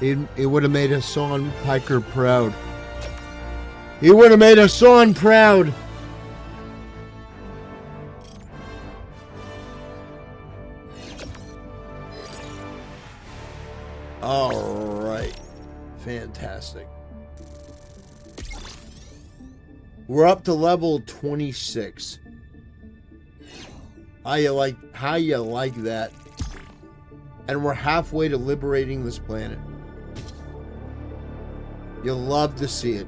Speaker 3: It would have made Hassan Piker proud. He would have made Hassan proud. All right. Fantastic. We're up to level 26. How you like that? And we're halfway to liberating this planet. You'll love to see it.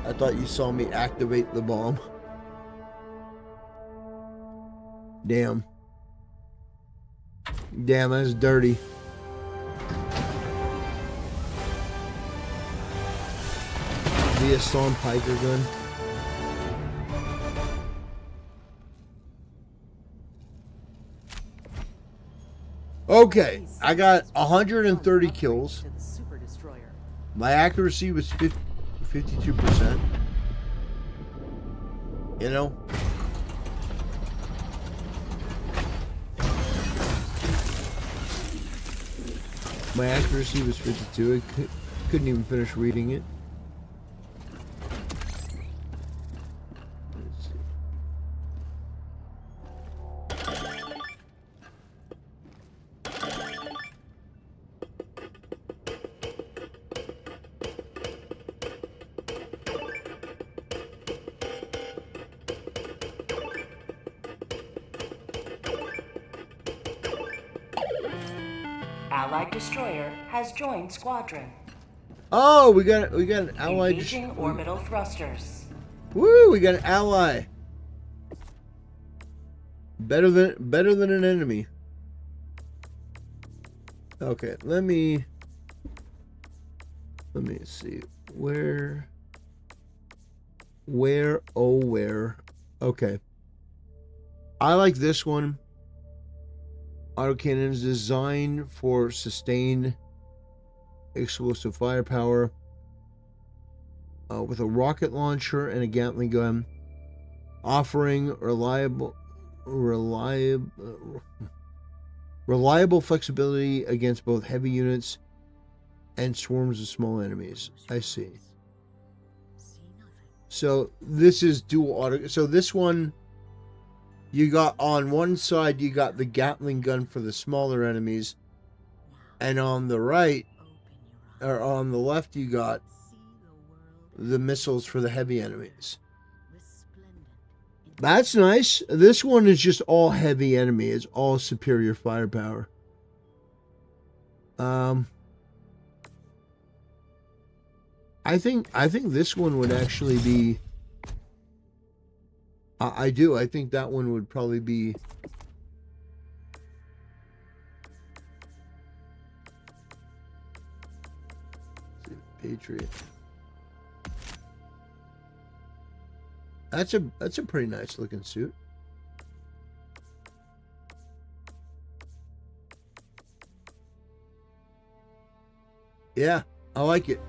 Speaker 3: I thought you saw me activate the bomb. Damn. Damn, that's dirty. The Hassan Piker gun. Okay, I got 130 kills. My accuracy was 52%. You know? My accuracy was 52. I couldn't even finish reading it. Let's see.
Speaker 7: Allied destroyer has joined squadron.
Speaker 3: Oh, we got an ally.
Speaker 7: Engaging orbital thrusters.
Speaker 3: Woo! We got an ally. Better than an enemy. Okay, let me see where. Okay, I like this one. Autocannons designed for sustained explosive firepower with a rocket launcher and a Gatling gun, offering reliable flexibility against both heavy units and swarms of small enemies. I see. So this is dual auto. So this one, you got on one side, you got the Gatling gun for the smaller enemies, and on the right, or on the left, you got the missiles for the heavy enemies. That's nice. This one is just all heavy enemy. It's all superior firepower. I think this one would actually be. I do. I think that one would probably be. Patriot. That's a pretty nice looking suit. Yeah, I like it.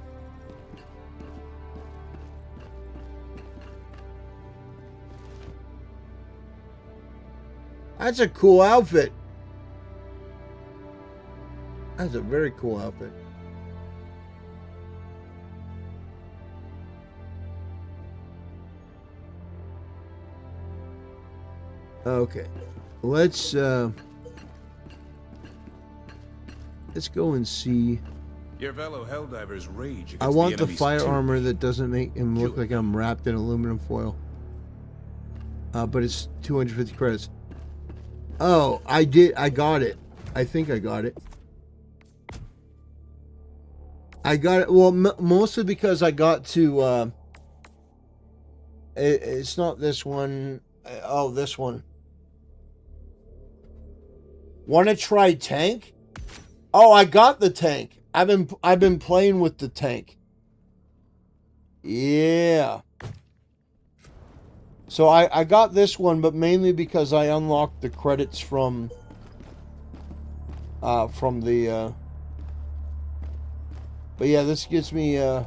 Speaker 3: That's a cool outfit. That's a very cool outfit. Okay, let's go and see.
Speaker 6: Your fellow Helldivers rage against
Speaker 3: I want the
Speaker 6: enemy's
Speaker 3: fire
Speaker 6: tyranny.
Speaker 3: armor that doesn't make him look like I'm wrapped in aluminum foil. But it's 250 credits. Oh, I got it. I think I got it. I got it. Well, mostly because I got to. It's not this one. Oh, this one. Want to try tank? Oh, I got the tank. I've been playing with the tank. Yeah. So I got this one, but mainly because I unlocked the credits from the. But yeah, this gives me. Yeah,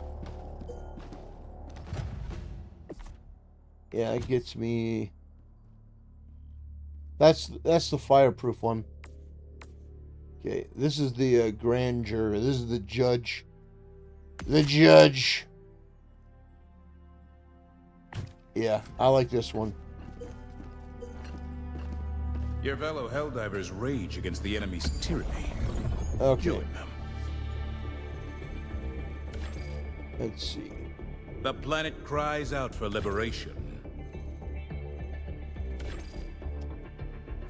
Speaker 3: it gets me. That's the fireproof one. Okay, this is the grand juror. This is the judge. The judge. Yeah, I like this one.
Speaker 6: Your fellow Helldivers rage against the enemy's tyranny.
Speaker 3: Okay.
Speaker 6: Join them.
Speaker 3: Let's see.
Speaker 6: The planet cries out for liberation.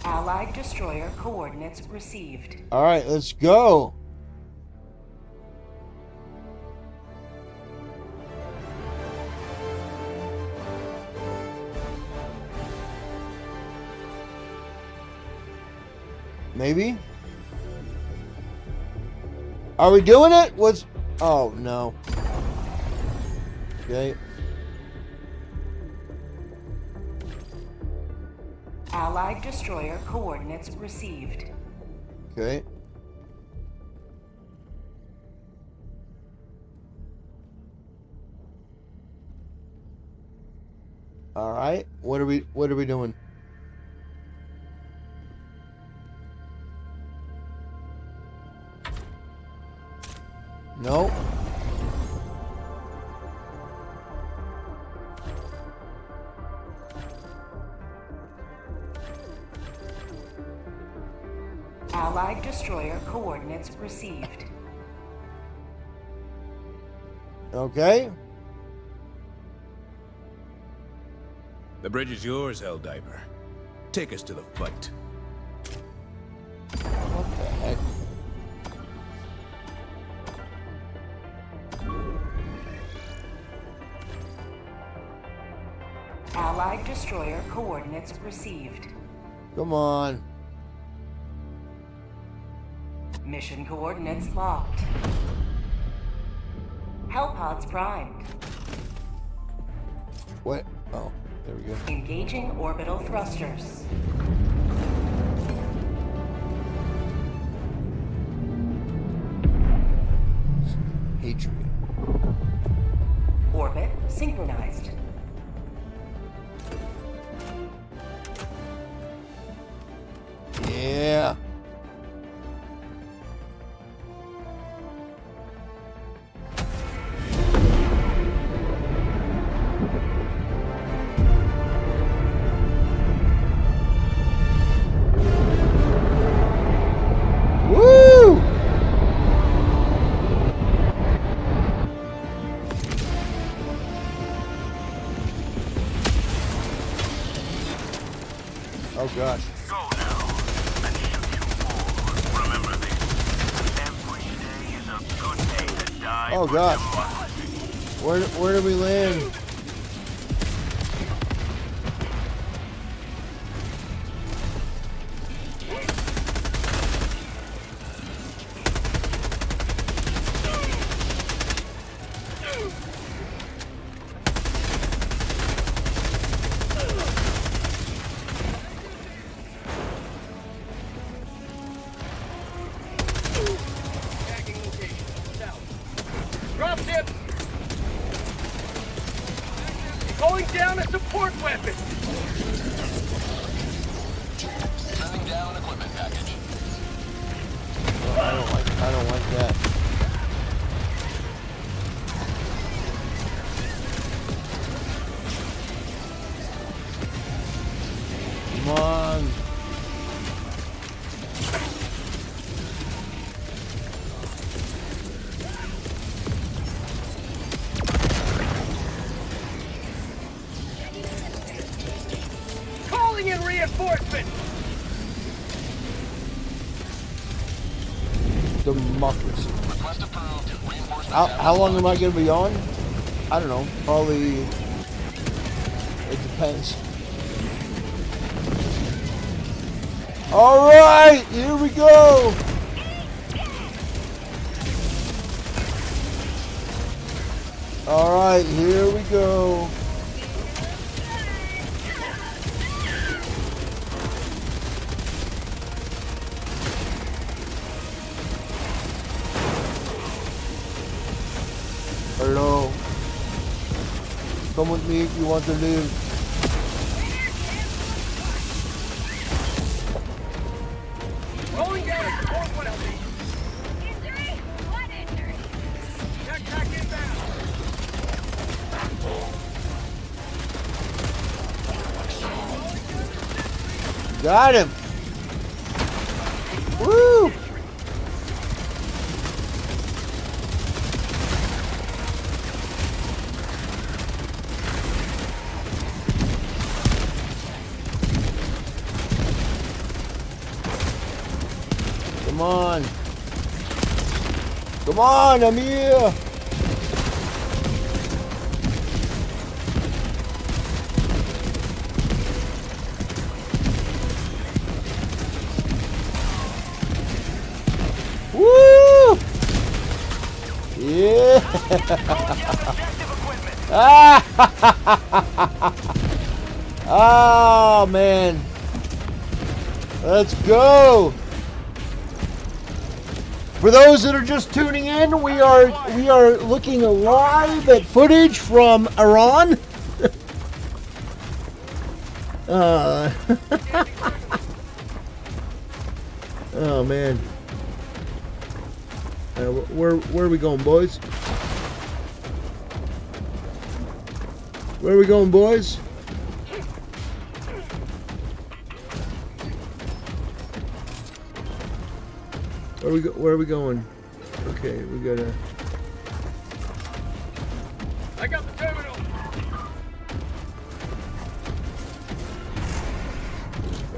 Speaker 7: Allied destroyer coordinates received.
Speaker 3: All right, let's go. Maybe? Are we doing it? What's... Oh, no. Okay.
Speaker 7: Allied destroyer coordinates received.
Speaker 3: Okay. All right. What are we doing? No.
Speaker 7: Allied destroyer coordinates received.
Speaker 3: Okay.
Speaker 6: The bridge is yours, Helldiver. Take us to the fight.
Speaker 3: What the heck?
Speaker 7: Allied destroyer coordinates received.
Speaker 3: Come on.
Speaker 7: Mission coordinates locked. Hellpods primed.
Speaker 3: What? Oh, there we go.
Speaker 7: Engaging orbital thrusters.
Speaker 3: Hatred.
Speaker 7: Orbit synchronized.
Speaker 3: Yeah. Woo! Oh gosh. Oh gosh. Where do we land?
Speaker 8: Drop ship! Calling down a support weapon! Sending down equipment package.
Speaker 3: I don't like that. Come on.
Speaker 8: Calling in reinforcements!
Speaker 3: Democracy. How long am I going to be on? I don't know. Probably. It depends. All right, here we go. All right, here we go. Hello. Come with me if you want to live.
Speaker 8: Rolling down a support weapon! Injury? What injury? Tech pack inbound!
Speaker 3: Got him. Woo! Come on. Come on, I'm here. Woo! Yeah. Oh man. Let's go. For those that are just tuning in, we are looking live at footage from Iran. Oh man. Where are we going, boys? Where are we going, boys? Where are we going? Okay, we gotta.
Speaker 8: I got the terminal.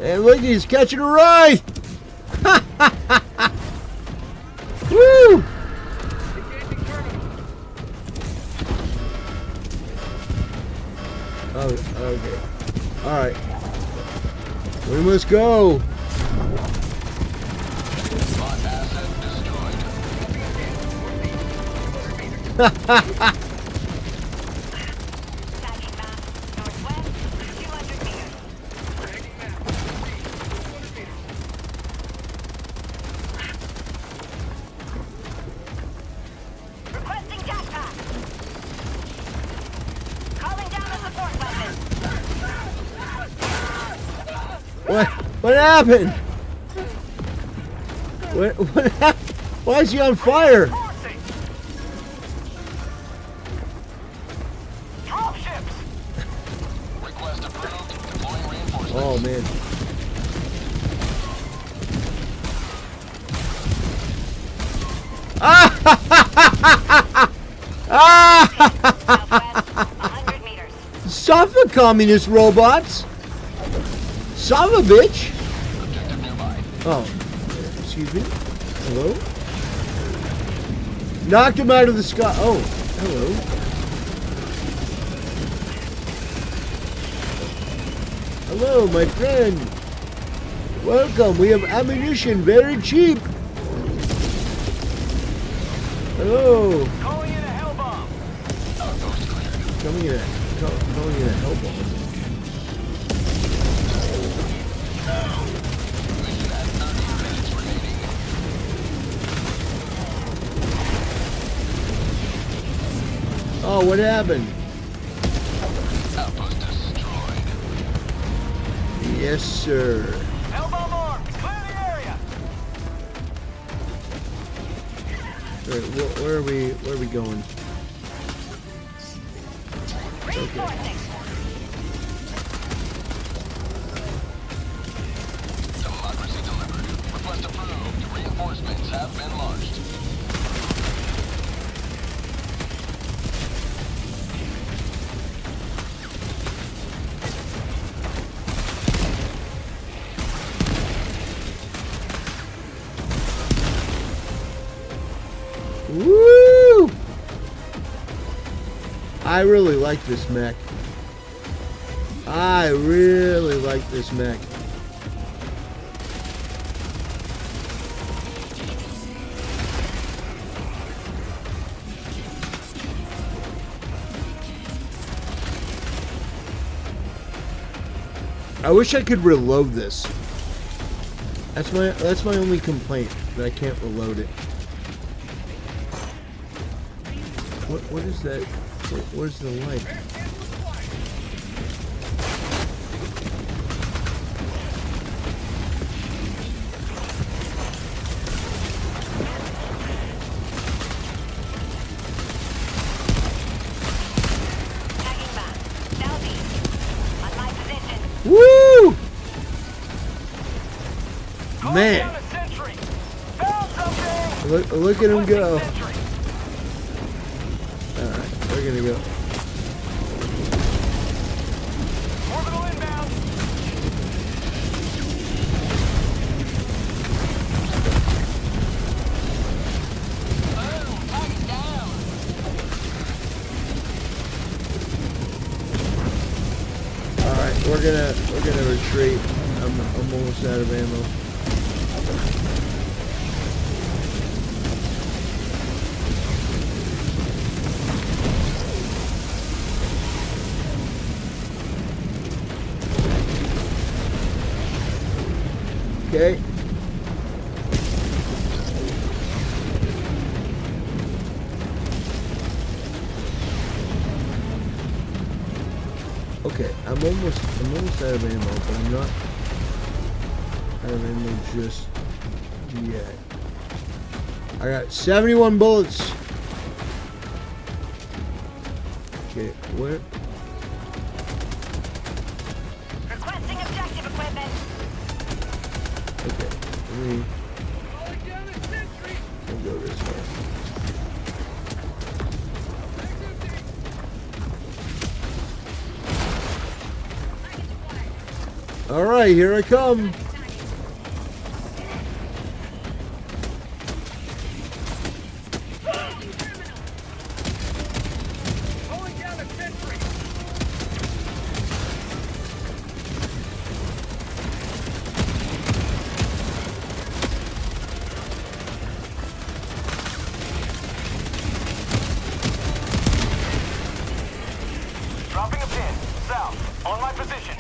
Speaker 3: And look, he's catching a ride. Woo! Oh, okay. All right. We must go.
Speaker 5: Requesting jackpot. Calling down a support weapon.
Speaker 3: What happened? What happened? Why is he on fire? Oh man. Suffer, communist robots! Son of a bitch! Oh, excuse me. Hello? Knocked him out of the sky. Oh, hello. Hello, my friend. Welcome. We have ammunition very cheap. Hello.
Speaker 8: Calling in a hell bomb.
Speaker 3: Calling in a hell bomb. Oh, what happened?
Speaker 8: Outpost destroyed.
Speaker 3: Yes, sir.
Speaker 8: Hellbomb armed. Clear the area.
Speaker 3: Where are we going? Okay.
Speaker 8: Democracy delivered. Request approved. Reinforcements have been launched.
Speaker 3: Woo! I really like this mech. I really like this mech. I wish I could reload this. That's my only complaint, that I can't reload it. What is that? Where's the light? Woo! Man! Look at him go. Alright, we're gonna go.
Speaker 8: Orbital inbound.
Speaker 3: Alright, we're gonna retreat. I'm almost out of ammo. Okay. Okay, I'm almost out of ammo, but I'm not out of ammo just yet. I got 71 bullets. Okay, where?
Speaker 5: Requesting objective equipment.
Speaker 3: Okay, let me go this way. All right, here I come.
Speaker 8: Dropping a pin. South. On my position.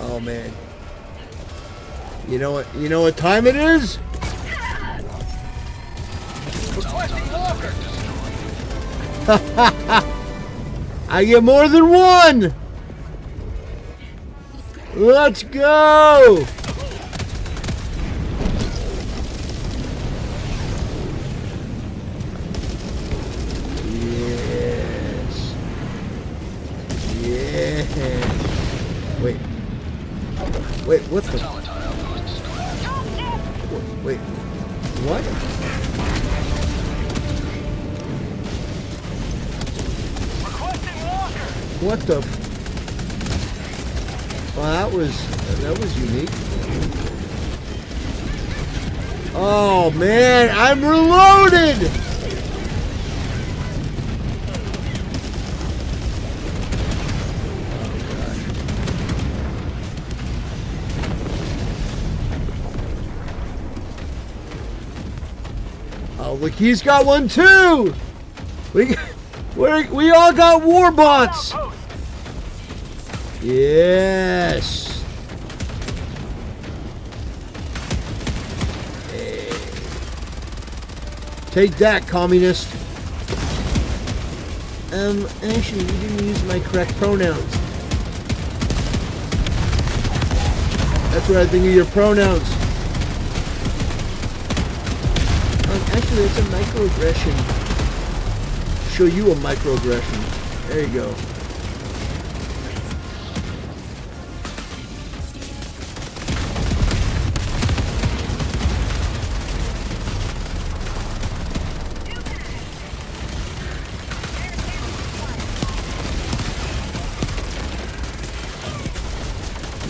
Speaker 3: Oh man. You know what time it is?
Speaker 8: Requesting walker.
Speaker 3: I get more than one. Let's go. Yes. Yeah. Wait. Wait, what the? Wait. What? What the? Well, that was unique. Oh man, I'm reloaded. Oh, look, he's got one too. We all got war bots. Yes. Hey. Take that, communist. Actually, you didn't use my correct pronouns. That's what I think of your pronouns. Actually, it's a microaggression. Show you a microaggression. There you go.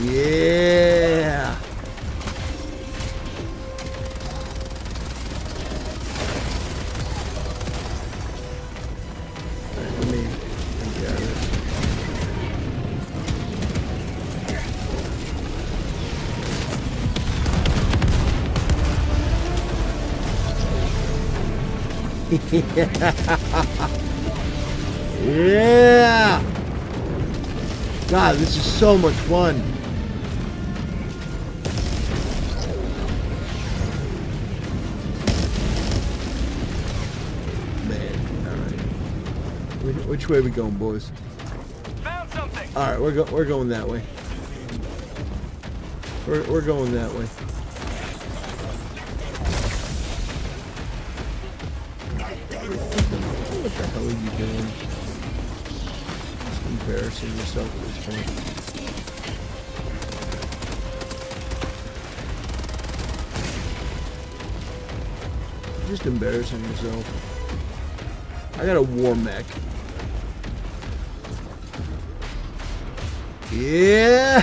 Speaker 3: Yeah. Yeah. God, this is so much fun. Man, all right. Which way are we going, boys?
Speaker 8: Found something.
Speaker 3: All right, we're going that way. We're going that way. What the hell are you doing? Just embarrassing yourself at this point. You're just embarrassing yourself. I got a war mech. Yeah!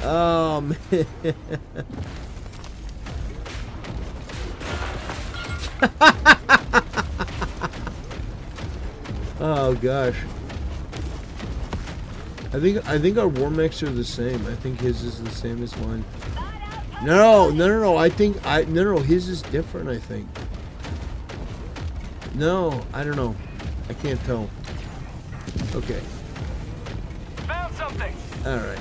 Speaker 3: Oh, man. Oh gosh. I think our war mechs are the same. I think his is the same as mine. No. No, his is different, I think. No, I don't know. I can't tell. Okay.
Speaker 8: Found something.
Speaker 3: All right.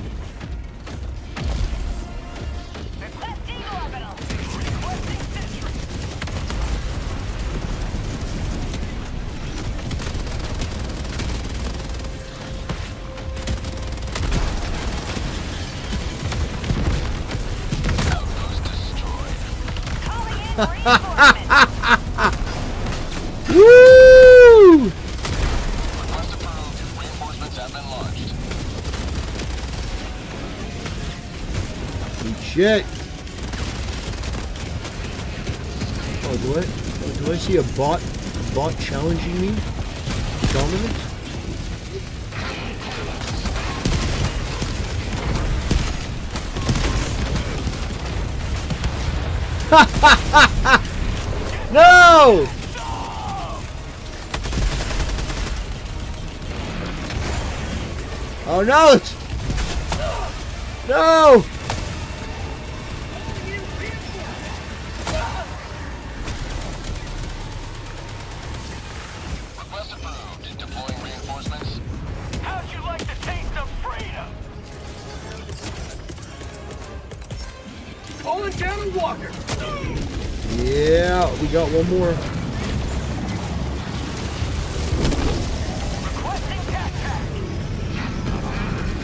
Speaker 5: Requesting orbital. Requesting sentry.
Speaker 8: Outpost destroyed.
Speaker 5: Calling in reinforcements.
Speaker 3: Woo!
Speaker 8: Request approved. Reinforcements have been launched.
Speaker 3: Good shit. Oh, do I see a bot challenging me? Dominant? No! Oh no! No!
Speaker 8: Request approved. Deploying reinforcements. How'd you like the taste of freedom? Pulling down a walker.
Speaker 3: Yeah, we got one more.
Speaker 8: Requesting tac.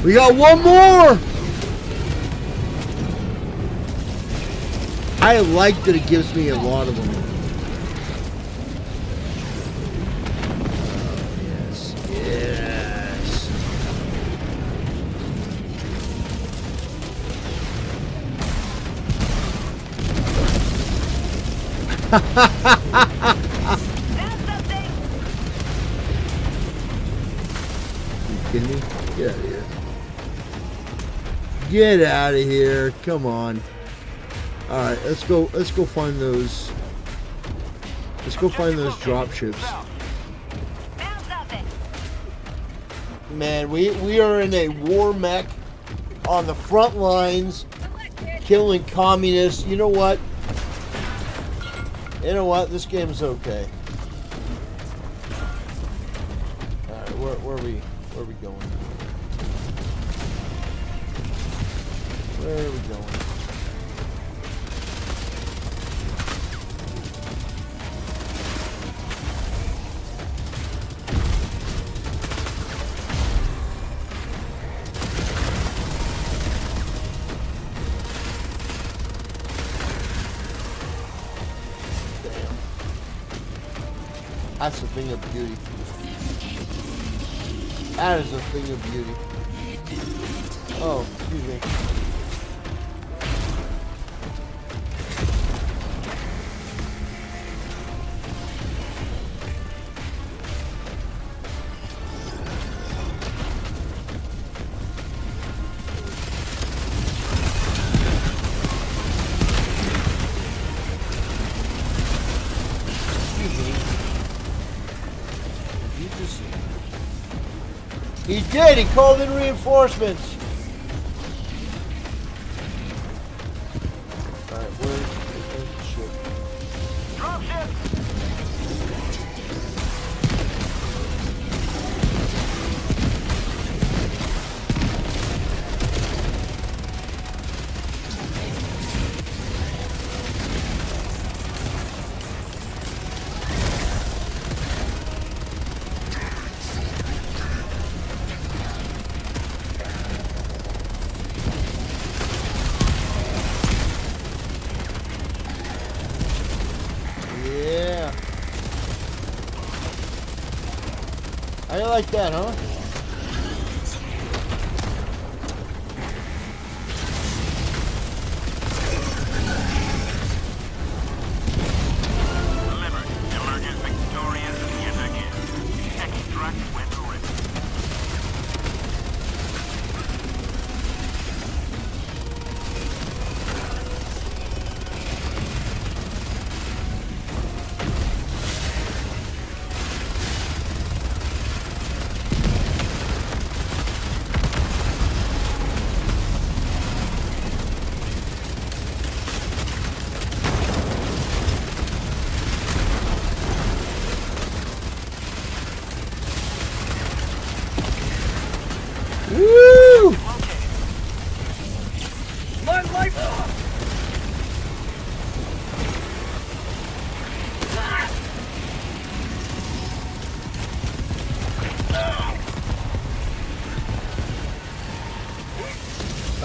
Speaker 3: We got one more! I like that it gives me a lot of them. Yes, yes. You kidding me? Get out of here. Get out of here. Come on. Alright, let's go find those. Let's go find those drop ships. Man, we are in a war mech on the front lines, killing communists. You know what? You know what? This game's okay. Alright, where are we going? Where are we going? That's a thing of beauty. That is a thing of beauty. Oh, excuse me. He did. He called in reinforcements. All right, where's the ship?
Speaker 8: Drop ship.
Speaker 3: How you like that, huh?
Speaker 8: Emergent victorious yet again. Extract when ready.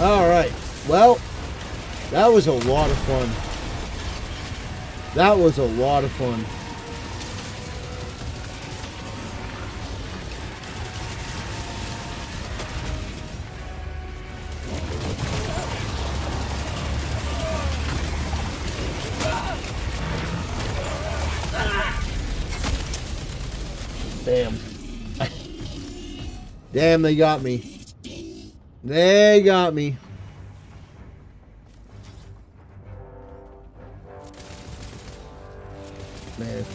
Speaker 3: All right. Well, that was a lot of fun. That was a lot of fun. Damn. Damn, they got me. They got me. Man.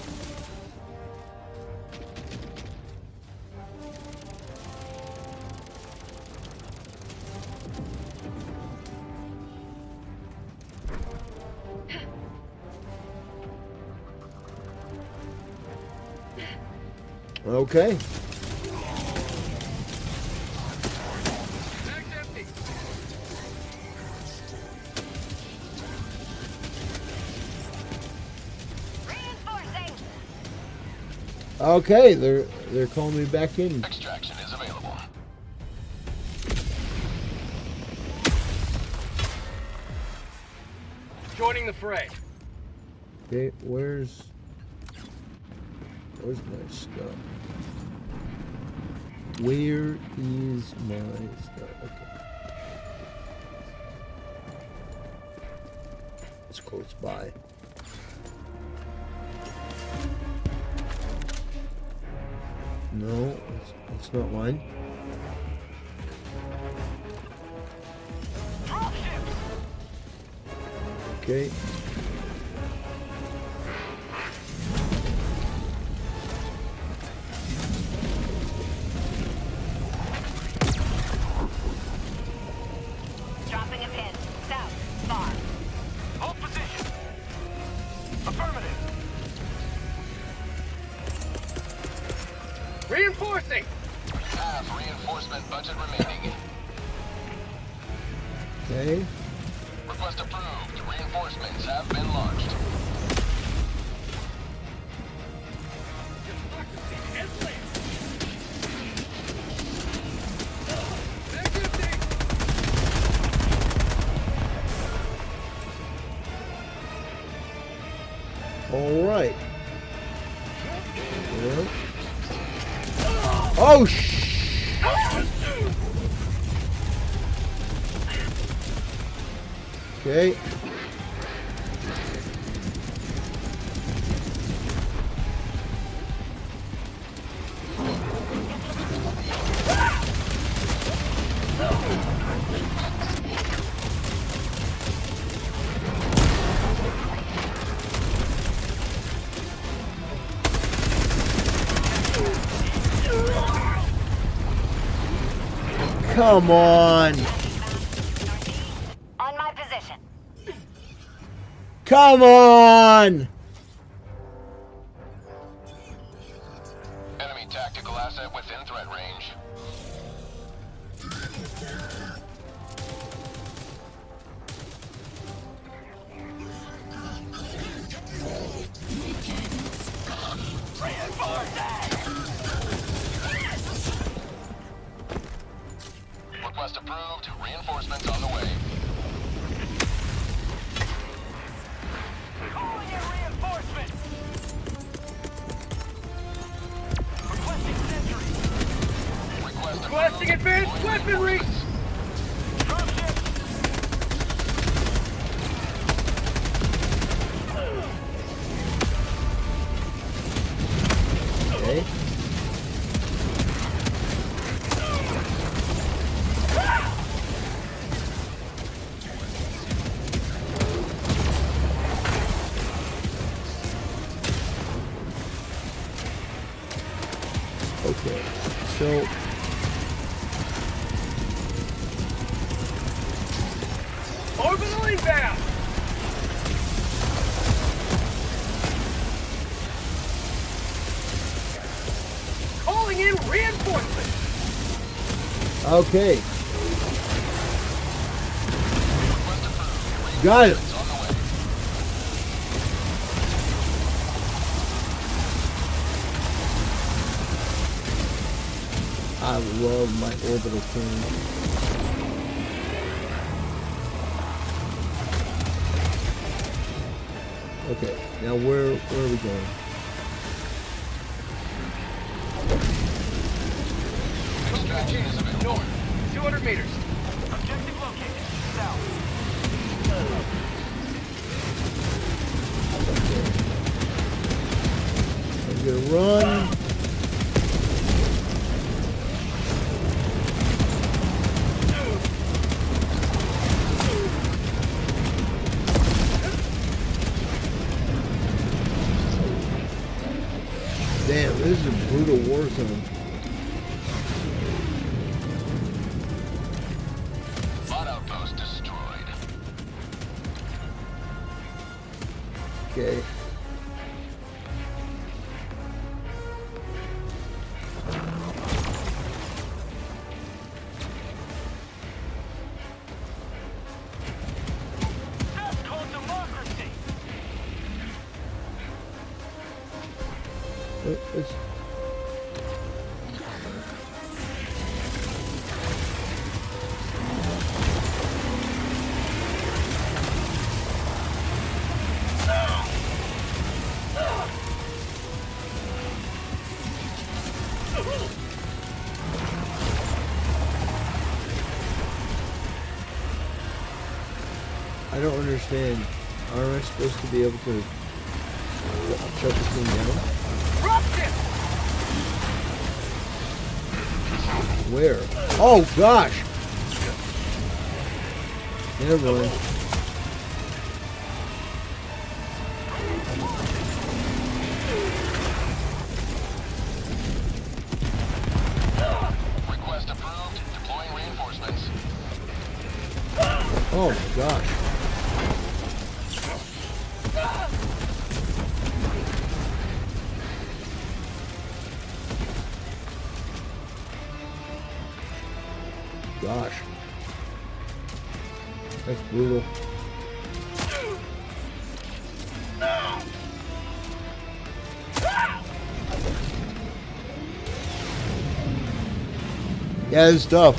Speaker 3: Okay. Okay, they're calling me back in.
Speaker 8: Extraction is available. Joining the fray.
Speaker 3: Okay, where's my stuff? Where is my stuff? Okay. It's close by. No, it's not mine. Okay.
Speaker 5: Dropping a pin. South. Far.
Speaker 8: Hold position. Affirmative. Reinforcing. Half reinforcement budget remaining.
Speaker 3: Okay.
Speaker 8: Request approved. Reinforcements have been launched.
Speaker 3: All right. Yeah. Oh Okay. Come on.
Speaker 5: On my position.
Speaker 3: Come on.
Speaker 8: Enemy tactical asset within threat range. Request approved. Reinforcements on the way. Calling in reinforcements. Requesting sentry. Requesting advanced weaponry.
Speaker 3: Okay. Okay, so
Speaker 8: Orbital inbound. Calling in reinforcements.
Speaker 3: okay.
Speaker 8: Request approved.
Speaker 3: Got it. I love my orbital cannon. Okay, now where are we going?
Speaker 8: North, 200 meters. Objective located south.
Speaker 3: I'm gonna run. Damn, this is a brutal war zone.
Speaker 8: Bot outpost destroyed.
Speaker 3: Okay.
Speaker 8: That's called democracy.
Speaker 3: It's I don't understand. Aren't I supposed to be able to shut this thing down? Where? Oh gosh! Never mind.
Speaker 8: Request approved. Deploying reinforcements.
Speaker 3: Oh my gosh. Gosh. That's brutal. Yeah, it's tough.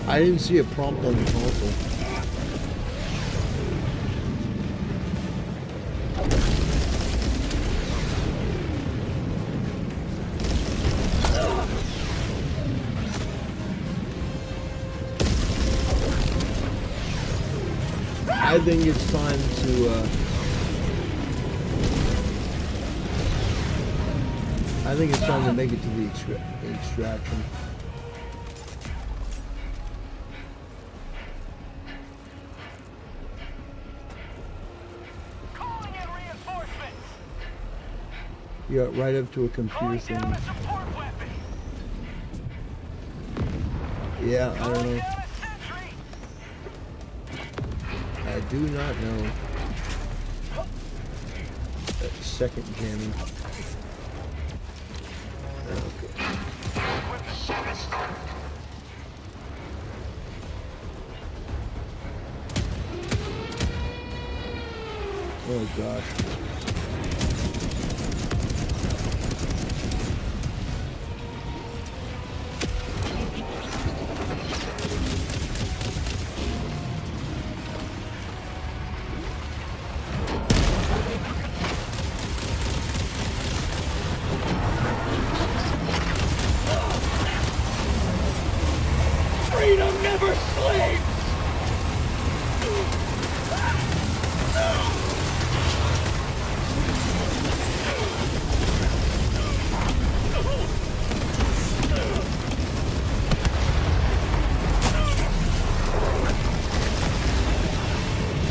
Speaker 3: I didn't see a prompt on the console. I think it's time to I think it's time to make it to the extraction.
Speaker 8: Calling in reinforcements.
Speaker 3: You got right up to a computer thing. Yeah, I don't know. I do not know. Second jamming. Okay. Oh gosh.
Speaker 8: Freedom never sleeps!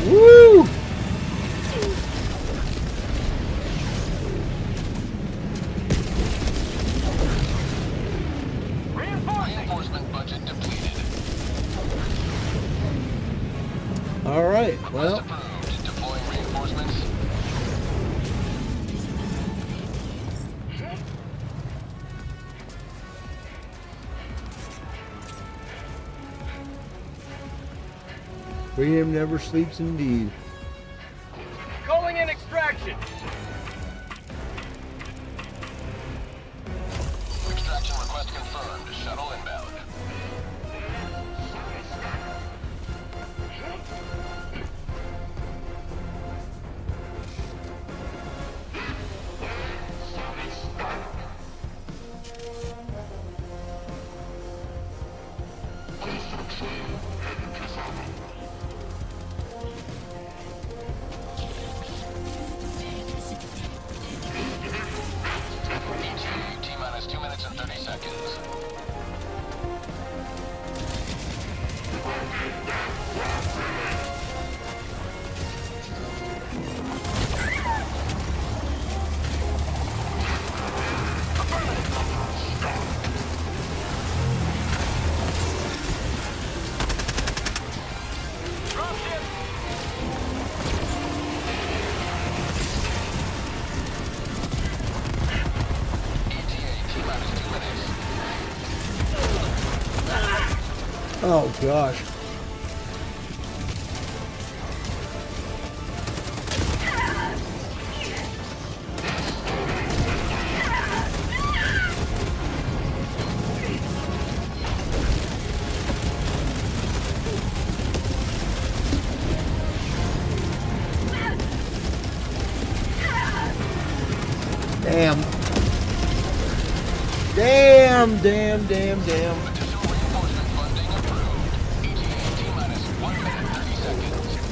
Speaker 3: Woo!
Speaker 8: Reinforcement budget depleted.
Speaker 3: All right. Well,
Speaker 8: Deploying reinforcements.
Speaker 3: Freedom never sleeps indeed.
Speaker 8: Calling in extraction.
Speaker 10: Extraction request confirmed. Shuttle inbound. T-minus 2 minutes and 30 seconds.
Speaker 3: Oh gosh. Damn. Damn.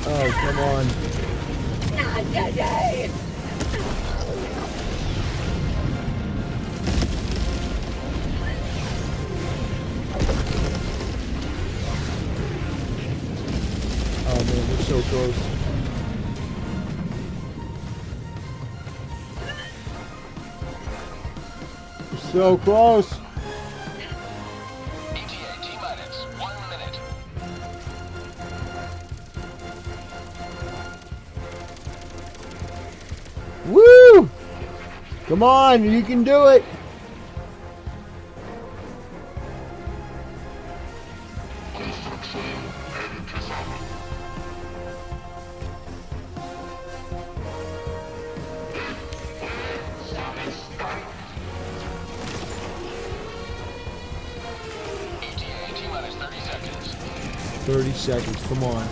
Speaker 3: Oh, come on.
Speaker 5: Not today!
Speaker 3: Oh man, we're so close. We're so close.
Speaker 10: ETA T-minus 1 minute.
Speaker 3: Woo! Come on, you can do it.
Speaker 10: ETA T-minus 30 seconds.
Speaker 3: 30 seconds, come on.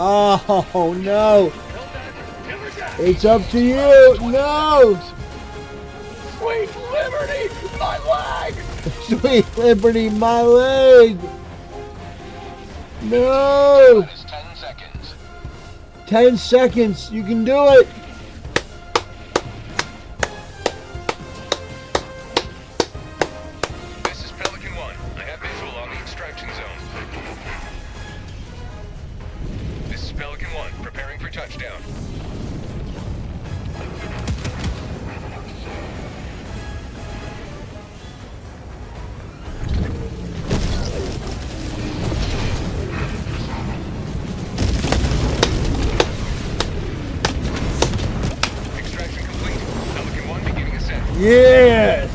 Speaker 3: Oh no! It's up to you! No!
Speaker 8: Sweet liberty, my leg!
Speaker 3: Sweet liberty, my leg! No!
Speaker 10: 10 seconds.
Speaker 3: 10 seconds, you can do it!
Speaker 10: This is Pelican 1. I have visual on the extraction zone. This is Pelican 1, preparing for touchdown. Extraction complete. Pelican 1 beginning ascent.
Speaker 3: Yes!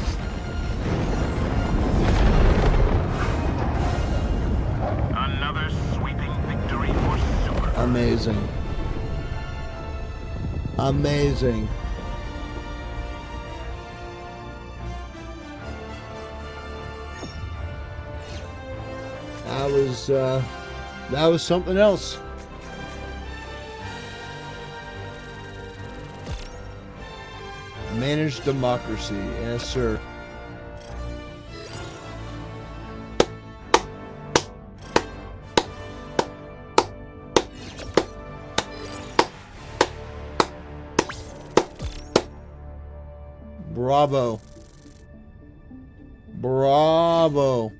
Speaker 23: Another sweeping victory for Super.
Speaker 3: Amazing. Amazing. That was something else. Managed democracy, yes sir. Bravo. Bravo.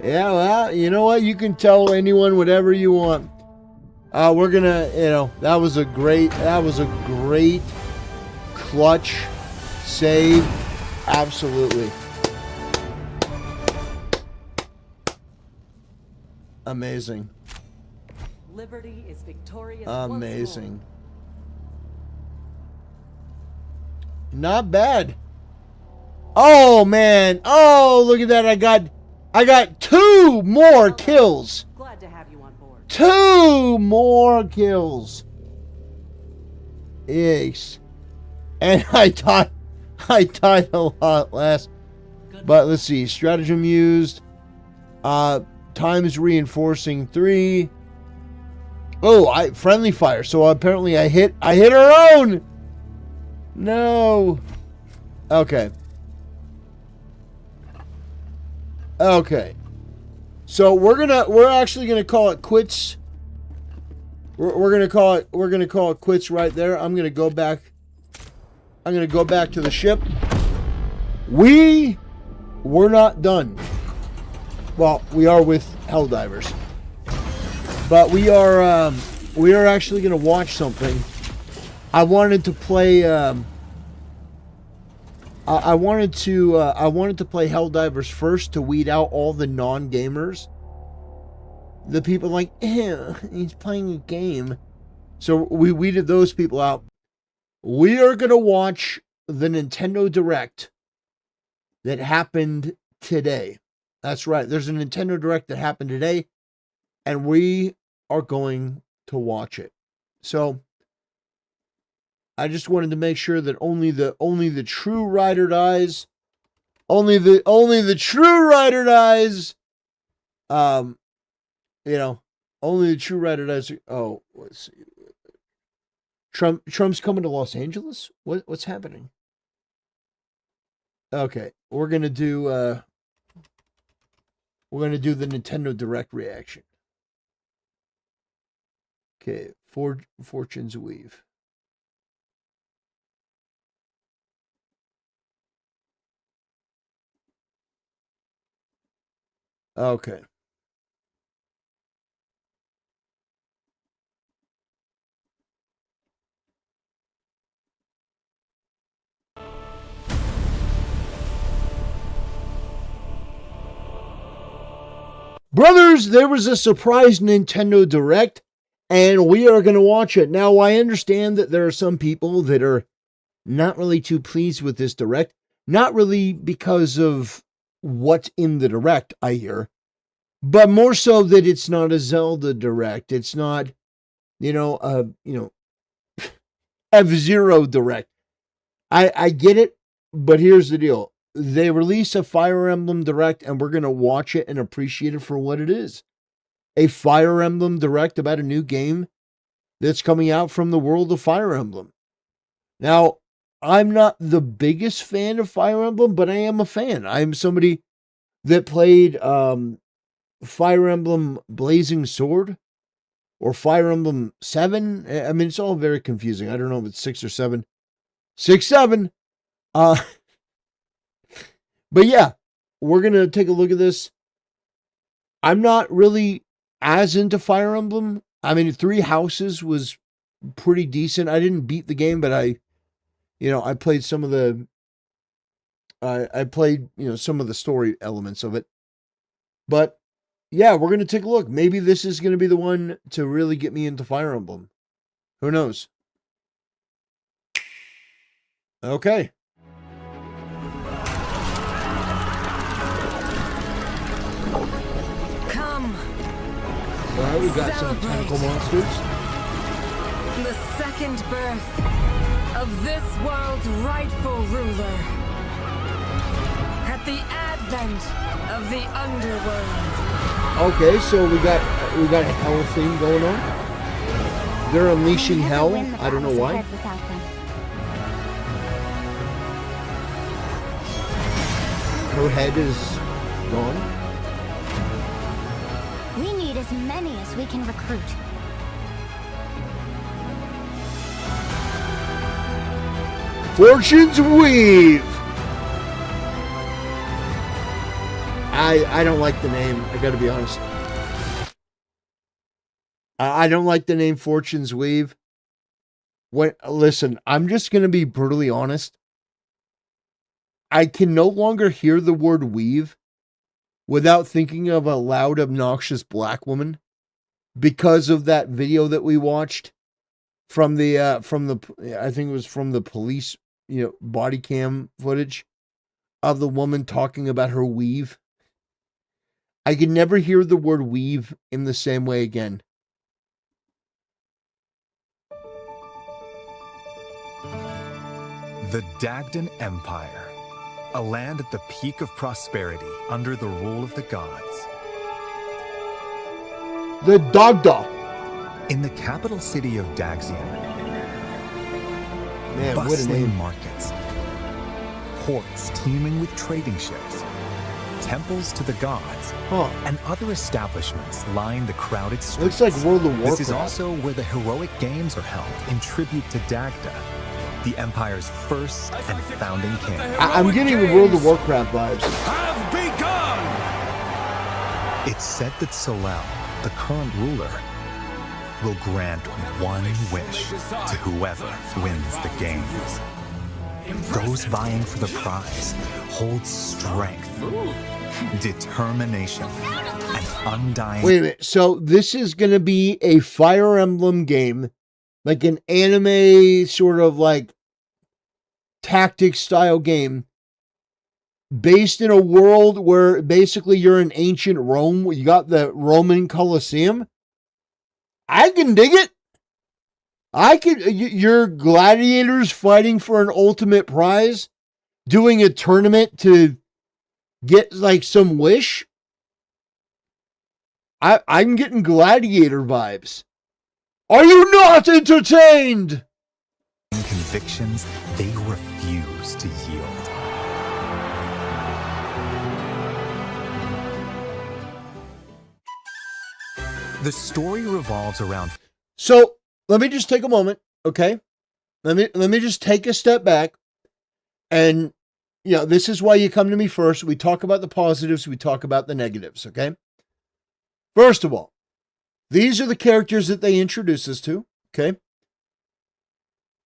Speaker 3: Yeah, well, you know what? You can tell anyone whatever you want. We're gonna, that was a great clutch save. Absolutely. Amazing.
Speaker 7: Liberty is victorious.
Speaker 3: Amazing. Not bad. Oh man. Oh, look at that. I got 2 more kills.
Speaker 7: Glad to have you on board.
Speaker 3: 2 more kills. Yes. And I died a lot last. But let's see. Stratagem used. Times reinforcing 3. Oh, friendly fire. So apparently I hit our own. No. Okay. Okay. So we're actually gonna call it quits. We're gonna call it quits right there. I'm gonna go back to the ship. We're not done. Well, we are with Helldivers. But we are actually gonna watch something. I wanted to play I wanted to play Helldivers first to weed out all the non-gamers. The people like, he's playing a game. So we weeded those people out. We are going to watch the Nintendo Direct that happened today. That's right. There's a Nintendo Direct that happened today, and we are going to watch it. So I just wanted to make sure that only the true ride or dies, only the true ride or dies, only the true ride or dies. Oh, let's see. Trump's coming to Los Angeles? What's happening? Okay, we're gonna do the Nintendo Direct reaction. Okay, Fortune's Weave. Okay. Brothers, there was a surprise Nintendo Direct, and we are going to watch it. Now, I understand that there are some people that are not really too pleased with this Direct. Not really because of what's in the Direct, I hear, but more so that it's not a Zelda Direct. It's not, F-Zero Direct. I get it, but here's the deal. They release a Fire Emblem Direct, and we're going to watch it and appreciate it for what it is. A Fire Emblem Direct about a new game that's coming out from the world of Fire Emblem. Now, I'm not the biggest fan of Fire Emblem, but I am a fan. I'm somebody that played Fire Emblem Blazing Sword or Fire Emblem 7. I mean, it's all very confusing. I don't know if it's 6 or 7. 6, 7. But yeah, we're going to take a look at this. I'm not really as into Fire Emblem. I mean, 3 Houses was pretty decent. I didn't beat the game, but I played some of the some of the story elements of it. But yeah, we're going to take a look. Maybe this is going to be the one to really get me into Fire Emblem. Who knows? Okay.
Speaker 11: Come.
Speaker 3: All right, we've got some tentacle monsters.
Speaker 11: The second birth of this world's rightful ruler. At the advent of the underworld.
Speaker 3: Okay, so we got a hell thing going on. They're unleashing hell. I don't know why. Her head is gone.
Speaker 12: We need as many as we can recruit.
Speaker 3: Fortune's Weave. I don't like the name. I got to be honest. I don't like the name Fortune's Weave. Listen, I'm just going to be brutally honest. I can no longer hear the word weave without thinking of a loud, obnoxious black woman. because of that video that we watched from the I think it was from the police, body cam footage of the woman talking about her weave. I can never hear the word weave in the same way again.
Speaker 13: The Dagdan Empire, a land at the peak of prosperity under the rule of the gods.
Speaker 3: The Dagda.
Speaker 13: In the capital city of Daxian,
Speaker 3: man, what a
Speaker 13: bustling
Speaker 3: name.
Speaker 13: markets, ports teeming with trading ships, temples to the gods, and other establishments line the crowded streets.
Speaker 3: Looks like World of Warcraft.
Speaker 13: This is also where the heroic games are held in tribute to Dagda, the Empire's first and founding king.
Speaker 3: I'm getting the World of Warcraft vibes.
Speaker 13: Have begun! It's said that Solel, the current ruler, will grant one wish to whoever wins the games. Those vying for the prize hold strength, determination, and undying...
Speaker 3: Wait a minute. So this is going to be a Fire Emblem game, like an anime sort of like tactics style game, based in a world where basically you're in ancient Rome. You got the Roman Colosseum. I can dig it. You're gladiators fighting for an ultimate prize, doing a tournament to get like some wish. I'm getting gladiator vibes. Are you not entertained?
Speaker 13: Convictions they refuse to yield. The story revolves around...
Speaker 3: So, let me just take a moment, okay? Let me just take a step back. And, this is why you come to me first. We talk about the positives, we talk about the negatives, okay? First of all, these are the characters that they introduce us to, okay?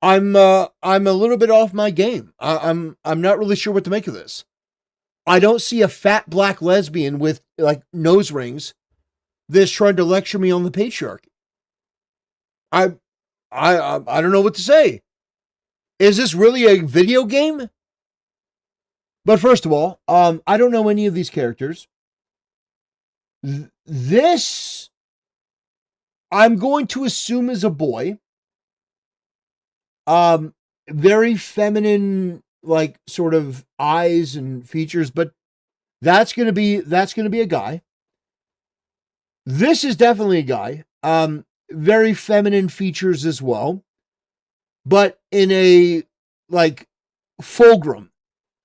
Speaker 3: I'm a little bit off my game. I'm not really sure what to make of this. I don't see a fat black lesbian with like nose rings that's trying to lecture me on the patriarchy. I don't know what to say. Is this really a video game? But first of all, I don't know any of these characters. This, I'm going to assume, is a boy. Very feminine, like sort of eyes and features, but that's gonna be a guy. This is definitely a guy. Very feminine features as well, but in a like Fulgrim.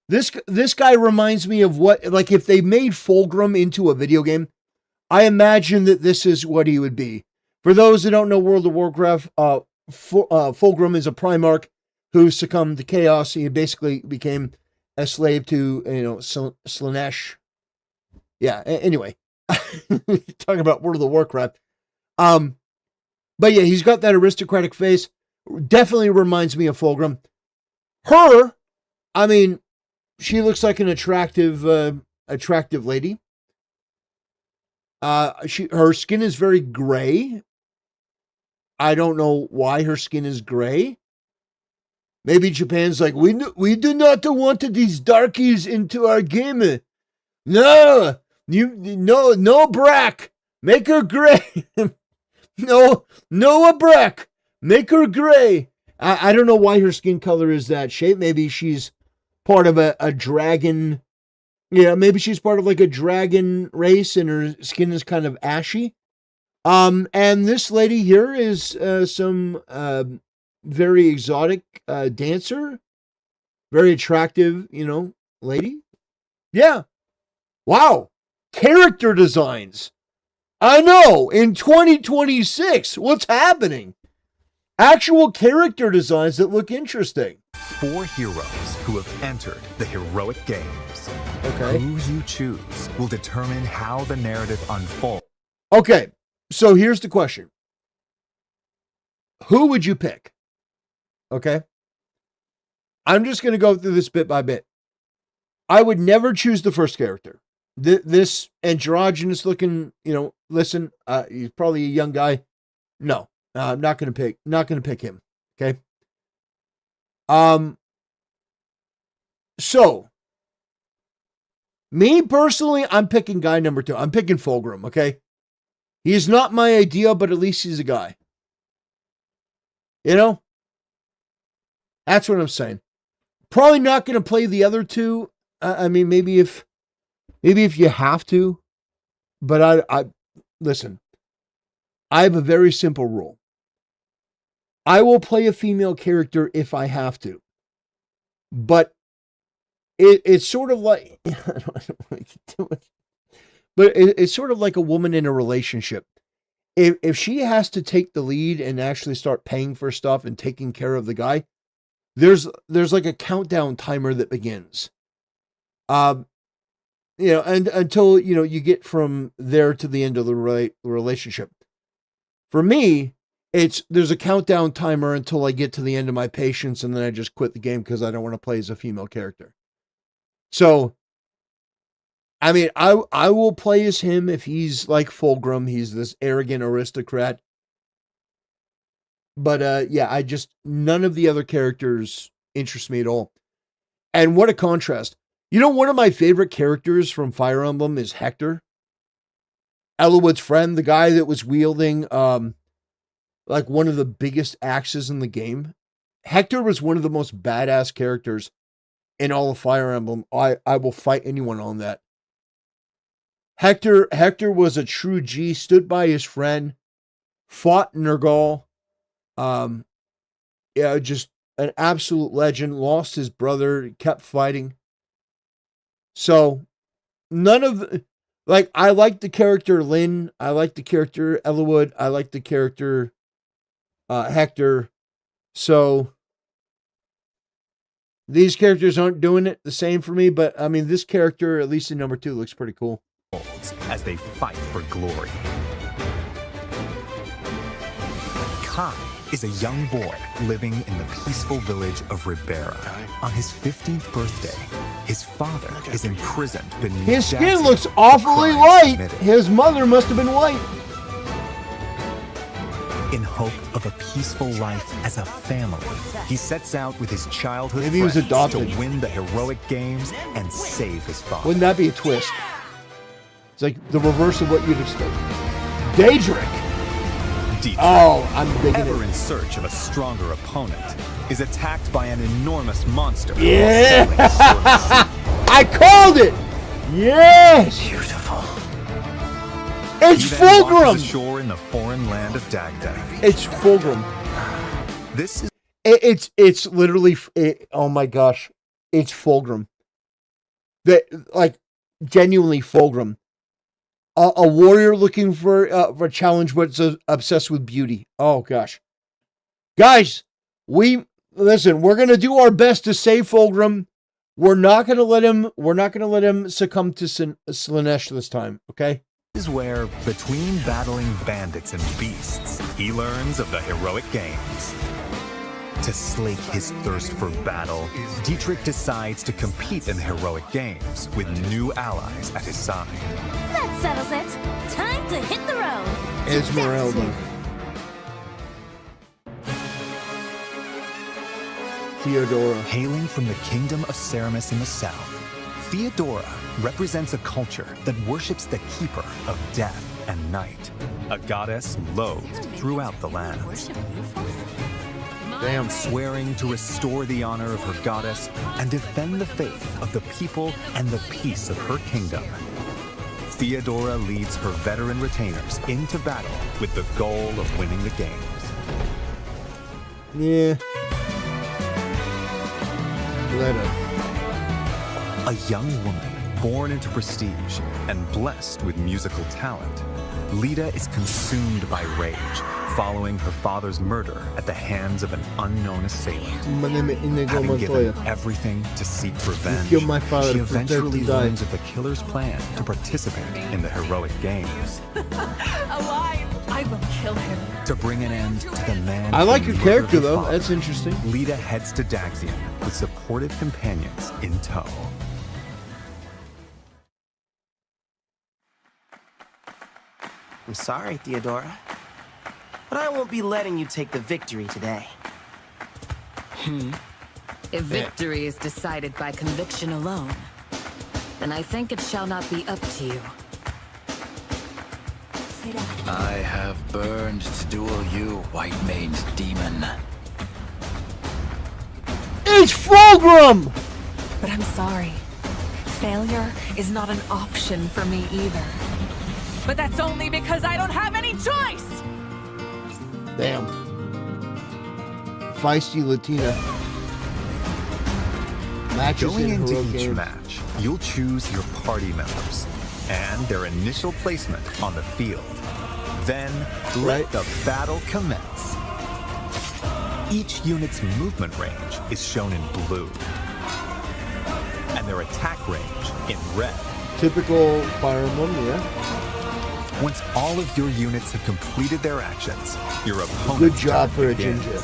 Speaker 3: This guy reminds me of what, like if they made Fulgrim into a video game, I imagine that this is what he would be. For those that don't know World of Warcraft, Fulgrim is a Primarch who succumbed to chaos. He basically became a slave to, Slaanesh. Yeah, anyway. Talking about World of Warcraft. But yeah, he's got that aristocratic face. Definitely reminds me of Fulgrim. Her, I mean, she looks like an attractive lady. Her skin is very gray. I don't know why her skin is gray. Maybe Japan's like, we do not want these darkies into our game. No Brack. Make her gray. No a Brack. Make her gray. I don't know why her skin color is that shape. Maybe she's part of a dragon. Yeah, maybe she's part of like a dragon race and her skin is kind of ashy. And this lady here is some very exotic dancer. Very attractive, lady. Yeah. Wow. Character designs. I know. In 2026, what's happening? Actual character designs that look interesting.
Speaker 13: 4 heroes who have entered the heroic games.
Speaker 3: Okay.
Speaker 13: Who you choose will determine how the narrative unfolds.
Speaker 3: Okay. So here's the question. Who would you pick? Okay. I'm just going to go through this bit by bit. I would never choose the first character. this androgynous looking, listen, he's probably a young guy. No, I'm not going to pick him. Okay. So me personally, I'm picking guy number 2. I'm picking Fulgrim. Okay. He's not my idea, but at least he's a guy. That's what I'm saying. Probably not going to play the other 2. I mean, maybe if you have to, but I listen, I have a very simple rule. I will play a female character if I have to, but it's sort of like, I don't like to do it, but it's sort of like a woman in a relationship. If she has to take the lead and actually start paying for stuff and taking care of the guy, there's like a countdown timer that begins. And until, you get from there to the end of the relationship. For me, there's a countdown timer until I get to the end of my patience, and then I just quit the game because I don't want to play as a female character. So, I mean, I will play as him if he's like Fulgrim. He's this arrogant aristocrat. But yeah, none of the other characters interest me at all. And what a contrast. One of my favorite characters from Fire Emblem is Hector. Eliwood's friend, the guy that was wielding like one of the biggest axes in the game. Hector was one of the most badass characters in all of Fire Emblem. I will fight anyone on that. Hector was a true G, stood by his friend, fought Nergal. Just an absolute legend, lost his brother, kept fighting. So, I like the character Lyn, I like the character Eliwood, I like the character Hector. So, these characters aren't doing it the same for me, but I mean, this character, at least in number 2, looks pretty cool.
Speaker 13: As they fight for glory. Kai is a young boy living in the peaceful village of Ribera. On his 15th birthday, his father is imprisoned beneath
Speaker 3: his skin
Speaker 13: Jackson
Speaker 3: looks
Speaker 13: for
Speaker 3: awfully
Speaker 13: crimes
Speaker 3: white.
Speaker 13: committed.
Speaker 3: His mother must have been white.
Speaker 13: In hope of a peaceful life as a family, he sets out with his childhood
Speaker 3: Maybe he was
Speaker 13: friends
Speaker 3: adopted.
Speaker 13: to win the heroic games and save his father.
Speaker 3: Wouldn't that be a twist? It's like the reverse of what you'd expect. Daedric.
Speaker 13: Dietrich,
Speaker 3: I'm digging
Speaker 13: ever
Speaker 3: it.
Speaker 13: in search of a stronger opponent, is attacked by an enormous monster.
Speaker 3: Yeah!
Speaker 13: while sailing swords.
Speaker 3: I called it! Yes!
Speaker 13: Beautiful.
Speaker 3: It's
Speaker 13: He then
Speaker 3: Fulgrim!
Speaker 13: washes ashore in the foreign land of Dagda.
Speaker 3: It's Fulgrim.
Speaker 13: This is
Speaker 3: It's literally, oh my gosh, it's Fulgrim. Genuinely Fulgrim. A warrior looking for a challenge, but obsessed with beauty. Oh gosh, guys, we're gonna do our best to save Fulgrim. We're not gonna let him succumb to Slaanesh this time. Okay.
Speaker 13: This is where, between battling bandits and beasts, he learns of the heroic games. To slake his thirst for battle, Dietrich decides to compete in the heroic games with new allies at his side.
Speaker 12: That settles it. Time to hit the road.
Speaker 3: Esmeralda. Theodora.
Speaker 13: Hailing from the kingdom of Ceramus in the south, Theodora represents a culture that worships the keeper of death and night, a goddess loathed throughout the lands.
Speaker 3: Damn.
Speaker 13: Swearing to restore the honor of her goddess and defend the faith of the people and the peace of her kingdom. Theodora leads her veteran retainers into battle with the goal of winning the games.
Speaker 3: Yeah. Let her.
Speaker 13: A young woman born into prestige and blessed with musical talent, Lita is consumed by rage following her father's murder at the hands of an unknown assailant. Having given everything to seek revenge,
Speaker 3: killed my father,
Speaker 13: she
Speaker 3: prepare to
Speaker 13: eventually
Speaker 3: die.
Speaker 13: learns of the killer's plan to participate in the heroic games.
Speaker 11: Alive! I will kill him.
Speaker 13: To bring an end to the man
Speaker 3: I like
Speaker 13: who
Speaker 3: your
Speaker 13: murdered
Speaker 3: character
Speaker 13: her
Speaker 3: though.
Speaker 13: father,
Speaker 3: That's interesting.
Speaker 13: Lita heads to Daxian with supportive companions in tow.
Speaker 9: I'm sorry, Theodora. But I won't be letting you take the victory today.
Speaker 11: If victory is decided by conviction alone, then I think it shall not be up to you.
Speaker 14: I have burned to duel you, white-maned demon.
Speaker 3: It's Fulgrim!
Speaker 15: But I'm sorry. Failure is not an option for me either. But that's only because I don't have any choice!
Speaker 3: Damn. Feisty Latina. Matches
Speaker 13: Going
Speaker 3: in
Speaker 13: into
Speaker 3: heroic
Speaker 13: each
Speaker 3: games.
Speaker 13: match, you'll choose your party members and their initial placement on the field. Then, let the battle commence. Each unit's movement range is shown in blue, and their attack range in red.
Speaker 3: Typical Fire Emblem, yeah.
Speaker 13: Once all of your units have completed their actions, your opponent.
Speaker 3: Good job for a ginger.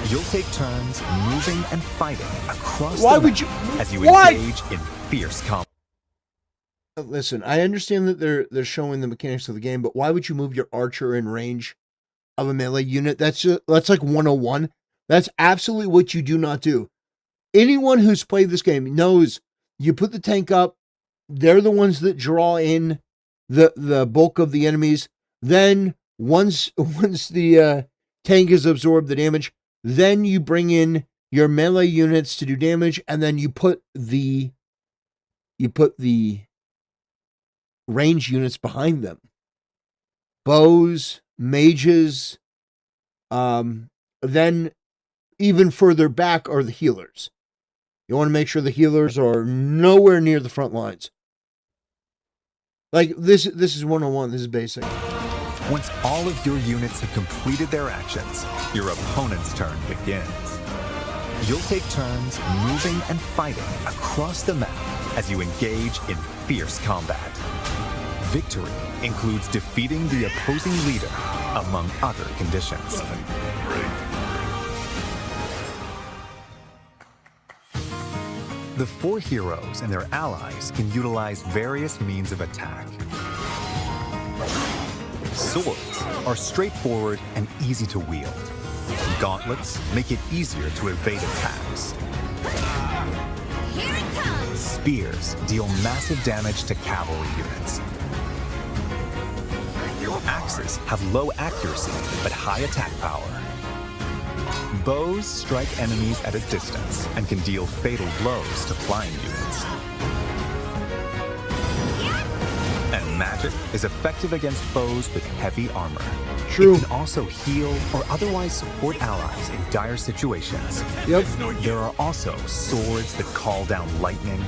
Speaker 13: You'll take turns moving and fighting across
Speaker 3: Why
Speaker 13: the
Speaker 3: would
Speaker 13: map
Speaker 3: you?
Speaker 13: as you
Speaker 3: Why?
Speaker 13: engage in fierce combat.
Speaker 3: Listen, I understand that they're showing the mechanics of the game, but why would you move your archer in range of a melee unit? That's like 101. That's absolutely what you do not do. Anyone who's played this game knows you put the tank up. They're the ones that draw in the bulk of the enemies. Then once the tank has absorbed the damage, then you bring in your melee units to do damage, and then you put the range units behind them. Bows, mages, then even further back are the healers. You want to make sure the healers are nowhere near the front lines. Like this is 101, this is basic.
Speaker 13: Once all of your units have completed their actions, your opponent's turn begins. You'll take turns moving and fighting across the map as you engage in fierce combat. Victory includes defeating the opposing leader, among other conditions. The 4 heroes and their allies can utilize various means of attack. Swords are straightforward and easy to wield. Gauntlets make it easier to evade attacks.
Speaker 12: Here it comes!
Speaker 13: Spears deal massive damage to cavalry units. Axes have low accuracy but high attack power. Bows strike enemies at a distance and can deal fatal blows to flying units. And magic is effective against foes with heavy armor.
Speaker 3: True.
Speaker 13: It can also heal or otherwise support allies in dire situations.
Speaker 3: Yep.
Speaker 13: There are also swords that call down lightning,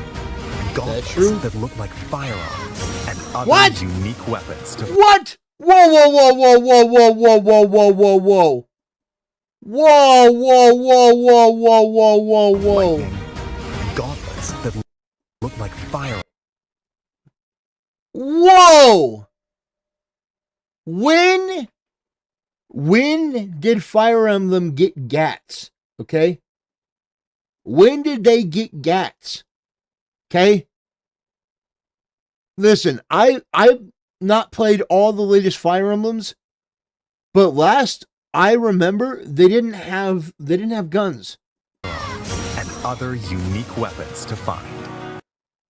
Speaker 13: gauntlets that look like firearms, and other unique weapons to
Speaker 3: What? Whoa, whoa, whoa, whoa, whoa, whoa, whoa, whoa, whoa, whoa, whoa. Whoa, whoa, whoa, whoa, whoa, whoa, whoa, whoa.
Speaker 13: lightning, gauntlets that look like firearms.
Speaker 3: Whoa! When did Fire Emblem get GATs? Okay? When did they get GATs? Okay? Listen, I've not played all the latest Fire Emblems, but last I remember they didn't have guns.
Speaker 13: And other unique weapons to find.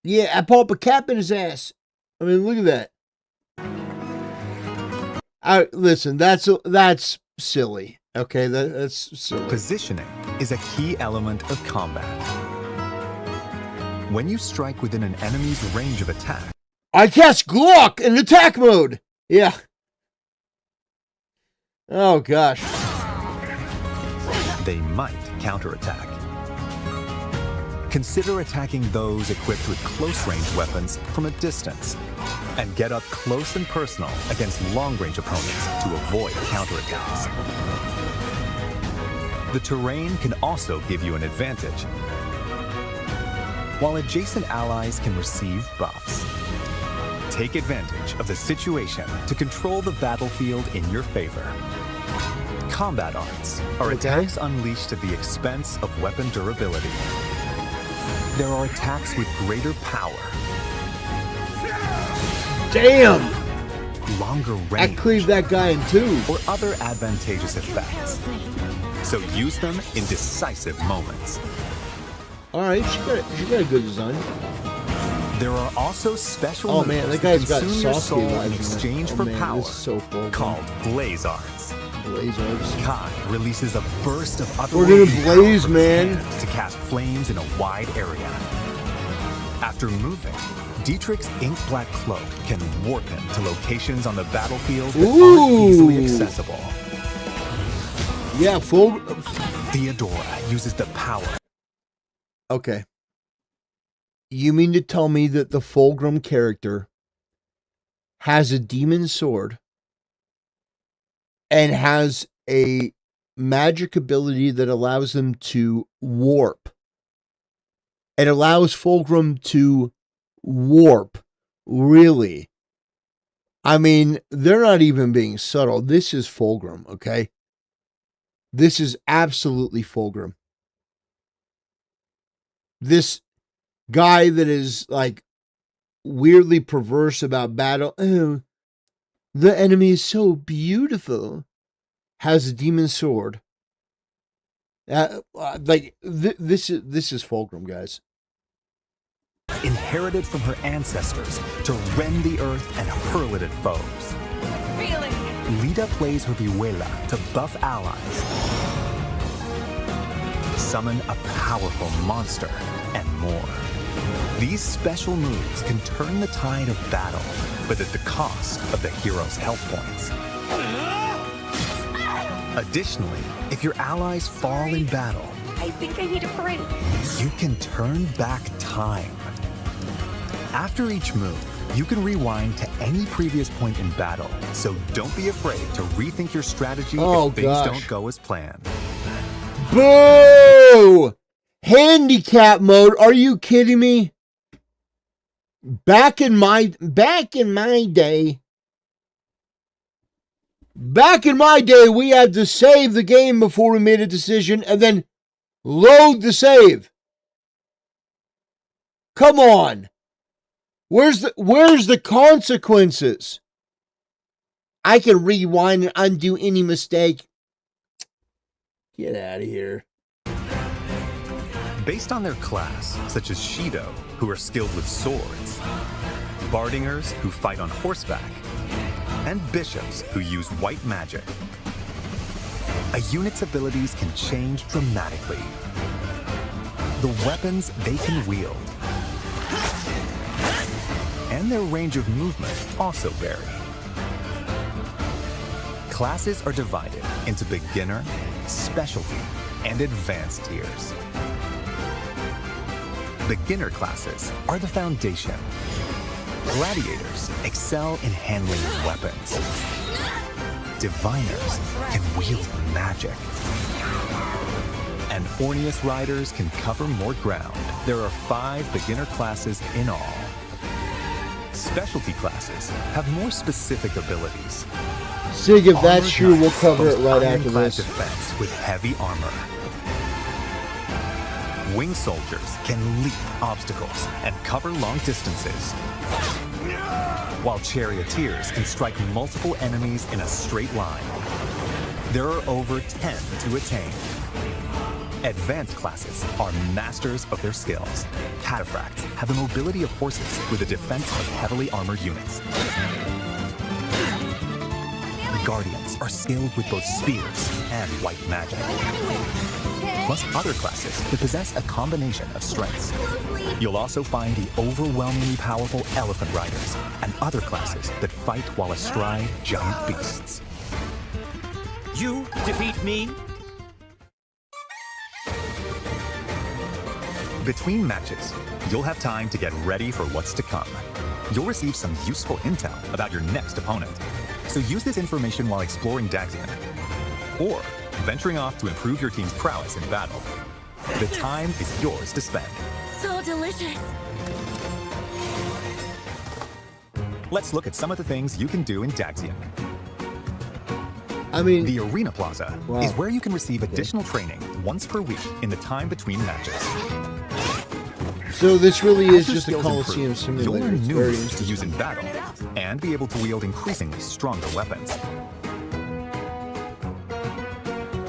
Speaker 3: Yeah, I pulled up a cap in his ass. I mean, look at that. Listen, that's silly. Okay, that's silly.
Speaker 13: Positioning is a key element of combat. When you strike within an enemy's range of attack,
Speaker 3: I cast Glock in attack mode. Yeah. Oh gosh.
Speaker 13: they might counterattack. Consider attacking those equipped with close-range weapons from a distance, and get up close and personal against long-range opponents to avoid counterattacks. The terrain can also give you an advantage, while adjacent allies can receive buffs. Take advantage of the situation to control the battlefield in your favor. Combat arts are attacks unleashed at the expense of weapon durability. There are attacks with greater power.
Speaker 3: Damn!
Speaker 13: longer
Speaker 3: I
Speaker 13: range,
Speaker 3: cleaved that guy in two.
Speaker 13: or other advantageous effects. So use them in decisive moments.
Speaker 3: All right, she got a good design.
Speaker 13: There are also special
Speaker 3: Oh
Speaker 13: moves
Speaker 3: man, that
Speaker 13: that
Speaker 3: guy's got
Speaker 13: consume your
Speaker 3: saucy
Speaker 13: soul
Speaker 3: vibes
Speaker 13: in
Speaker 3: it.
Speaker 13: exchange
Speaker 3: Oh,
Speaker 13: for
Speaker 3: man,
Speaker 13: power,
Speaker 3: This is so full.
Speaker 13: called Blaze Arts.
Speaker 3: Blaze Arts.
Speaker 13: Kai releases a burst of
Speaker 3: We're gonna
Speaker 13: otherworldly
Speaker 3: blaze,
Speaker 13: power from his
Speaker 3: man.
Speaker 13: hand to cast flames in a wide area. After moving, Dietrich's ink black cloak can warp him to locations on the battlefield that aren't easily accessible.
Speaker 3: Yeah, full.
Speaker 13: Theodora uses the power.
Speaker 3: Okay. You mean to tell me that the Fulgrim character has a demon sword and has a magic ability that allows them to warp? It allows Fulgrim to warp. Really? I mean, they're not even being subtle. This is Fulgrim, okay? This is absolutely Fulgrim. This guy that is like weirdly perverse about battle. Oh, the enemy is so beautiful. Has a demon sword. This is Fulgrim, guys.
Speaker 13: Inherited from her ancestors to rend the earth and hurl it at foes. Lita plays her Vihuela to buff allies, summon a powerful monster, and more. These special moves can turn the tide of battle, but at the cost of the hero's health points. Additionally, if your allies fall in battle,
Speaker 12: I think I need a break.
Speaker 13: you can turn back time. After each move, you can rewind to any previous point in battle, so don't be afraid to rethink your strategy if things don't go as planned.
Speaker 3: Boo! Handicap mode? Are you kidding me? Back in my day, we had to save the game before we made a decision and then load the save. Come on. Where's the consequences? I can rewind and undo any mistake. Get out of here.
Speaker 13: Based on their class, such as Shido, who are skilled with swords, Bardingers, who fight on horseback, and bishops, who use white magic, a unit's abilities can change dramatically. The weapons they can wield and their range of movement also vary. Classes are divided into beginner, specialty, and advanced tiers. Beginner classes are the foundation. Gladiators excel in handling weapons. Diviners can wield magic. And Orneus riders can cover more ground. There are 5 beginner classes in all. Specialty classes have more specific abilities.
Speaker 3: Sig, if that's
Speaker 13: Armored
Speaker 3: true, we'll
Speaker 13: knights
Speaker 3: cover it
Speaker 13: boast
Speaker 3: right after
Speaker 13: ironclad
Speaker 3: this.
Speaker 13: defense with heavy armor. Wing soldiers can leap obstacles and cover long distances, while charioteers can strike multiple enemies in a straight line. There are over 10 to attain. Advanced classes are masters of their skills. Cataphracts have the mobility of horses with the defense of heavily armored units. The Guardians are skilled with both spears and white magic, plus other classes that possess a combination of strengths. You'll also find the overwhelmingly powerful Elephant Riders and other classes that fight while astride giant beasts.
Speaker 4: You defeat me?
Speaker 13: Between matches, you'll have time to get ready for what's to come. You'll receive some useful intel about your next opponent. So use this information while exploring Daxian, or venturing off to improve your team's prowess in battle. The time is yours to spend.
Speaker 12: So delicious.
Speaker 13: Let's look at some of the things you can do in Daxian.
Speaker 3: I mean,
Speaker 13: the Arena Plaza is where you can receive additional training once per week in the time between matches.
Speaker 3: So this really is
Speaker 13: As your
Speaker 3: just a
Speaker 13: skills
Speaker 3: Coliseum
Speaker 13: improve, you'll
Speaker 3: simulator.
Speaker 13: learn
Speaker 3: It's
Speaker 13: new
Speaker 3: very
Speaker 13: moves to use
Speaker 3: interesting.
Speaker 13: in battle and be able to wield increasingly stronger weapons.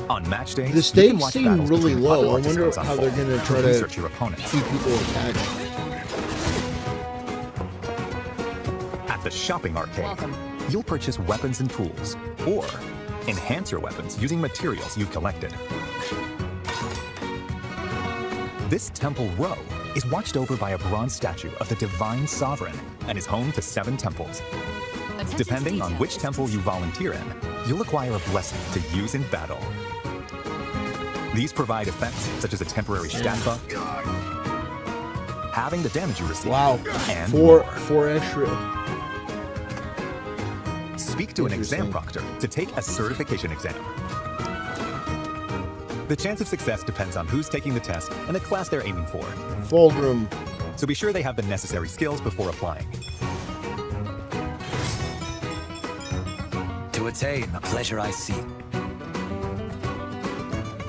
Speaker 13: On match days,
Speaker 3: The
Speaker 13: you
Speaker 3: stakes
Speaker 13: can watch
Speaker 3: seem
Speaker 13: battles
Speaker 3: really
Speaker 13: between
Speaker 3: low.
Speaker 13: other
Speaker 3: I wonder
Speaker 13: participants
Speaker 3: how they're
Speaker 13: unfold
Speaker 3: going to try to
Speaker 13: research your opponents.
Speaker 3: keep people attacking.
Speaker 13: At the shopping arcade, you'll purchase weapons and tools, or enhance your weapons using materials you've collected. This temple row is watched over by a bronze statue of the Divine Sovereign and is home to 7 temples. Depending on which temple you volunteer in, you'll acquire a blessing to use in battle. These provide effects such as a temporary stat buff, halving the damage you receive, and more.
Speaker 3: Four extra.
Speaker 13: Speak to an exam proctor to take a certification exam. The chance of success depends on who's taking the test and the class they're aiming for.
Speaker 3: Fulgrim.
Speaker 13: So be sure they have the necessary skills before applying.
Speaker 14: To attain the pleasure I seek.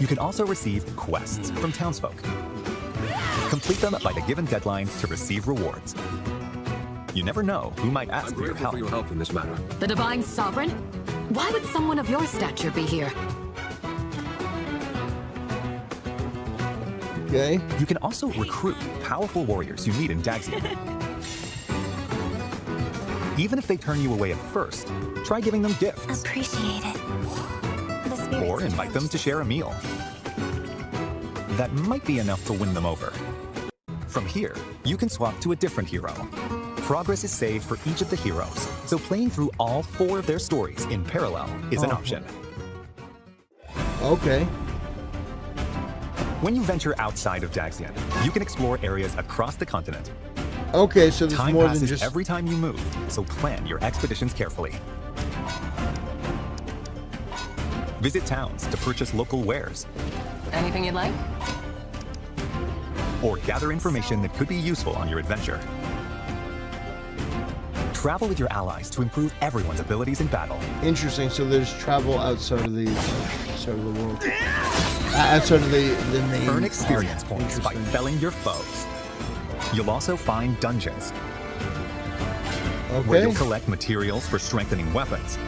Speaker 13: You can also receive quests from townsfolk. Complete them by the given deadline to receive rewards. You never know who might ask for your help.
Speaker 6: in this matter.
Speaker 11: The Divine Sovereign? Why would someone of your stature be here?
Speaker 3: Okay.
Speaker 13: You can also recruit powerful warriors you meet in Daxian. Even if they turn you away at first, try giving them gifts.
Speaker 12: Appreciate it.
Speaker 13: Or invite them to share a meal. That might be enough to win them over. From here, you can swap to a different hero. Progress is saved for each of the heroes, so playing through all 4 of their stories in parallel is an option.
Speaker 3: Okay.
Speaker 13: When you venture outside of Daxian, you can explore areas across the continent.
Speaker 3: Okay, so there's
Speaker 13: Time
Speaker 3: more
Speaker 13: passes
Speaker 3: than just...
Speaker 13: every time you move, so plan your expeditions carefully. Visit towns to purchase local wares,
Speaker 15: Anything you'd like?
Speaker 13: or gather information that could be useful on your adventure. Travel with your allies to improve everyone's abilities in battle.
Speaker 3: Interesting. So there's travel outside of the world. Outside of the main.
Speaker 13: Earn experience points by felling your foes. You'll also find dungeons, where you'll collect materials for strengthening weapons,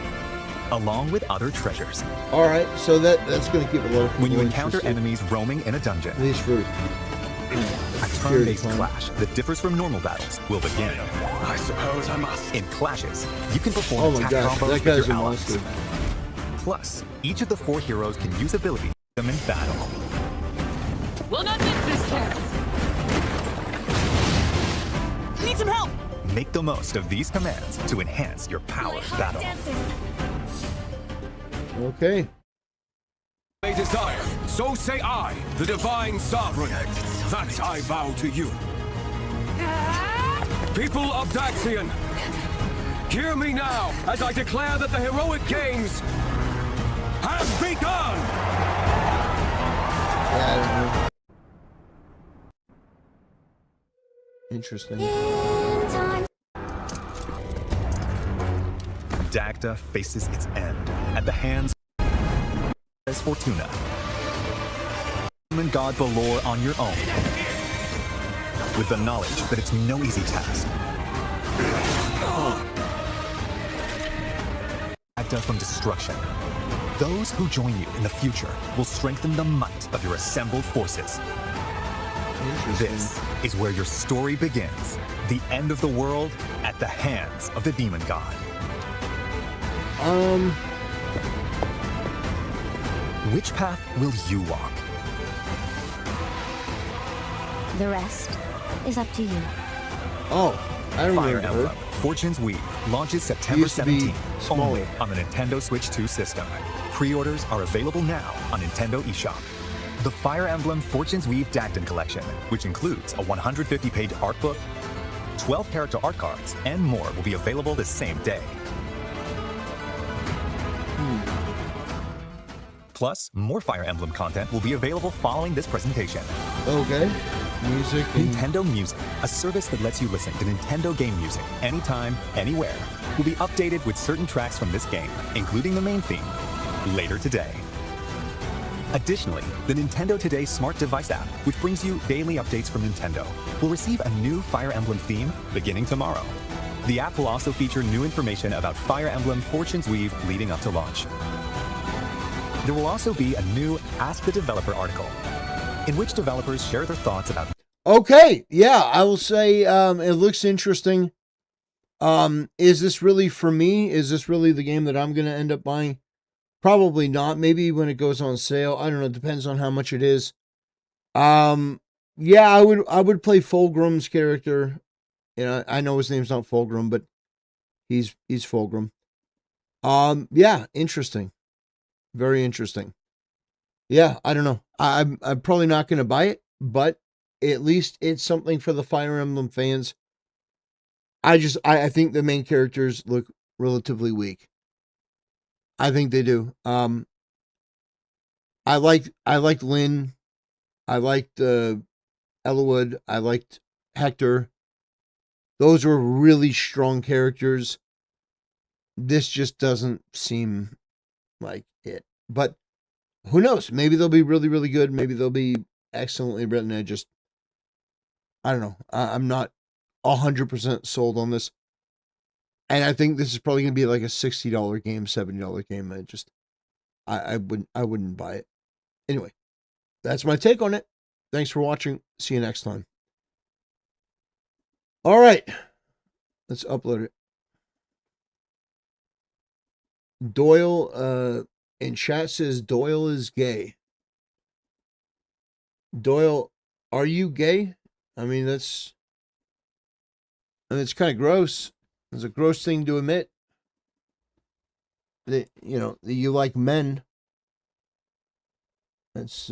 Speaker 13: along with other treasures.
Speaker 3: All right, so that's going to keep a lot of people
Speaker 13: When you encounter
Speaker 3: interested.
Speaker 13: enemies roaming in a dungeon,
Speaker 3: At least for
Speaker 13: a turn-based clash that differs from normal battles will begin.
Speaker 8: I suppose I must.
Speaker 13: In clashes, you can perform
Speaker 3: Oh my
Speaker 13: attack
Speaker 3: gosh,
Speaker 13: combos
Speaker 3: that
Speaker 13: with
Speaker 3: guy's
Speaker 13: your
Speaker 3: a
Speaker 13: allies.
Speaker 3: monster.
Speaker 13: Plus, each of the 4 heroes can use abilities to them in battle.
Speaker 15: We'll not miss this chance. Need some help.
Speaker 13: Make the most of these commands to enhance your power in battle.
Speaker 3: Okay.
Speaker 6: They desire, so say I, the Divine Sovereign. That I vow to you. People of Daxian, hear me now as I declare that the heroic games have begun!
Speaker 3: Yeah, I don't know. Interesting.
Speaker 13: Dagda faces its end at the hands of Fortuna. Human god Balor on your own, with the knowledge that it's no easy task. Dagda from destruction. Those who join you in the future will strengthen the might of your assembled forces. This is where your story begins. The end of the world at the hands of the demon god. Which path will you walk?
Speaker 12: The rest is up to you.
Speaker 3: Oh, I
Speaker 13: Fire
Speaker 3: remember.
Speaker 13: Emblem Fortune's Weave launches September
Speaker 3: Used to be
Speaker 13: 17th
Speaker 3: smaller.
Speaker 13: only on the Nintendo Switch 2 system. Pre-orders are available now on Nintendo eShop. The Fire Emblem Fortune's Weave Dagden Collection, which includes a 150-page art book, 12 character art cards, and more will be available the same day. Plus, more Fire Emblem content will be available following this presentation.
Speaker 3: Okay. Music. And...
Speaker 13: Nintendo Music, a service that lets you listen to Nintendo game music anytime, anywhere, will be updated with certain tracks from this game, including the main theme, later today. Additionally, the Nintendo Today Smart Device app, which brings you daily updates from Nintendo, will receive a new Fire Emblem theme beginning tomorrow. The app will also feature new information about Fire Emblem Fortune's Weave leading up to launch. There will also be a new Ask the Developer article, in which developers share their thoughts about...
Speaker 3: Okay, yeah, I will say it looks interesting. Is this really for me? Is this really the game that I'm going to end up buying? Probably not. Maybe when it goes on sale. I don't know. It depends on how much it is. Yeah, I would play Fulgrim's character. You know, I know his name's not Fulgrim, but he's Fulgrim. Yeah, interesting. Very interesting. Yeah, I don't know. I'm probably not going to buy it, but at least it's something for the Fire Emblem fans. I think the main characters look relatively weak. I think they do. I liked Lynn. I liked Eliwood. I liked Hector. Those were really strong characters. This just doesn't seem like it. But who knows? Maybe they'll be really, really good. Maybe they'll be excellently written. I don't know. I'm not 100% sold on this. And I think this is probably going to be like a $60 game, $70 game. I wouldn't buy it. Anyway, that's my take on it. Thanks for watching. See you next time. All right. Let's upload it. Doyle in chat says Doyle is gay. Doyle, are you gay? I mean, it's kind of gross. It's a gross thing to admit that, you know, that you like men. That's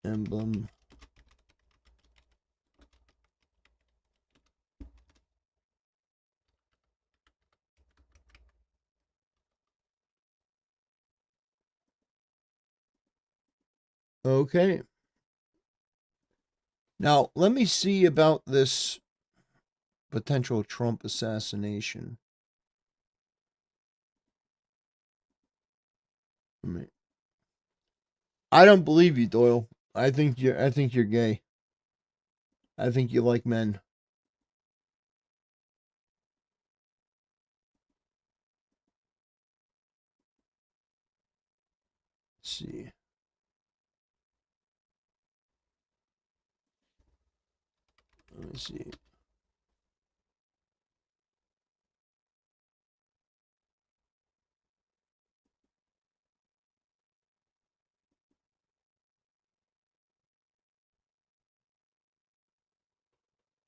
Speaker 3: Emblem. Okay. Now, let me see about this potential Trump assassination. I don't believe you, Doyle. I think you're gay. I think you like men. Let's see. Let me see.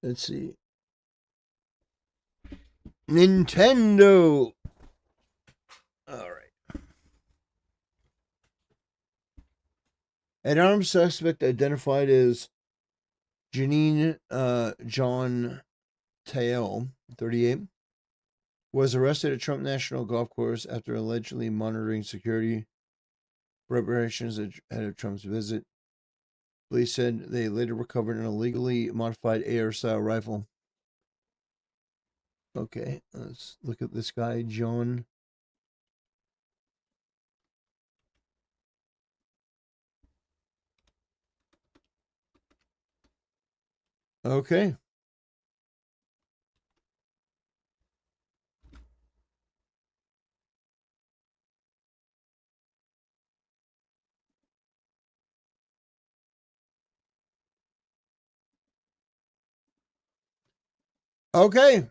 Speaker 3: Let's see. Nintendo. All right. An armed suspect identified as Janine John Tael, 38, was arrested at Trump National Golf Course after allegedly monitoring security preparations ahead of Trump's visit. Police said they later recovered an illegally modified AR-style rifle. Okay, let's look at this guy, John. Okay. Okay.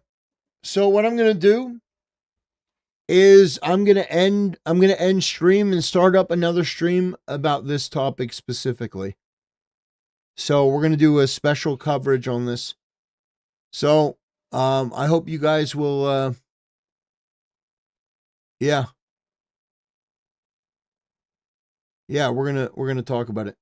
Speaker 3: So what I'm going to do is I'm going to end stream and start up another stream about this topic specifically. So we're going to do a special coverage on this. So I hope you guys will yeah, we're going to talk about it.